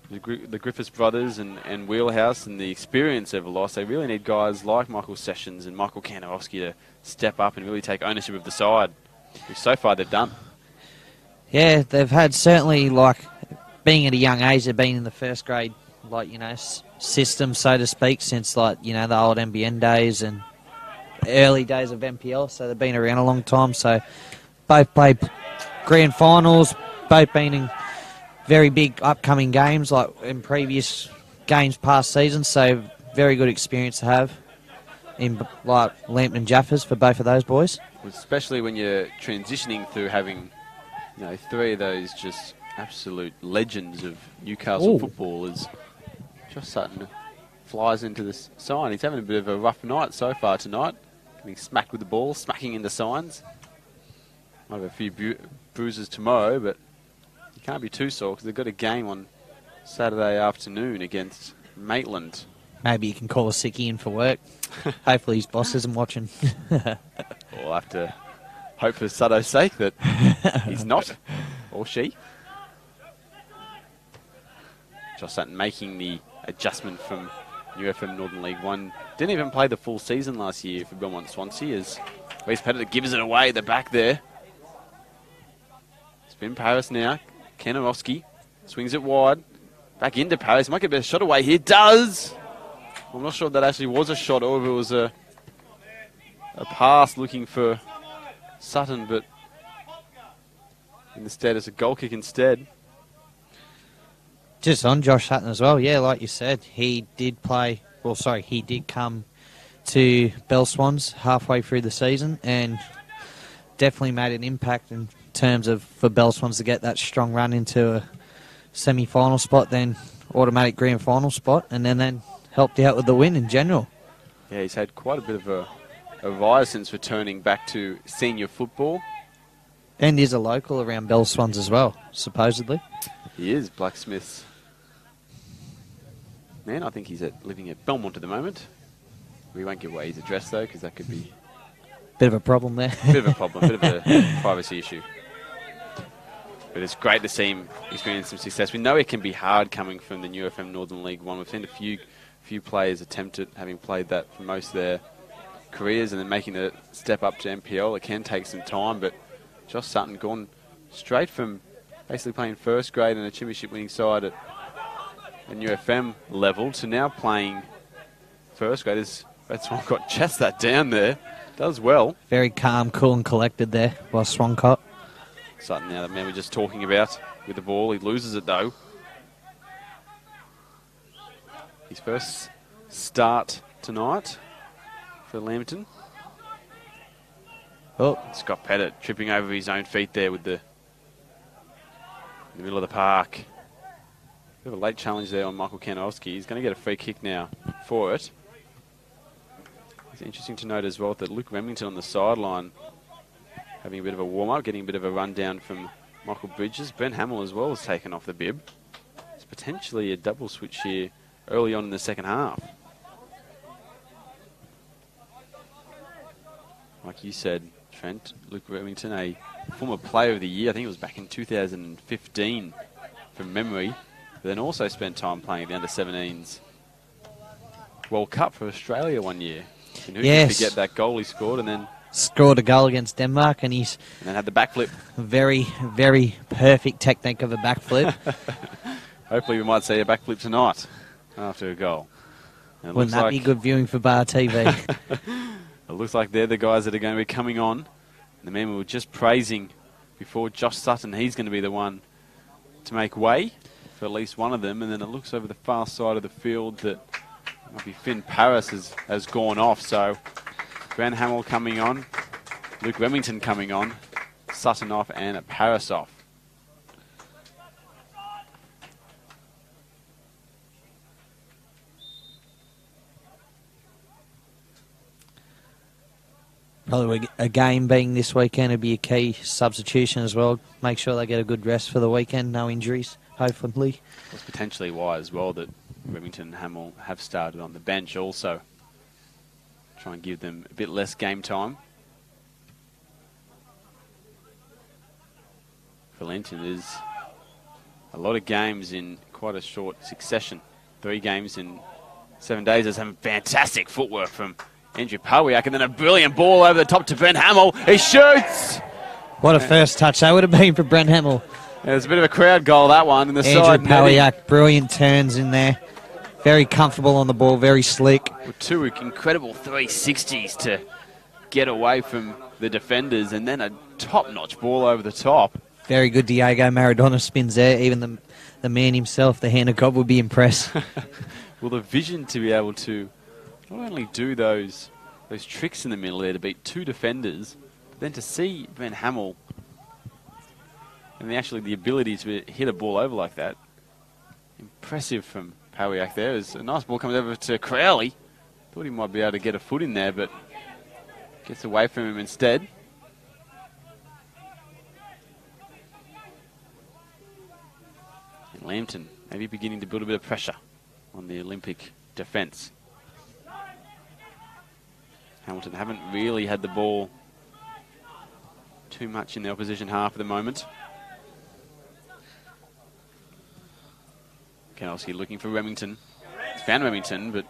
Speaker 10: the Griffiths brothers and Wheelhouse and the experience they've lost. They really need guys like Michael Sessions and Michael Kanowski to step up and really take ownership of the side, which so far they've done.
Speaker 11: Yeah, they've had certainly, like, being at a young age, they've been in the first grade, like, you know, system, so to speak, since, like, you know, the old NBN days and early days of NPL, so they've been around a long time. So both played grand finals, both been in very big upcoming games, like in previous games past seasons, so very good experience to have in, like, Lambton and Jaffas for both of those boys.
Speaker 10: Especially when you're transitioning through having, you know, three of those just absolute legends of Newcastle football. As Josh Sutton flies into this sign. He's having a bit of a rough night so far tonight. Getting smacked with the ball, smacking into signs. Might have a few bruises tomorrow, but you can't be too sore because they've got a game on Saturday afternoon against Maitland.
Speaker 11: Maybe you can call a sickie in for work. Hopefully his boss isn't watching.
Speaker 10: We'll have to hope for Sutto's sake that he's not, or she. Josh Sutton making the adjustment from UFM Northern League 1. Didn't even play the full season last year for Belmont Swansea as Reece Pettit gives it away at the back there. Spin Paris now. Kanowski swings it wide. Back into Paris. Might get a better shot away here. Does! I'm not sure if that actually was a shot or if it was a pass looking for Sutton, but instead it's a goal kick instead.
Speaker 11: Just on Josh Sutton as well, yeah, like you said, he did come to Bell Swans halfway through the season and definitely made an impact in terms of for Bell Swans to get that strong run into a semi-final spot, then automatic grand final spot, and then helped out with the win in general.
Speaker 10: Yeah, he's had quite a bit of a rise since returning back to senior football.
Speaker 11: And is a local around Bell Swans as well, supposedly.
Speaker 10: He is, Blacksmith's man. I think he's living at Belmont at the moment. We won't give away his address, though, because that could be...
Speaker 11: Bit of a problem there.
Speaker 10: Bit of a problem, bit of a privacy issue. But it's great to see him experience some success. We know it can be hard coming from the UFM Northern League 1. We've seen a few players attempt it, having played that for most of their careers, and then making the step up to NPL. It can take some time, but Josh Sutton gone straight from basically playing first grade and a championship winning side at UFM level to now playing first grade. That's why I've got chest that down there. Does well.
Speaker 11: Very calm, cool and collected there by Swancott.
Speaker 10: Sutton now, the man we're just talking about with the ball. He loses it though. his first start tonight for Lambton.
Speaker 11: Oh,
Speaker 10: Scott Pettit tripping over his own feet there with in the middle of the park. Bit of a late challenge there on Michael Kanowski. He's going to get a free kick now for it. It's interesting to note as well that Luke Remington on the sideline having a bit of a warm-up, getting a bit of a rundown from Michael Bridges. Ben Hamill as well has taken off the bib. It's potentially a double switch here early on in the second half. Like you said, Trent, Luke Remington, a former player of the year. I think it was back in 2015 from memory. But then also spent time playing at the under-17s World Cup for Australia one year. And who can forget that goal he scored and then
Speaker 11: scored a goal against Denmark, and
Speaker 10: then had the backflip.
Speaker 11: Very, very perfect technique of a backflip.
Speaker 10: Hopefully we might see a backflip tonight after a goal.
Speaker 11: Wouldn't that be good viewing for Bar TV?
Speaker 10: It looks like they're the guys that are going to be coming on. And the man we were just praising before, Josh Sutton, he's going to be the one to make way for at least one of them. And then it looks over the far side of the field that might be Finn Paris has gone off. So Van Hamill coming on, Luke Remington coming on, Sutton off and Paris off.
Speaker 11: Probably a game being this weekend would be a key substitution as well. Make sure they get a good rest for the weekend, no injuries, hopefully.
Speaker 10: That's potentially why as well that Remington and Hamill have started on the bench also. Try and give them a bit less game time. For Lambton, there's a lot of games in quite a short succession. 3 games in 7 days. There's some fantastic footwork from Andrew Pawiak, and then a brilliant ball over the top to Brent Hamill. He shoots!
Speaker 11: What a first touch that would have been for Brent Hamill.
Speaker 10: Yeah, there's a bit of a crowd goal, that one, in the
Speaker 11: Andrew
Speaker 10: side.
Speaker 11: Pawiak, brilliant turns in there. Very comfortable on the ball, very slick.
Speaker 10: With 2 incredible 360s to get away from the defenders, and then a top-notch ball over the top.
Speaker 11: Very good Diego Maradona spins there. Even the man himself, the hand of God, would be impressed.
Speaker 10: Well, the vision to be able to not only do those tricks in the middle there to beat 2 defenders, but then to see Van Hamill and the ability to hit a ball over like that. Impressive from Pawiak there. As a nice ball comes over to Crowley. Thought he might be able to get a foot in there, but gets away from him instead. And Lambton maybe beginning to build a bit of pressure on the Olympic defence. Hamilton haven't really had the ball too much in the opposition half at the moment. Kanowski looking for Remington. He's found Remington, but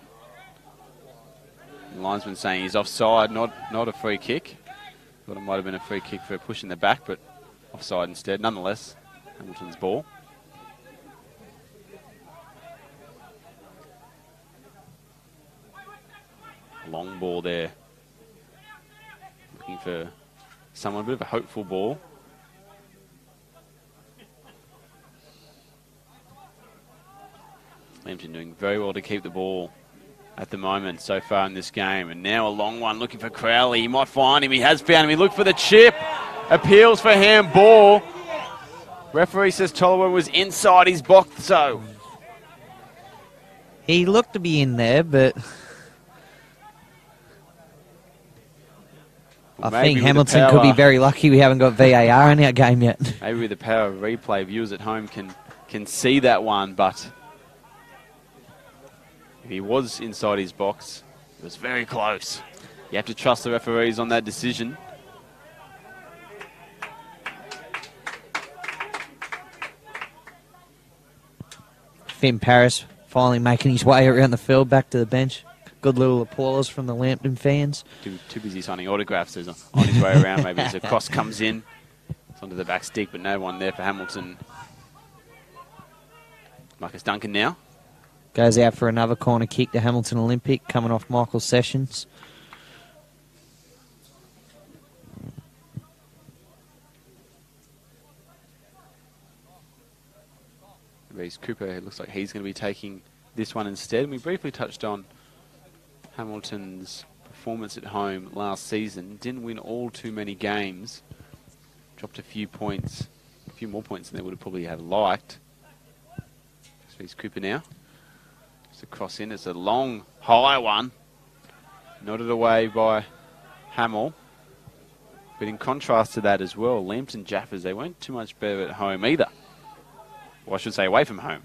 Speaker 10: the linesman saying he's offside, not a free kick. Thought it might have been a free kick for pushing the back, but offside instead. Nonetheless, Hamilton's ball. Long ball there. Looking for someone, a bit of a hopeful ball. Lambton doing very well to keep the ball at the moment so far in this game. And now a long one looking for Crowley. He might find him. He has found him. He looked for the chip. Appeals for handball. Referee says Tolliver was inside his box, so.
Speaker 11: He looked to be in there, but I think Hamilton could be very lucky we haven't got VAR in our game yet.
Speaker 10: Maybe with the power of replay, viewers at home can see that one, but if he was inside his box, it was very close. You have to trust the referees on that decision.
Speaker 11: Finn Paris finally making his way around the field back to the bench. Good little applause from the Lambton fans.
Speaker 10: Too busy signing autographs on his way around. Maybe as a cross comes in. It's onto the back stick, but no one there for Hamilton. Marcus Duncan now.
Speaker 11: Goes out for another corner kick to Hamilton Olympic, coming off Michael Sessions.
Speaker 10: Reese Cooper, it looks like he's going to be taking this one instead. And we briefly touched on Hamilton's performance at home last season. Didn't win all too many games. Dropped a few points, a few more points than they would have probably have liked. So he's Cooper now. It's a cross in. It's a long, high one. Nodded away by Hamill. But in contrast to that as well, Lambton Jaffas, they weren't too much better at home either. Well, I should say away from home.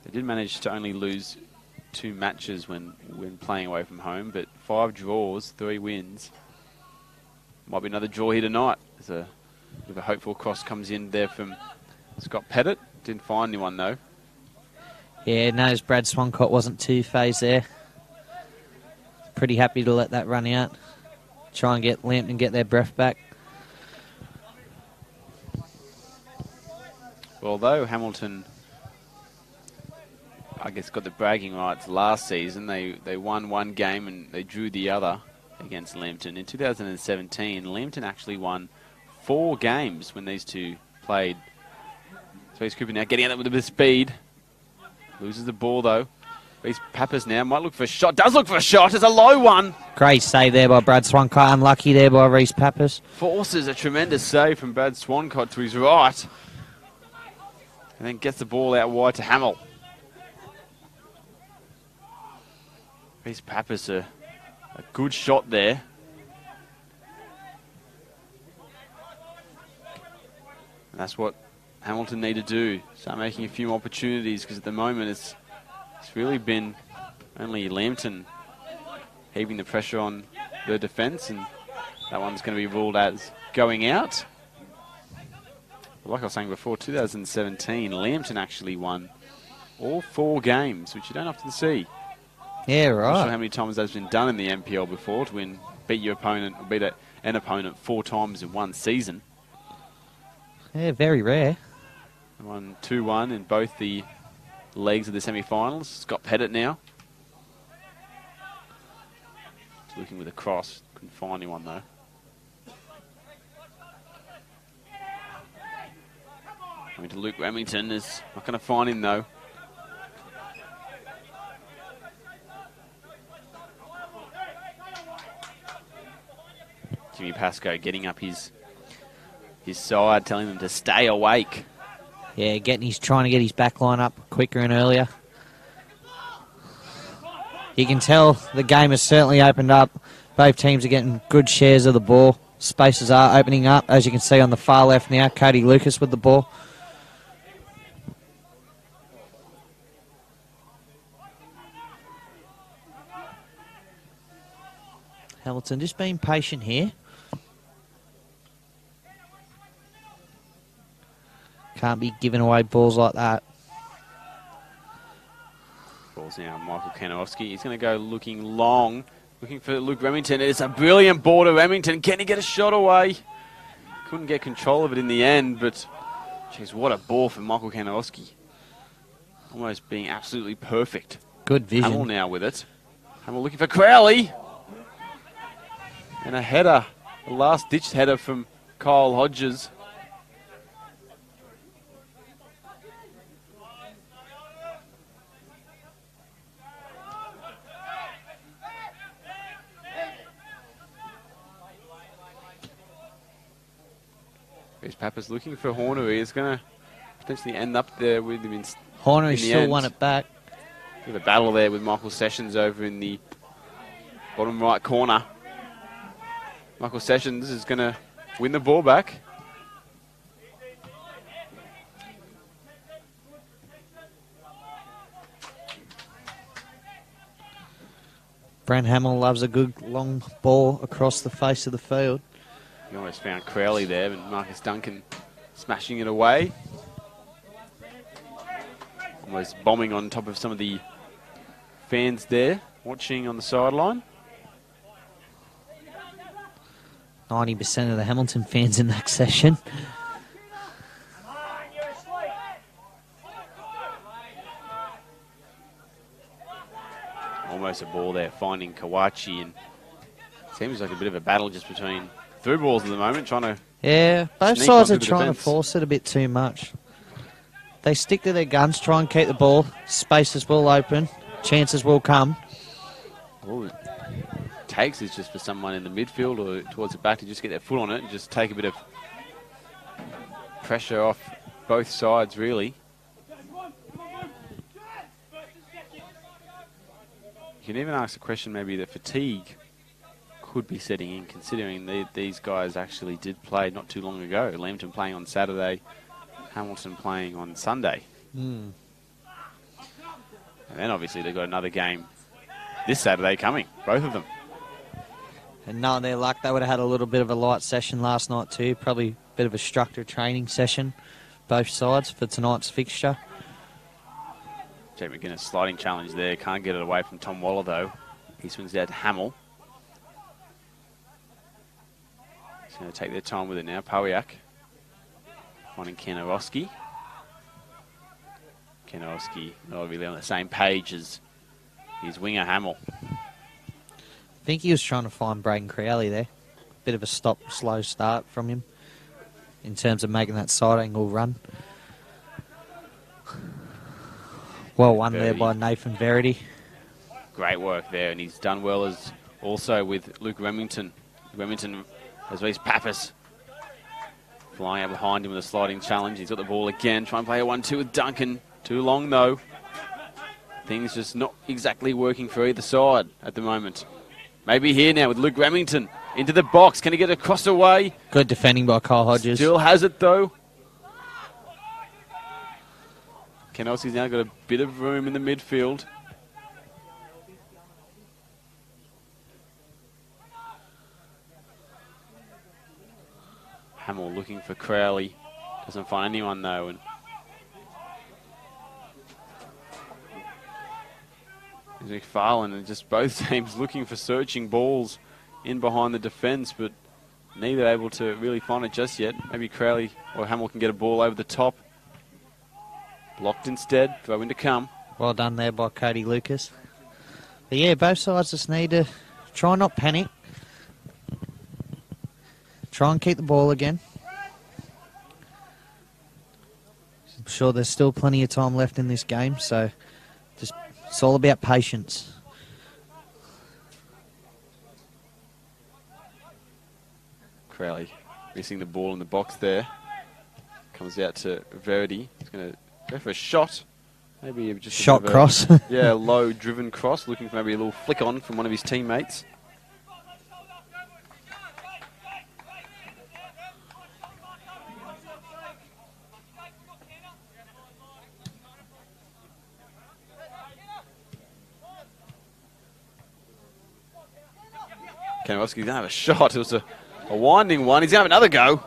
Speaker 10: They did manage to only lose 2 matches when playing away from home, but 5 draws, 3 wins. Might be another draw here tonight. There's a bit of a hopeful cross comes in there from Scott Pettit. Didn't find anyone though.
Speaker 11: Yeah, noticed Brad Swancott wasn't too phased there. Pretty happy to let that run out. Try and get Lambton get their breath back.
Speaker 10: Well, although Hamilton, I guess, got the bragging rights last season, they won 1 game and they drew the other against Lambton. In 2017, Lambton actually won 4 games when these two played. So he's Cooper now getting out with a bit of speed. Loses the ball though. He's Pappas now, might look for a shot. Does look for a shot. It's a low one.
Speaker 11: Great save there by Brad Swancott. Unlucky there by Reece Pappas.
Speaker 10: Forces a tremendous save from Brad Swancott to his right. And then gets the ball out wide to Hamill. Reece Pappas, a good shot there. And that's what Hamilton need to do. Start making a few more opportunities, because at the moment it's really been only Lambton heaving the pressure on the defence, and that one's going to be ruled as going out. But like I was saying before, 2017, Lambton actually won all 4 games, which you don't often see.
Speaker 11: Yeah,
Speaker 10: I'm
Speaker 11: right.
Speaker 10: not sure how many times that's been done in the NPL before, to beat your opponent, or beat an opponent 4 times in one season.
Speaker 11: Yeah, very rare.
Speaker 10: Won 2-1 in both the legs of the semi-finals. Scott Pettit now. He's looking with a cross. Couldn't find anyone though. Coming to Luke Remington. Is not going to find him though. Jimmy Pascoe getting up his side, telling them to stay awake.
Speaker 11: Yeah, trying to get his back line up quicker and earlier. You can tell the game has certainly opened up. Both teams are getting good shares of the ball. Spaces are opening up, as you can see on the far left now. Cody Lucas with the ball. Hamilton just being patient here. Can't be giving away balls like that.
Speaker 10: Balls now, Michael Kanowski. He's going to go looking long, looking for Luke Remington. It's a brilliant ball to Remington. Can he get a shot away? Couldn't get control of it in the end, but geez, what a ball from Michael Kanowski. Almost being absolutely perfect.
Speaker 11: Good vision.
Speaker 10: Hamill now with it. Hamill looking for Crowley. And a header, a last-ditch header from Kyle Hodges. Reece Pappas looking for Hornery. It's going to potentially end up there with him in
Speaker 11: Hornery
Speaker 10: the
Speaker 11: still
Speaker 10: end.
Speaker 11: won it back.
Speaker 10: Bit of a battle there with Michael Sessions over in the bottom right corner. Michael Sessions is going to win the ball back.
Speaker 11: Brent Hamill loves a good long ball across the face of the field.
Speaker 10: He almost found Crowley there, but Marcus Duncan smashing it away. Almost bombing on top of some of the fans there, watching on the sideline.
Speaker 11: 90% of the Hamilton fans in that session.
Speaker 10: Almost a ball there, finding Kawachi, and seems like a bit of a battle just between through balls at the moment, trying to
Speaker 11: Yeah, both
Speaker 10: sneak
Speaker 11: sides
Speaker 10: onto
Speaker 11: are
Speaker 10: the
Speaker 11: trying
Speaker 10: defence.
Speaker 11: to force it a bit too much. they stick to their guns, try and keep the ball, spaces will open, chances will come.
Speaker 10: All it takes is just for someone in the midfield or towards the back to just get their foot on it and just take a bit of pressure off both sides, really. You can even ask the question maybe that fatigue could be setting in, considering these guys actually did play not too long ago. Lambton playing on Saturday, Hamilton playing on Sunday. And then obviously they've got another game this Saturday coming, both of them.
Speaker 11: And knowing their luck, they would have had a little bit of a light session last night too. Probably a bit of a structured training session, both sides, for tonight's fixture.
Speaker 10: Jake McGuinness sliding challenge there. Can't get it away from Tom Waller though. He swings out to Hamill. He's going to take their time with it now. Pawiak finding Kanarowski. Kanarowski not really on the same page as his winger Hamill.
Speaker 11: I think he was trying to find Braden Crowley there. Bit of a slow start from him in terms of making that side angle run. Well won there by Nathan Verity.
Speaker 10: Great work there, and he's done well as also with Luke Remington. Remington as well as Pappas flying out behind him with a sliding challenge. He's got the ball again, trying to play a 1-2 with Duncan. Too long though. Things just not exactly working for either side at the moment. Maybe here now with Luke Remington into the box. Can he get across the way?
Speaker 11: Good defending by Kyle Hodges.
Speaker 10: Still has it though. Kanowski's now got a bit of room in the midfield. Hamill looking for Crowley. Doesn't find anyone though. And McFarlane and just both teams looking for searching balls in behind the defence, but neither able to really find it just yet. Maybe Crowley or Hamill can get a ball over the top. Blocked instead, throw in to come.
Speaker 11: Well done there by Cody Lucas. But yeah, both sides just need to try not panic. Try and keep the ball again. I'm sure there's still plenty of time left in this game, so just it's all about patience.
Speaker 10: Crowley missing the ball in the box there. Comes out to Verity. He's going to go for a shot. Maybe just
Speaker 11: shot cross.
Speaker 10: Yeah, low driven cross. Looking for maybe a little flick on from one of his teammates. Kanowski's going to have a shot. It was a winding one. He's going to have another go.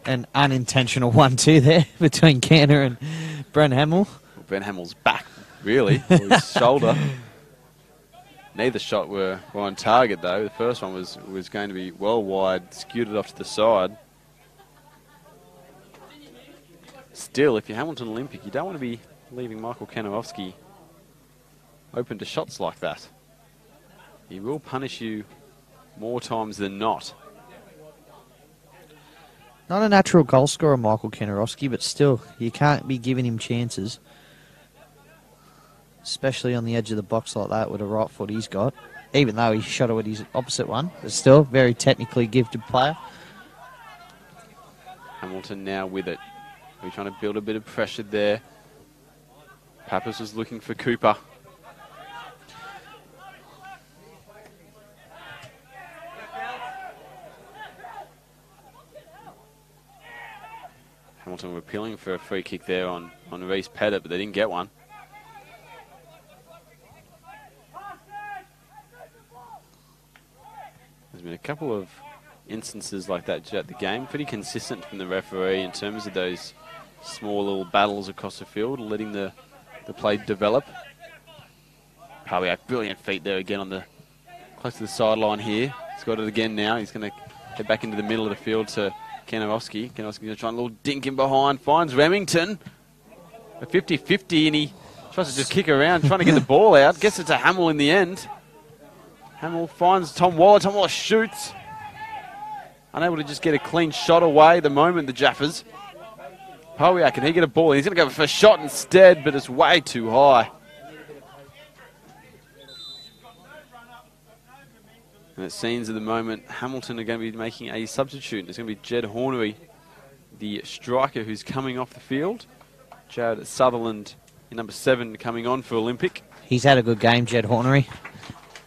Speaker 11: An unintentional 1-2 there between Canner and Brent Hamill.
Speaker 10: Well, Ben Hamill's back, really, or his shoulder. Neither shot were on target, though. The first one was going to be well wide, skewed it off to the side. Still, if you're Hamilton Olympic, you don't want to be leaving Michael Kanowski open to shots like that. He will punish you more times than not.
Speaker 11: Not a natural goal scorer, Michael Kanarowski, but still, you can't be giving him chances. Especially on the edge of the box like that with a right foot he's got. Even though he shot it with his opposite one. But still, very technically gifted player.
Speaker 10: Hamilton now with it. We're trying to build a bit of pressure there. Pappas was looking for Cooper. Hamilton were appealing for a free kick there on Reece Pettit, but they didn't get one. There's been a couple of instances like that throughout the game. Pretty consistent from the referee in terms of those small little battles across the field, letting the play develop. Pawiak, brilliant feet there again on the close to the sideline here. He's got it again now. He's going to head back into the middle of the field to Kanowski. Kanowski's going to try a little dink in behind. Finds Remington. A 50-50 and he tries to just kick around, trying to get the ball out. Gets it to Hamill in the end. Hamill finds Tom Waller. Tom Waller shoots. Unable to just get a clean shot away at the moment, the Jaffas. Powiak, can he get a ball? He's going to go for a shot instead, but it's way too high. And it seems at the moment Hamilton are going to be making a substitute. It's going to be Jed Hornery, the striker who's coming off the field. Jared Sutherland, in number 7, coming on for Olympic.
Speaker 11: He's had a good game, Jed Hornery.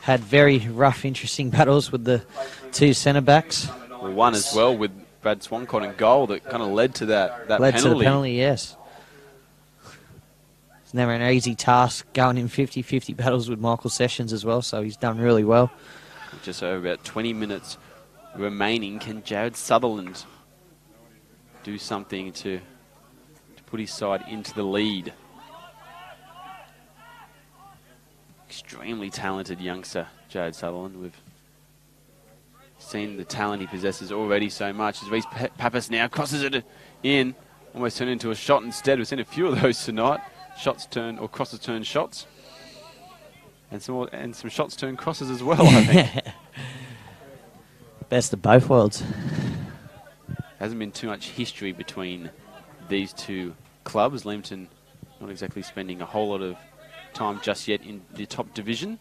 Speaker 11: Had very rough, interesting battles with the 2 centre-backs.
Speaker 10: Well, one as well with Brad Swancott in goal that kind of led to that
Speaker 11: led
Speaker 10: penalty.
Speaker 11: to the penalty, yes. It's never an easy task going in 50-50 battles with Michael Sessions as well, so he's done really well.
Speaker 10: Just over about 20 minutes remaining. Can Jared Sutherland do something to put his side into the lead? Extremely talented youngster, Jared Sutherland. We've seen the talent he possesses already so much. As Reece Pappas now crosses it in, almost turned into a shot instead. We've seen a few of those tonight. Shots turn, or crosses turn shots. And some shots turn crosses as well, I think.
Speaker 11: Best of both worlds.
Speaker 10: Hasn't been too much history between these two clubs. Lambton not exactly spending a whole lot of time just yet in the top division.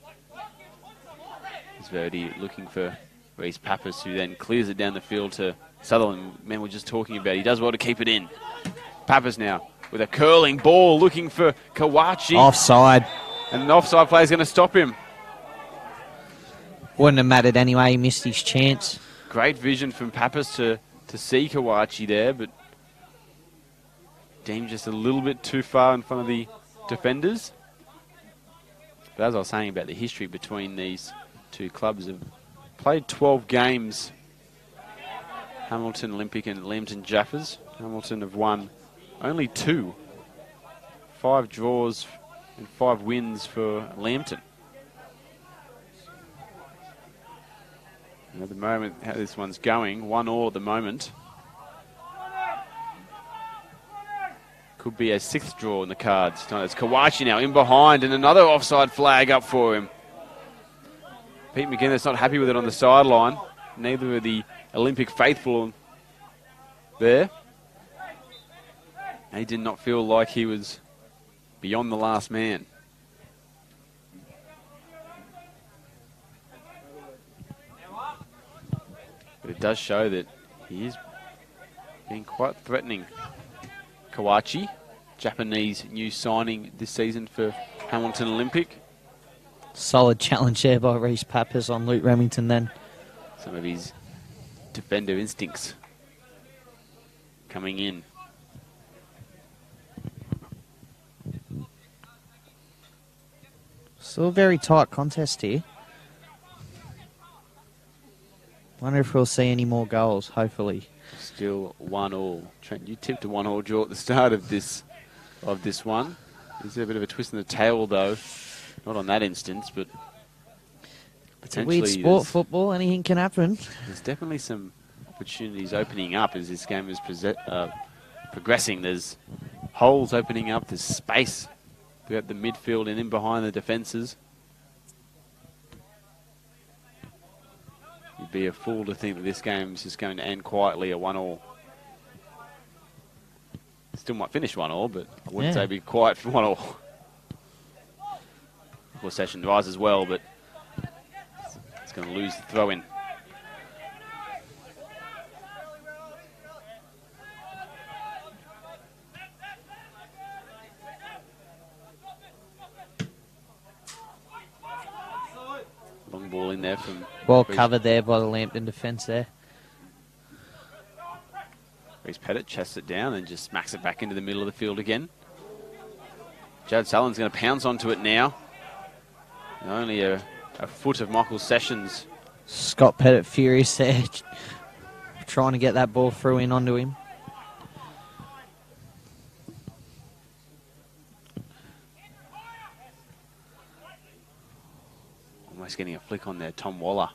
Speaker 10: It's Verdi looking for Reece Pappas, who then clears it down the field to Sutherland. Men were just talking about. He does well to keep it in. Pappas now with a curling ball looking for Kawachi.
Speaker 11: Offside.
Speaker 10: And an offside player is going to stop him.
Speaker 11: Wouldn't have mattered anyway. He missed his chance.
Speaker 10: Great vision from Pappas to see Kawachi there, but deemed just a little bit too far in front of the defenders. But as I was saying about the history between these two clubs, have played 12 games. Hamilton Olympic and Lambton Jaffas. Hamilton have won only 2. 5 draws and 5 wins for Lambton. And at the moment, how this one's going, 1-1 at the moment. Could be a 6th draw in the cards. No, it's Kawachi now in behind, and another offside flag up for him. Pete McGinnis not happy with it on the sideline. Neither are the Olympic faithful there. He did not feel like he was beyond the last man. But it does show that he is being quite threatening. Kawachi, Japanese new signing this season for Hamilton Olympic.
Speaker 11: Solid challenge there by Reece Pappas on Luke Remington then.
Speaker 10: Some of his defender instincts coming in.
Speaker 11: Still a very tight contest here. Wonder if we'll see any more goals, hopefully.
Speaker 10: Still 1-1. Trent, you tipped a 1-1 draw at the start of this one. Is there a bit of a twist in the tail though? Not on that instance, but
Speaker 11: it's a weird sport, football. Anything can happen.
Speaker 10: There's definitely some opportunities opening up as this game is progressing. There's holes opening up. There's space throughout the midfield and in behind the defences. You'd be a fool to think that this game is just going to end quietly at 1-1. Still might finish 1-1, but I wouldn't say it'd be quiet for 1-1. Of course, Session rise as well, but it's going to lose the throw-in. Long ball in there from...
Speaker 11: Well covered there by the Lambton defence there.
Speaker 10: Reece Pettit chests it down and just smacks it back into the middle of the field again. Jared Sutherland's going to pounce onto it now. And only a foot of Michael Sessions.
Speaker 11: Scott Pettit furious there, trying to get that ball through in onto him.
Speaker 10: Almost getting a flick on there, Tom Waller.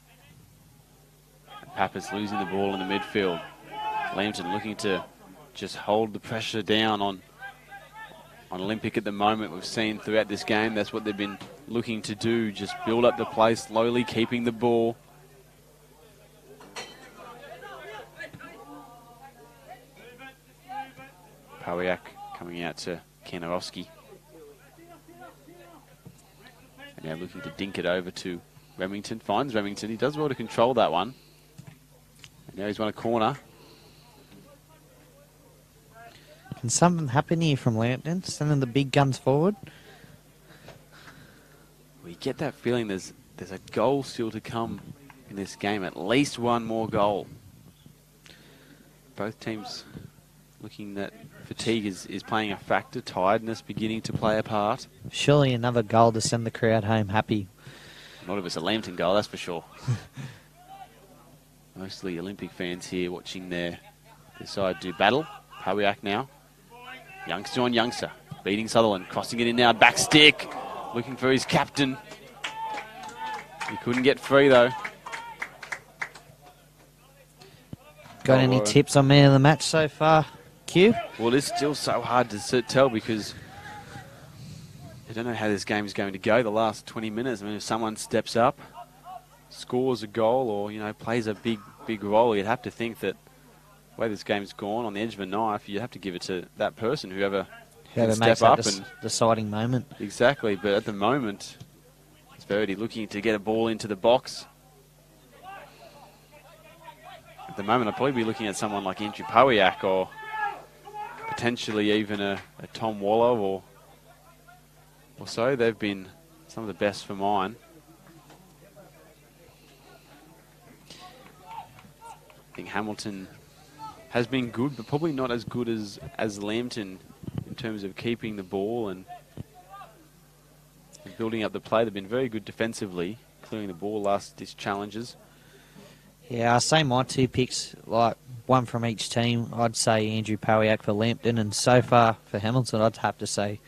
Speaker 10: And Pappas losing the ball in the midfield. Lambton looking to just hold the pressure down on Olympic at the moment. We've seen throughout this game, that's what they've been looking to do, just build up the play slowly, keeping the ball. Pawiak coming out to Kanarowski. And now looking to dink it over to Remington. Finds Remington. He does well to control that one. And now he's won a corner.
Speaker 11: Can something happen here from Lambton, sending the big guns forward?
Speaker 10: We get that feeling there's a goal still to come in this game. At least one more goal. Both teams looking that fatigue is playing a factor. Tiredness beginning to play a part.
Speaker 11: Surely another goal to send the crowd home happy.
Speaker 10: Not if it's a Lambton goal, that's for sure. Mostly Olympic fans here watching their side do battle. Pawiak now. Youngster on youngster. Beating Sutherland. Crossing it in now. Back stick. Looking for his captain. He couldn't get free though.
Speaker 11: Got any tips on man of the match so far, Q?
Speaker 10: Well, it's still so hard to tell because I don't know how this game is going to go the last 20 minutes. I mean, if someone steps up, scores a goal or, plays a big role, you'd have to think that the way this game's gone on the edge of a knife, you have to give it to that person, whoever can step up and
Speaker 11: deciding moment.
Speaker 10: Exactly, but at the moment, it's Verity looking to get a ball into the box. At the moment, I'd probably be looking at someone like Andrew Pawiak or potentially even a Tom Waller or so. They've been some of the best for mine. I think Hamilton has been good, but probably not as good as Lambton in terms of keeping the ball and building up the play. They've been very good defensively, clearing the ball last ditch challenges.
Speaker 11: Yeah, I say my two picks, like one from each team. I'd say Andrew Pawiak for Lambton, and so far for Hamilton, I'd have to say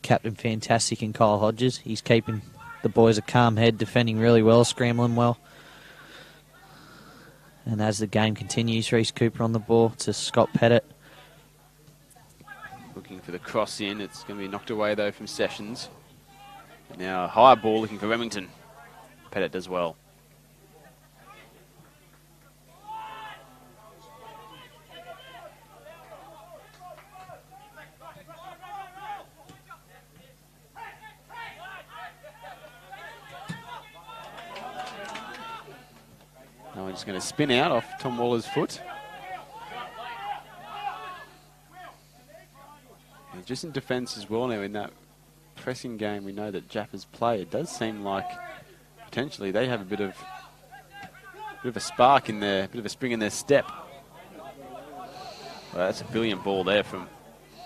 Speaker 11: Captain Fantastic and Kyle Hodges. He's keeping the boys a calm head, defending really well, scrambling well. And as the game continues, Reece Cooper on the ball to Scott Pettit.
Speaker 10: Looking for the cross in. It's going to be knocked away, though, from Sessions. Now a high ball looking for Remington. Pettit does well. Now we're just going to spin out off Tom Waller's foot. And just in defence as well now, in that pressing game we know that Jaffas play, it does seem like potentially they have a bit of a spark in there, a bit of a spring in their step. Well, that's a brilliant ball there from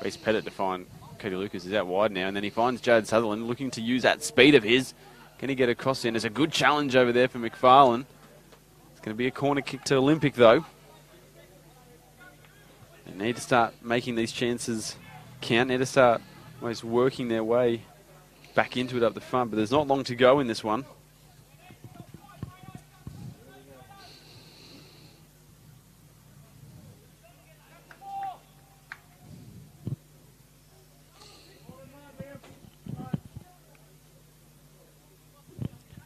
Speaker 10: Reece Pettit to find Cody Lucas. Is out wide now, and then he finds Jared Sutherland looking to use that speed of his. Can he get a cross in? There's a good challenge over there for McFarlane. Going to be a corner kick to Olympic, though. They need to start making these chances count. Need to start almost working their way back into it up the front, but there's not long to go in this one.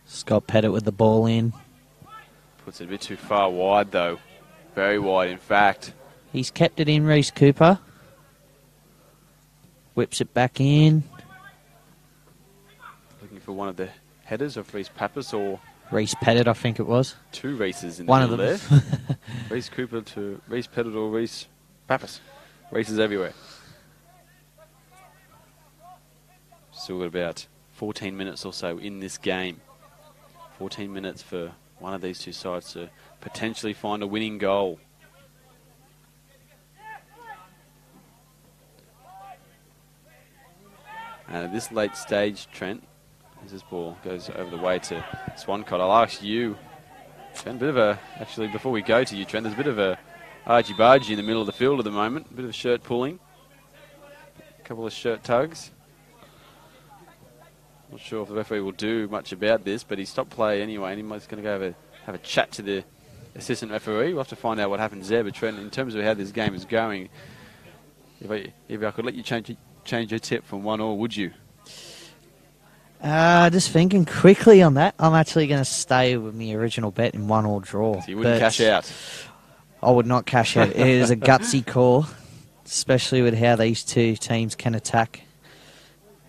Speaker 11: Scott Pettit with the ball in.
Speaker 10: Puts it a bit too far wide, though. Very wide, in fact.
Speaker 11: He's kept it in, Reece Cooper. Whips it back in.
Speaker 10: Looking for one of the headers of Reece Pappas or...
Speaker 11: Reece Pettit, I think it was.
Speaker 10: Two Reeces in the
Speaker 11: one
Speaker 10: middle
Speaker 11: of them.
Speaker 10: there. Reece Cooper to Reece Pettit or Reece Pappas. Reeces everywhere. Still got about 14 minutes or so in this game. 14 minutes for one of these two sides to potentially find a winning goal. And at this late stage, Trent, as this ball goes over the way to Swancott, I'll ask you, Trent, a bit of a, actually before we go to you, Trent, there's a bit of a argy-bargy in the middle of the field at the moment, a bit of shirt pulling, a couple of shirt tugs. Not sure if the referee will do much about this, but he stopped play anyway, and he's going to go have a chat to the assistant referee. We'll have to find out what happens there. But Trent, in terms of how this game is going, if I could let you change your tip from 1-1, would you?
Speaker 11: Just thinking quickly on that, I'm actually going to stay with my original bet in 1-1 draw.
Speaker 10: So you wouldn't cash out?
Speaker 11: I would not cash out. It is a gutsy call. especially with how these two teams can attack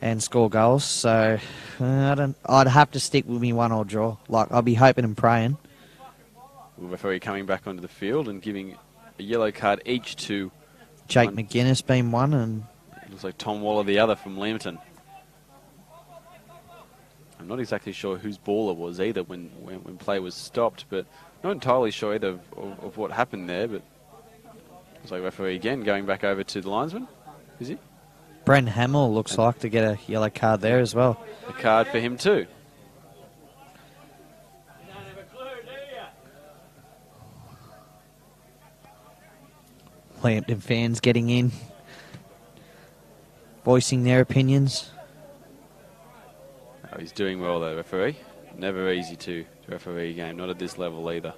Speaker 11: and score goals. So I'd have to stick with me 1-1 draw. Like, I'll be hoping and praying.
Speaker 10: Referee coming back onto the field and giving a yellow card each to
Speaker 11: Jake McGuinness being one, and
Speaker 10: it looks like Tom Waller the other from Lambton. I'm not exactly sure whose ball it was either when play was stopped, but not entirely sure either of what happened there. But looks like referee again going back over to the linesman. Is he?
Speaker 11: Brent Hamill looks like to get a yellow card there as well.
Speaker 10: A card for him too.
Speaker 11: Lambton fans getting in, voicing their opinions.
Speaker 10: Oh, he's doing well though, referee. Never easy to referee a game, not at this level either.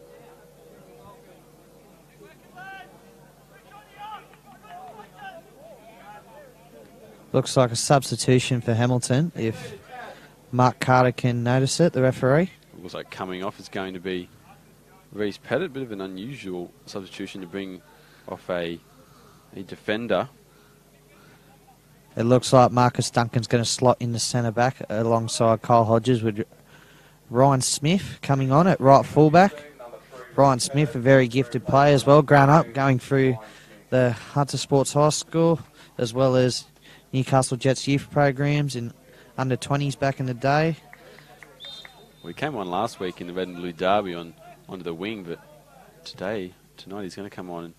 Speaker 11: Looks like a substitution for Hamilton, if Mark Carter can notice it, the referee.
Speaker 10: Looks like coming off is going to be Reece Pettit. Bit of an unusual substitution to bring off a defender.
Speaker 11: It looks like Marcus Duncan's going to slot in the centre back alongside Kyle Hodges, with Ryan Smith coming on at right fullback. Ryan Smith, a very gifted player as well, grown up, going through the Hunter Sports High School, as well as Newcastle Jets youth programs in under 20s back in the day.
Speaker 10: We came on last week in the Red and Blue Derby onto the wing, but tonight he's going to come on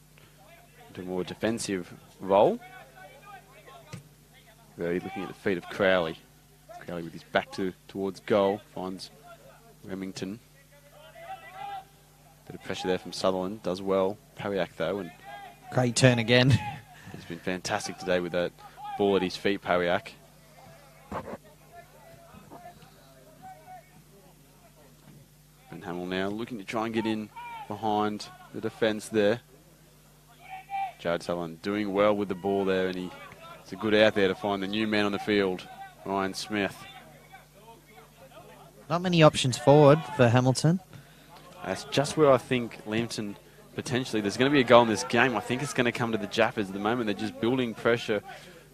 Speaker 10: into a more defensive role. Really looking at the feet of Crowley. Crowley with his back towards goal finds Remington. Bit of pressure there from Sutherland, does well. Pariak though, and
Speaker 11: great turn again.
Speaker 10: He's been fantastic today with that ball at his feet, Pariak. And Hamill now looking to try and get in behind the defence there. Jared Sutherland doing well with the ball there, and it's a good out there to find the new man on the field, Ryan Smith.
Speaker 11: Not many options forward for Hamilton.
Speaker 10: That's just where I think Lambton potentially, there's going to be a goal in this game. I think it's going to come to the Jaffas at the moment. They're just building pressure.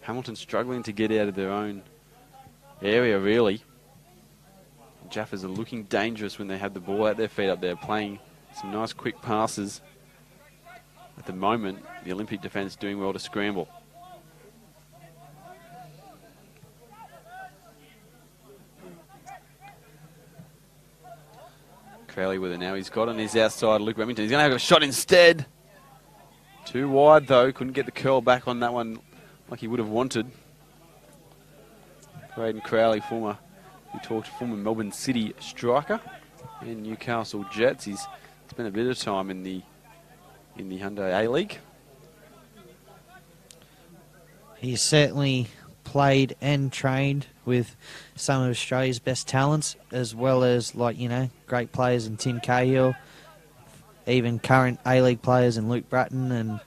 Speaker 10: Hamilton struggling to get out of their own area, really. Jaffas are looking dangerous when they have the ball at their feet up there, playing some nice quick passes. At the moment, the Olympic defence doing well to scramble. Crowley with it now. He's got on his outside. Luke Remington. He's going to have a shot instead. Too wide though. Couldn't get the curl back on that one like he would have wanted. Braden Crowley, former Melbourne City striker and Newcastle Jets. He's spent a bit of time in the Hyundai A-League.
Speaker 11: He's certainly played and trained with some of Australia's best talents, as well as, great players in Tim Cahill, even current A-League players in Luke Bratton and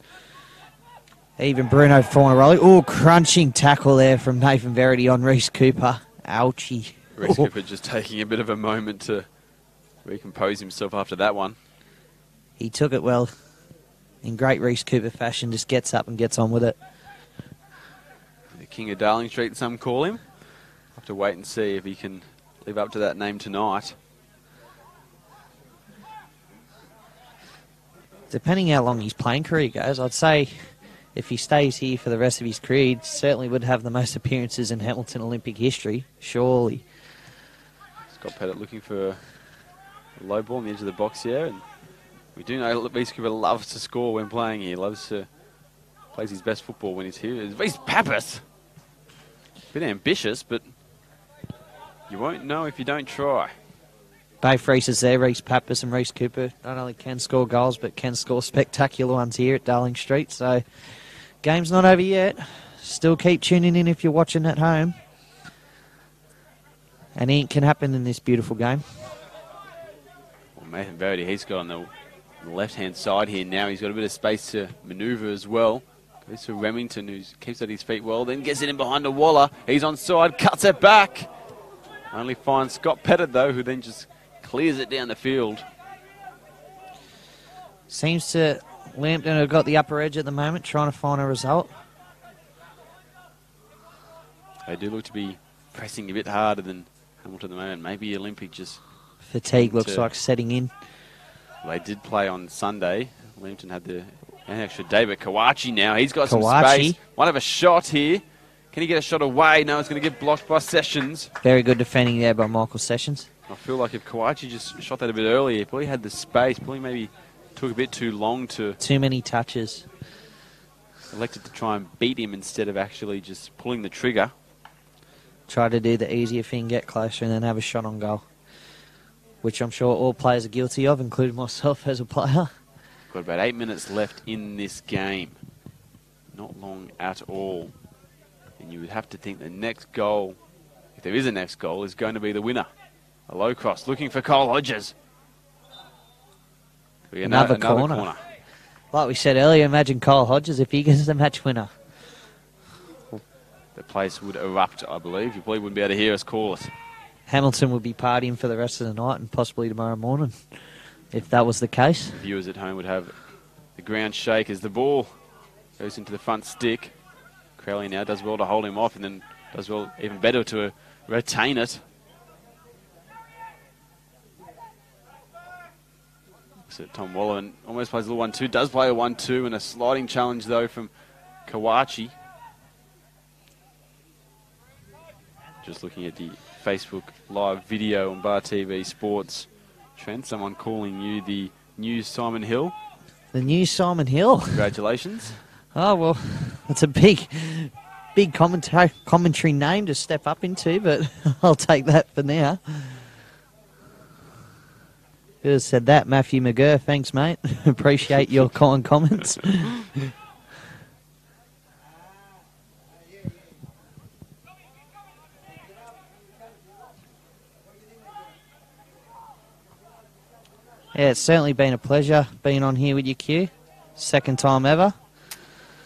Speaker 11: even Bruno Fornaroli. Oh, crunching tackle there from Nathan Verity on Reece Cooper. Ouchie.
Speaker 10: Reece Cooper just taking a bit of a moment to recompose himself after that one.
Speaker 11: He took it well. In great Reece Cooper fashion, just gets up and gets on with it.
Speaker 10: The King of Darling Street, some call him. Have to wait and see if he can live up to that name tonight.
Speaker 11: Depending how long his playing career goes, I'd say if he stays here for the rest of his career, he certainly would have the most appearances in Hamilton Olympic history, surely.
Speaker 10: Scott Pettit looking for a low ball on the edge of the box here, and we do know Reece Cooper loves to score when playing here. Plays his best football when he's here. Reece Pappas! A bit ambitious, but you won't know if you don't try.
Speaker 11: Both Reeses there, Reece Pappas and Reece Cooper, not only can score goals, but can score spectacular ones here at Darling Street. So, game's not over yet. Still keep tuning in if you're watching at home. Anything can happen in this beautiful game.
Speaker 10: Well, Nathan Verity, he's got on the left-hand side here now. He's got a bit of space to manoeuvre as well. Goes to Remington, who keeps at his feet well, then gets it in behind the Waller. He's onside, cuts it back. Only finds Scott Pettit, though, who then just clears it down the field.
Speaker 11: Seems to Lambton have got the upper edge at the moment, trying to find a result.
Speaker 10: They do look to be pressing a bit harder than Hamilton at the moment. Maybe Olympic just...
Speaker 11: Fatigue looks like setting in.
Speaker 10: They did play on Sunday. Lambton had an extra day, but Kawachi now, he's got some
Speaker 11: Kawachi.
Speaker 10: space. Might have a shot here. Can he get a shot away? No, it's going to get blocked by Sessions.
Speaker 11: Very good defending there by Michael Sessions.
Speaker 10: I feel like if Kawachi just shot that a bit earlier, he probably had the space, probably maybe took a bit too long to...
Speaker 11: Too many touches.
Speaker 10: Elected to try and beat him instead of actually just pulling the trigger.
Speaker 11: Try to do the easier thing, get closer, and then have a shot on goal. Which I'm sure all players are guilty of, including myself as a player.
Speaker 10: Got about 8 minutes left in this game. Not long at all. And you would have to think the next goal, if there is a next goal, is going to be the winner. A low cross, looking for Cole Hodges.
Speaker 11: Another corner. Like we said earlier, imagine Cole Hodges if he gets the match winner.
Speaker 10: The place would erupt, I believe. You probably wouldn't be able to hear us call it.
Speaker 11: Hamilton would be partying for the rest of the night and possibly tomorrow morning, if that was the case.
Speaker 10: Viewers at home would have the ground shake as the ball goes into the front stick. Crowley now does well to hold him off and then does well, even better, to retain it. So Tom Wallerman almost plays a little 1-2, does play a 1-2 and a sliding challenge though from Kawachi. Just looking at the Facebook live video on Bar TV Sports. Trent, someone calling you the new Simon Hill.
Speaker 11: The new Simon Hill.
Speaker 10: Congratulations.
Speaker 11: Oh, well, it's a big commentary name to step up into, but I'll take that for now. Could have said that, Matthew McGurr. Thanks, mate. Appreciate your kind comments. Yeah, it's certainly been a pleasure being on here with you, Q. Second time ever.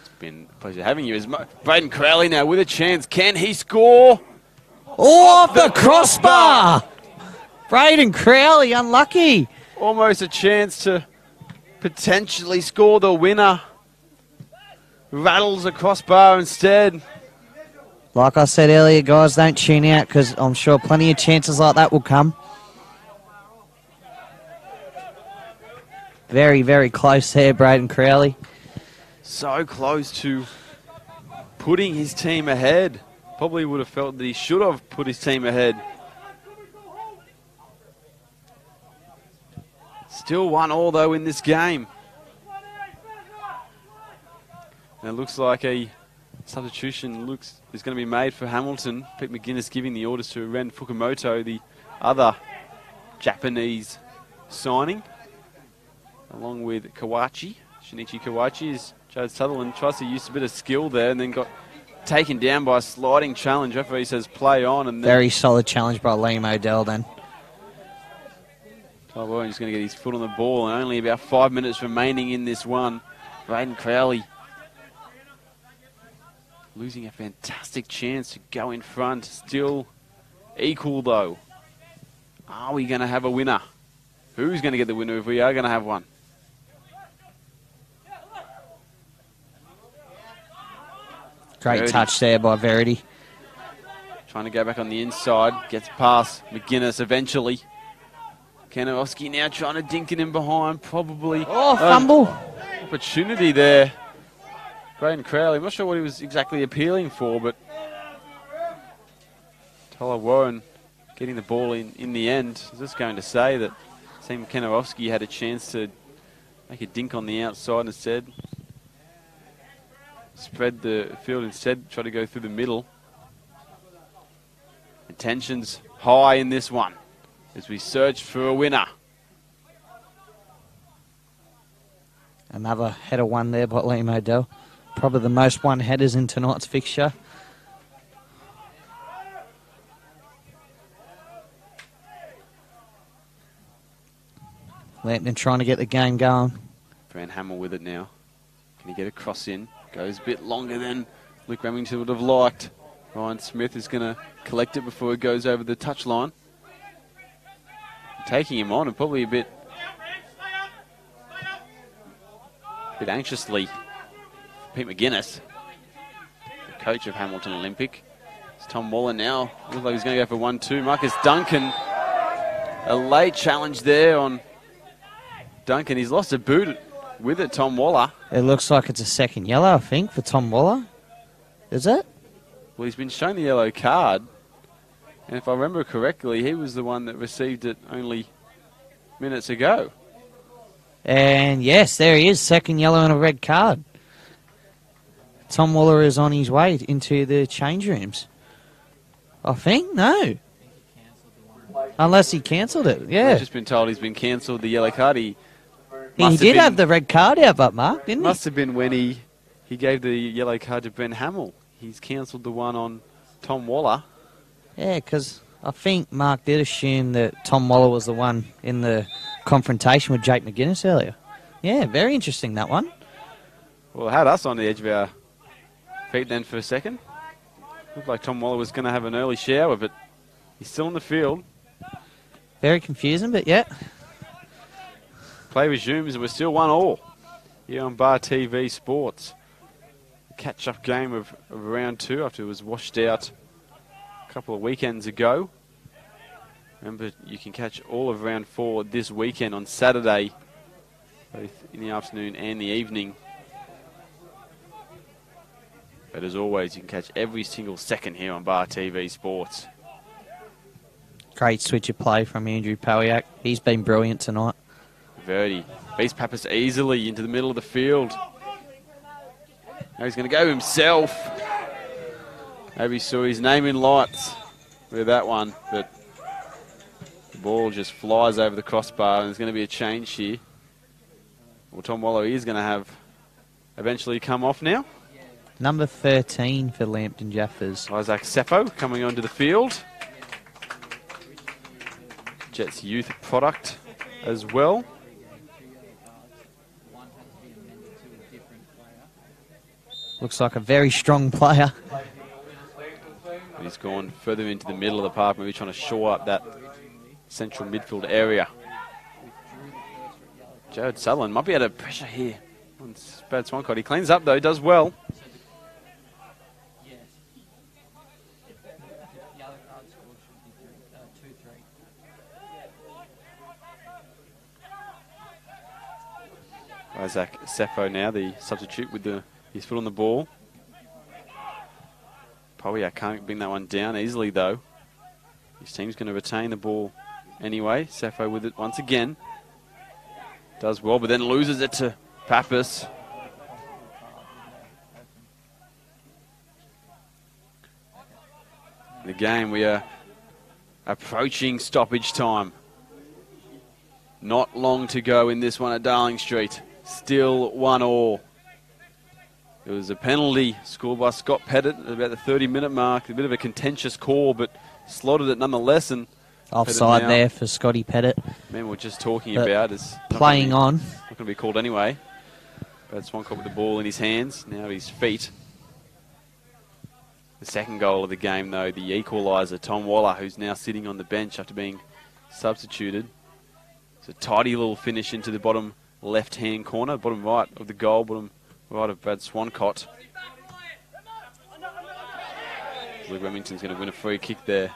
Speaker 10: It's been a pleasure having you. Braden Crowley now with a chance. Can he score?
Speaker 11: Oh, off the crossbar! Braden Crowley, unlucky.
Speaker 10: Almost a chance to potentially score the winner. Rattles the crossbar instead.
Speaker 11: Like I said earlier, guys, don't tune out because I'm sure plenty of chances like that will come. Very, very close there, Braden Crowley.
Speaker 10: So close to putting his team ahead. Probably would have felt that he should have put his team ahead. Still 1-1 though in this game. And it looks like a substitution is going to be made for Hamilton. Pete McGuinness giving the orders to Ren Fukumoto, the other Japanese signing, along with Kawachi. Shinichi Kawachi, as Jared Sutherland tries to use a bit of skill there and then got taken down by a sliding challenge. Referee says play on. And then
Speaker 11: very solid challenge by Liam O'Dell then.
Speaker 10: He's going to get his foot on the ball and only about 5 minutes remaining in this one. Braden Crowley losing a fantastic chance to go in front. Still equal though. Are we going to have a winner? Who's going to get the winner if we are going to have one?
Speaker 11: Great
Speaker 10: Verity.
Speaker 11: touch there by Verity.
Speaker 10: Trying to go back on the inside. Gets past McGuinness eventually. Kanowski now trying to dink it in behind. Probably.
Speaker 11: Oh, fumble.
Speaker 10: Opportunity there. Braden Crowley. I'm not sure what he was exactly appealing for, but Tyler Warren getting the ball in the end. I was just going to say that Sam Kanowski had a chance to make a dink on the outside instead. Spread the field instead, try to go through the middle. And tensions high in this one as we search for a winner.
Speaker 11: Another header one there by Liam O'Dell. Probably the most one headers in tonight's fixture. Lambton trying to get the game going.
Speaker 10: Van Hamel with it now. Can he get a cross in? Goes a bit longer than Luke Remington would have liked. Ryan Smith is going to collect it before it goes over the touchline. Taking him on and probably a bit bit anxiously Pete McGuinness, the coach of Hamilton Olympic. It's Tom Waller now. Looks like he's going to go for 1-2. Marcus Duncan, a late challenge there on Duncan. He's lost a boot with it, Tom Waller.
Speaker 11: It looks like it's a second yellow, I think, for Tom Waller. Is it?
Speaker 10: Well, he's been shown the yellow card. And if I remember correctly, he was the one that received it only minutes ago.
Speaker 11: And yes, there he is, second yellow and a red card. Tom Waller is on his way into the change rooms. I think, no. Unless he cancelled it, yeah.
Speaker 10: I've just been told he's been cancelled the yellow card. He
Speaker 11: did have the red card out, but Mark, didn't he?
Speaker 10: Must have been when he gave the yellow card to Ben Hamill. He's cancelled the one on Tom Waller.
Speaker 11: Yeah, because I think Mark did assume that Tom Waller was the one in the confrontation with Jake McGuinness earlier. Yeah, very interesting, that one.
Speaker 10: Well, it had us on the edge of our feet then for a second. Looked like Tom Waller was going to have an early shower, but he's still in the field.
Speaker 11: Very confusing, but yeah.
Speaker 10: Play resumes and we're still 1-1 here on Bar TV Sports. Catch-up game of round 2 after it was washed out a couple of weekends ago. Remember, you can catch all of round 4 this weekend on Saturday, both in the afternoon and the evening. But as always, you can catch every single second here on Bar TV Sports.
Speaker 11: Great switch of play from Andrew Powiak. He's been brilliant tonight.
Speaker 10: Verdi beats Pappas easily into the middle of the field. Now he's going to go himself. Maybe saw his name in lights with that one, but the ball just flies over the crossbar and there's going to be a change here. Well, Tom Waller is going to have eventually come off now.
Speaker 11: Number 13 for Lambton Jaffas.
Speaker 10: Isaac Seppo coming onto the field. Jets youth product as well.
Speaker 11: Looks like a very strong player.
Speaker 10: He's gone further into the middle of the park, maybe trying to shore up that central midfield area. Jared Sutherland might be under pressure here on Brad Swancott. He cleans up though, does well. Isaac Seppo now, the substitute with his foot on the ball. Powiak can't bring that one down easily though. His team's going to retain the ball anyway. Seppo with it once again. Does well, but then loses it to Pappas. The game, we are approaching stoppage time. Not long to go in this one at Darling Street. Still 1-1. It was a penalty scored by Scott Pettit at about the 30-minute mark. A bit of a contentious call, but slotted it nonetheless. And
Speaker 11: offside there for Scotty Pettit.
Speaker 10: Man, we're just talking about is
Speaker 11: playing on.
Speaker 10: Not going to be called anyway. Brad Swancott with the ball in his hands, now at his feet. The second goal of the game, though, the equaliser, Tom Waller, who's now sitting on the bench after being substituted. It's a tidy little finish into the bottom left-hand corner, bottom right of the goal, bottom right of Brad Swancott. Luke Remington's going to win a free kick there,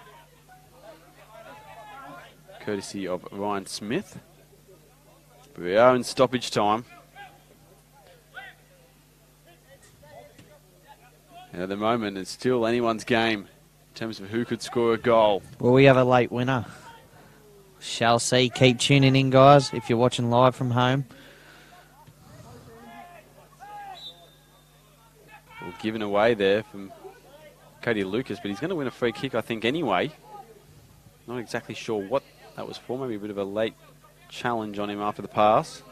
Speaker 10: courtesy of Ryan Smith. But we are in stoppage time. And at the moment, it's still anyone's game in terms of who could score a goal.
Speaker 11: Well, we have a late winner. Shall see. Keep tuning in, guys, if you're watching live from home.
Speaker 10: Well, given away there from Cody Lucas, but he's going to win a free kick, I think, anyway. Not exactly sure what that was for. Maybe a bit of a late challenge on him after the pass.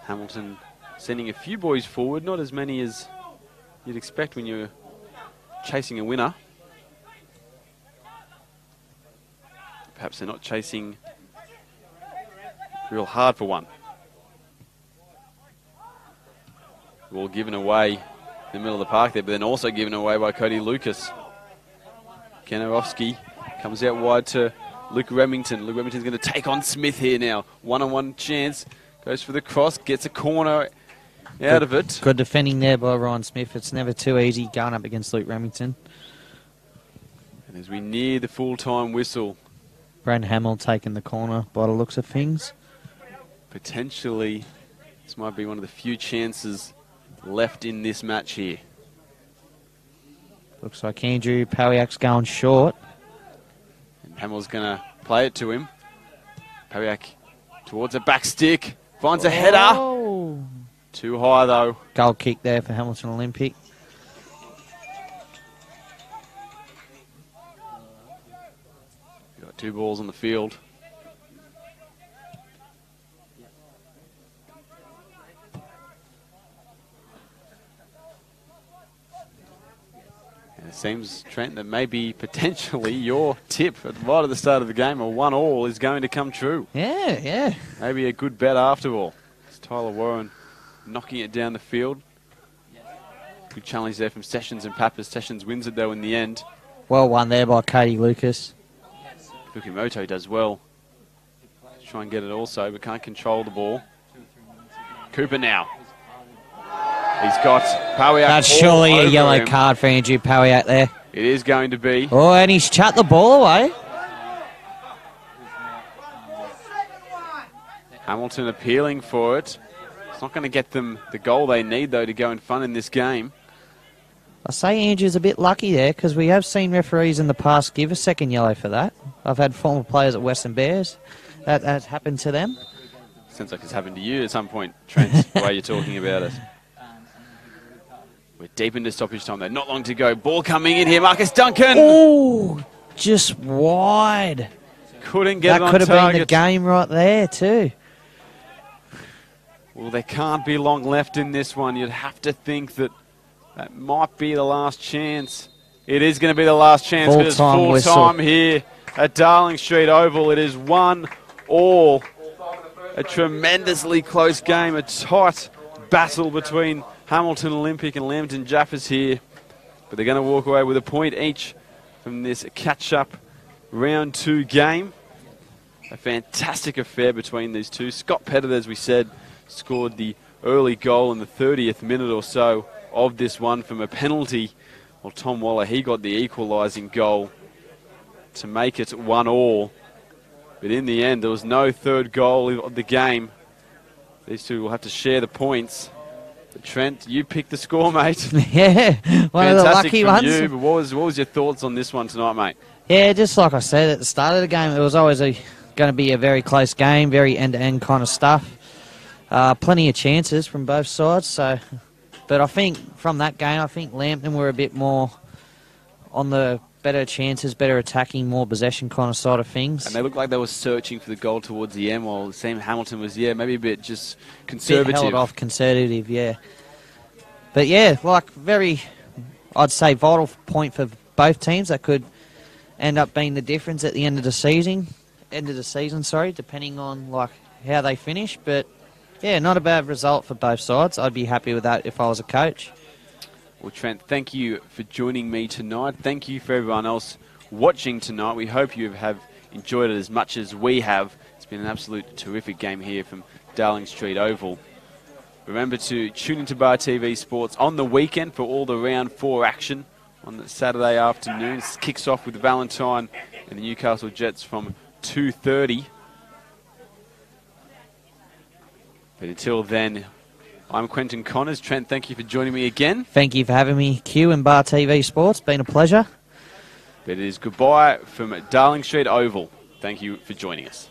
Speaker 10: Hamilton sending a few boys forward, not as many as you'd expect when you're chasing a winner. Perhaps they're not chasing real hard for one. Ball given away in the middle of the park there, but then also given away by Cody Lucas. Kanarowski comes out wide to Luke Remington. Luke Remington's going to take on Smith here now. One-on-one chance. Goes for the cross, gets a corner out of it.
Speaker 11: Good defending there by Ryan Smith. It's never too easy going up against Luke Remington.
Speaker 10: And as we near the full-time whistle,
Speaker 11: Brent Hamill taking the corner by the looks of things.
Speaker 10: potentially this might be one of the few chances left in this match here.
Speaker 11: Looks like Andrew Pawiak's going short.
Speaker 10: And Hamill's going to play it to him. Pawiak towards a back stick. Finds a header.
Speaker 11: Oh.
Speaker 10: Too high, though.
Speaker 11: Goal kick there for Hamilton Olympic.
Speaker 10: We've got 2 balls on the field. And it seems, Trent, that maybe potentially your tip at right at the start of the game, a 1-all, is going to come true.
Speaker 11: Yeah.
Speaker 10: Maybe a good bet after all. It's Tyler Warren knocking it down the field. Good challenge there from Sessions and Pappas. Sessions wins it though in the end.
Speaker 11: Well won there by Cody Lucas.
Speaker 10: Fukimoto does well. Try and get it also, but can't control the ball. Cooper now. He's got Pawiak.
Speaker 11: That's surely a yellow
Speaker 10: him.
Speaker 11: card for Andrew Pawiak there.
Speaker 10: It is going to be.
Speaker 11: Oh, and he's chucked the ball away.
Speaker 10: Hamilton appealing for it. It's not going to get them the goal they need, though, to go in front in this game.
Speaker 11: I say Andrew's a bit lucky there because we have seen referees in the past give a second yellow for that. I've had former players at Western Bears that has happened to them.
Speaker 10: Sounds like it's happened to you at some point, Trent, the way you're talking about it. We're deep into stoppage time, though. Not long to go. Ball coming in here. Marcus Duncan.
Speaker 11: Oh, just wide.
Speaker 10: Couldn't get it on
Speaker 11: That could have been the
Speaker 10: target.
Speaker 11: game right there too.
Speaker 10: Well, there can't be long left in this one. You'd have to think that that might be the last chance. It is going to be the last chance because it's full time here at Darling Street Oval. It is 1-all. A tremendously close game. A tight battle between Hamilton Olympic and Lambton Jaffas here. But they're going to walk away with a point each from this catch-up round 2 game. A fantastic affair between these two. Scott Pettit, as we said, scored the early goal in the 30th minute or so of this one from a penalty. Well, Tom Waller, he got the equalising goal to make it 1-all. But in the end, there was no third goal of the game. These two will have to share the points. But Trent, you picked the score, mate.
Speaker 11: Yeah, one of the lucky ones.
Speaker 10: You, but what was your thoughts on this one tonight, mate?
Speaker 11: Yeah, just like I said at the start of the game, it was always going to be a very close game, very end-to-end kind of stuff. Plenty of chances from both sides. So, but I think from that game, I think Lambton were a bit more on the better chances, better attacking, more possession kind of side of things.
Speaker 10: And they looked like they were searching for the goal towards the end, while Sam Hamilton was, maybe a bit just conservative.
Speaker 11: Bit held off, conservative, yeah. But yeah, like very, I'd say vital point for both teams. That could end up being the difference at the end of the season. Depending on like how they finish. But yeah, not a bad result for both sides. I'd be happy with that if I was a coach.
Speaker 10: Well, Trent, thank you for joining me tonight. Thank you for everyone else watching tonight. We hope you have enjoyed it as much as we have. It's been an absolute terrific game here from Darling Street Oval. Remember to tune into Bar TV Sports on the weekend for all the round 4 action on the Saturday afternoon. It kicks off with Valentine and the Newcastle Jets from 2:30. But until then, I'm Quentin Connors. Trent, thank you for joining me again.
Speaker 11: Thank you for having me, Q, and Bar TV Sports. Been a pleasure.
Speaker 10: But it is goodbye from Darling Street Oval. Thank you for joining us.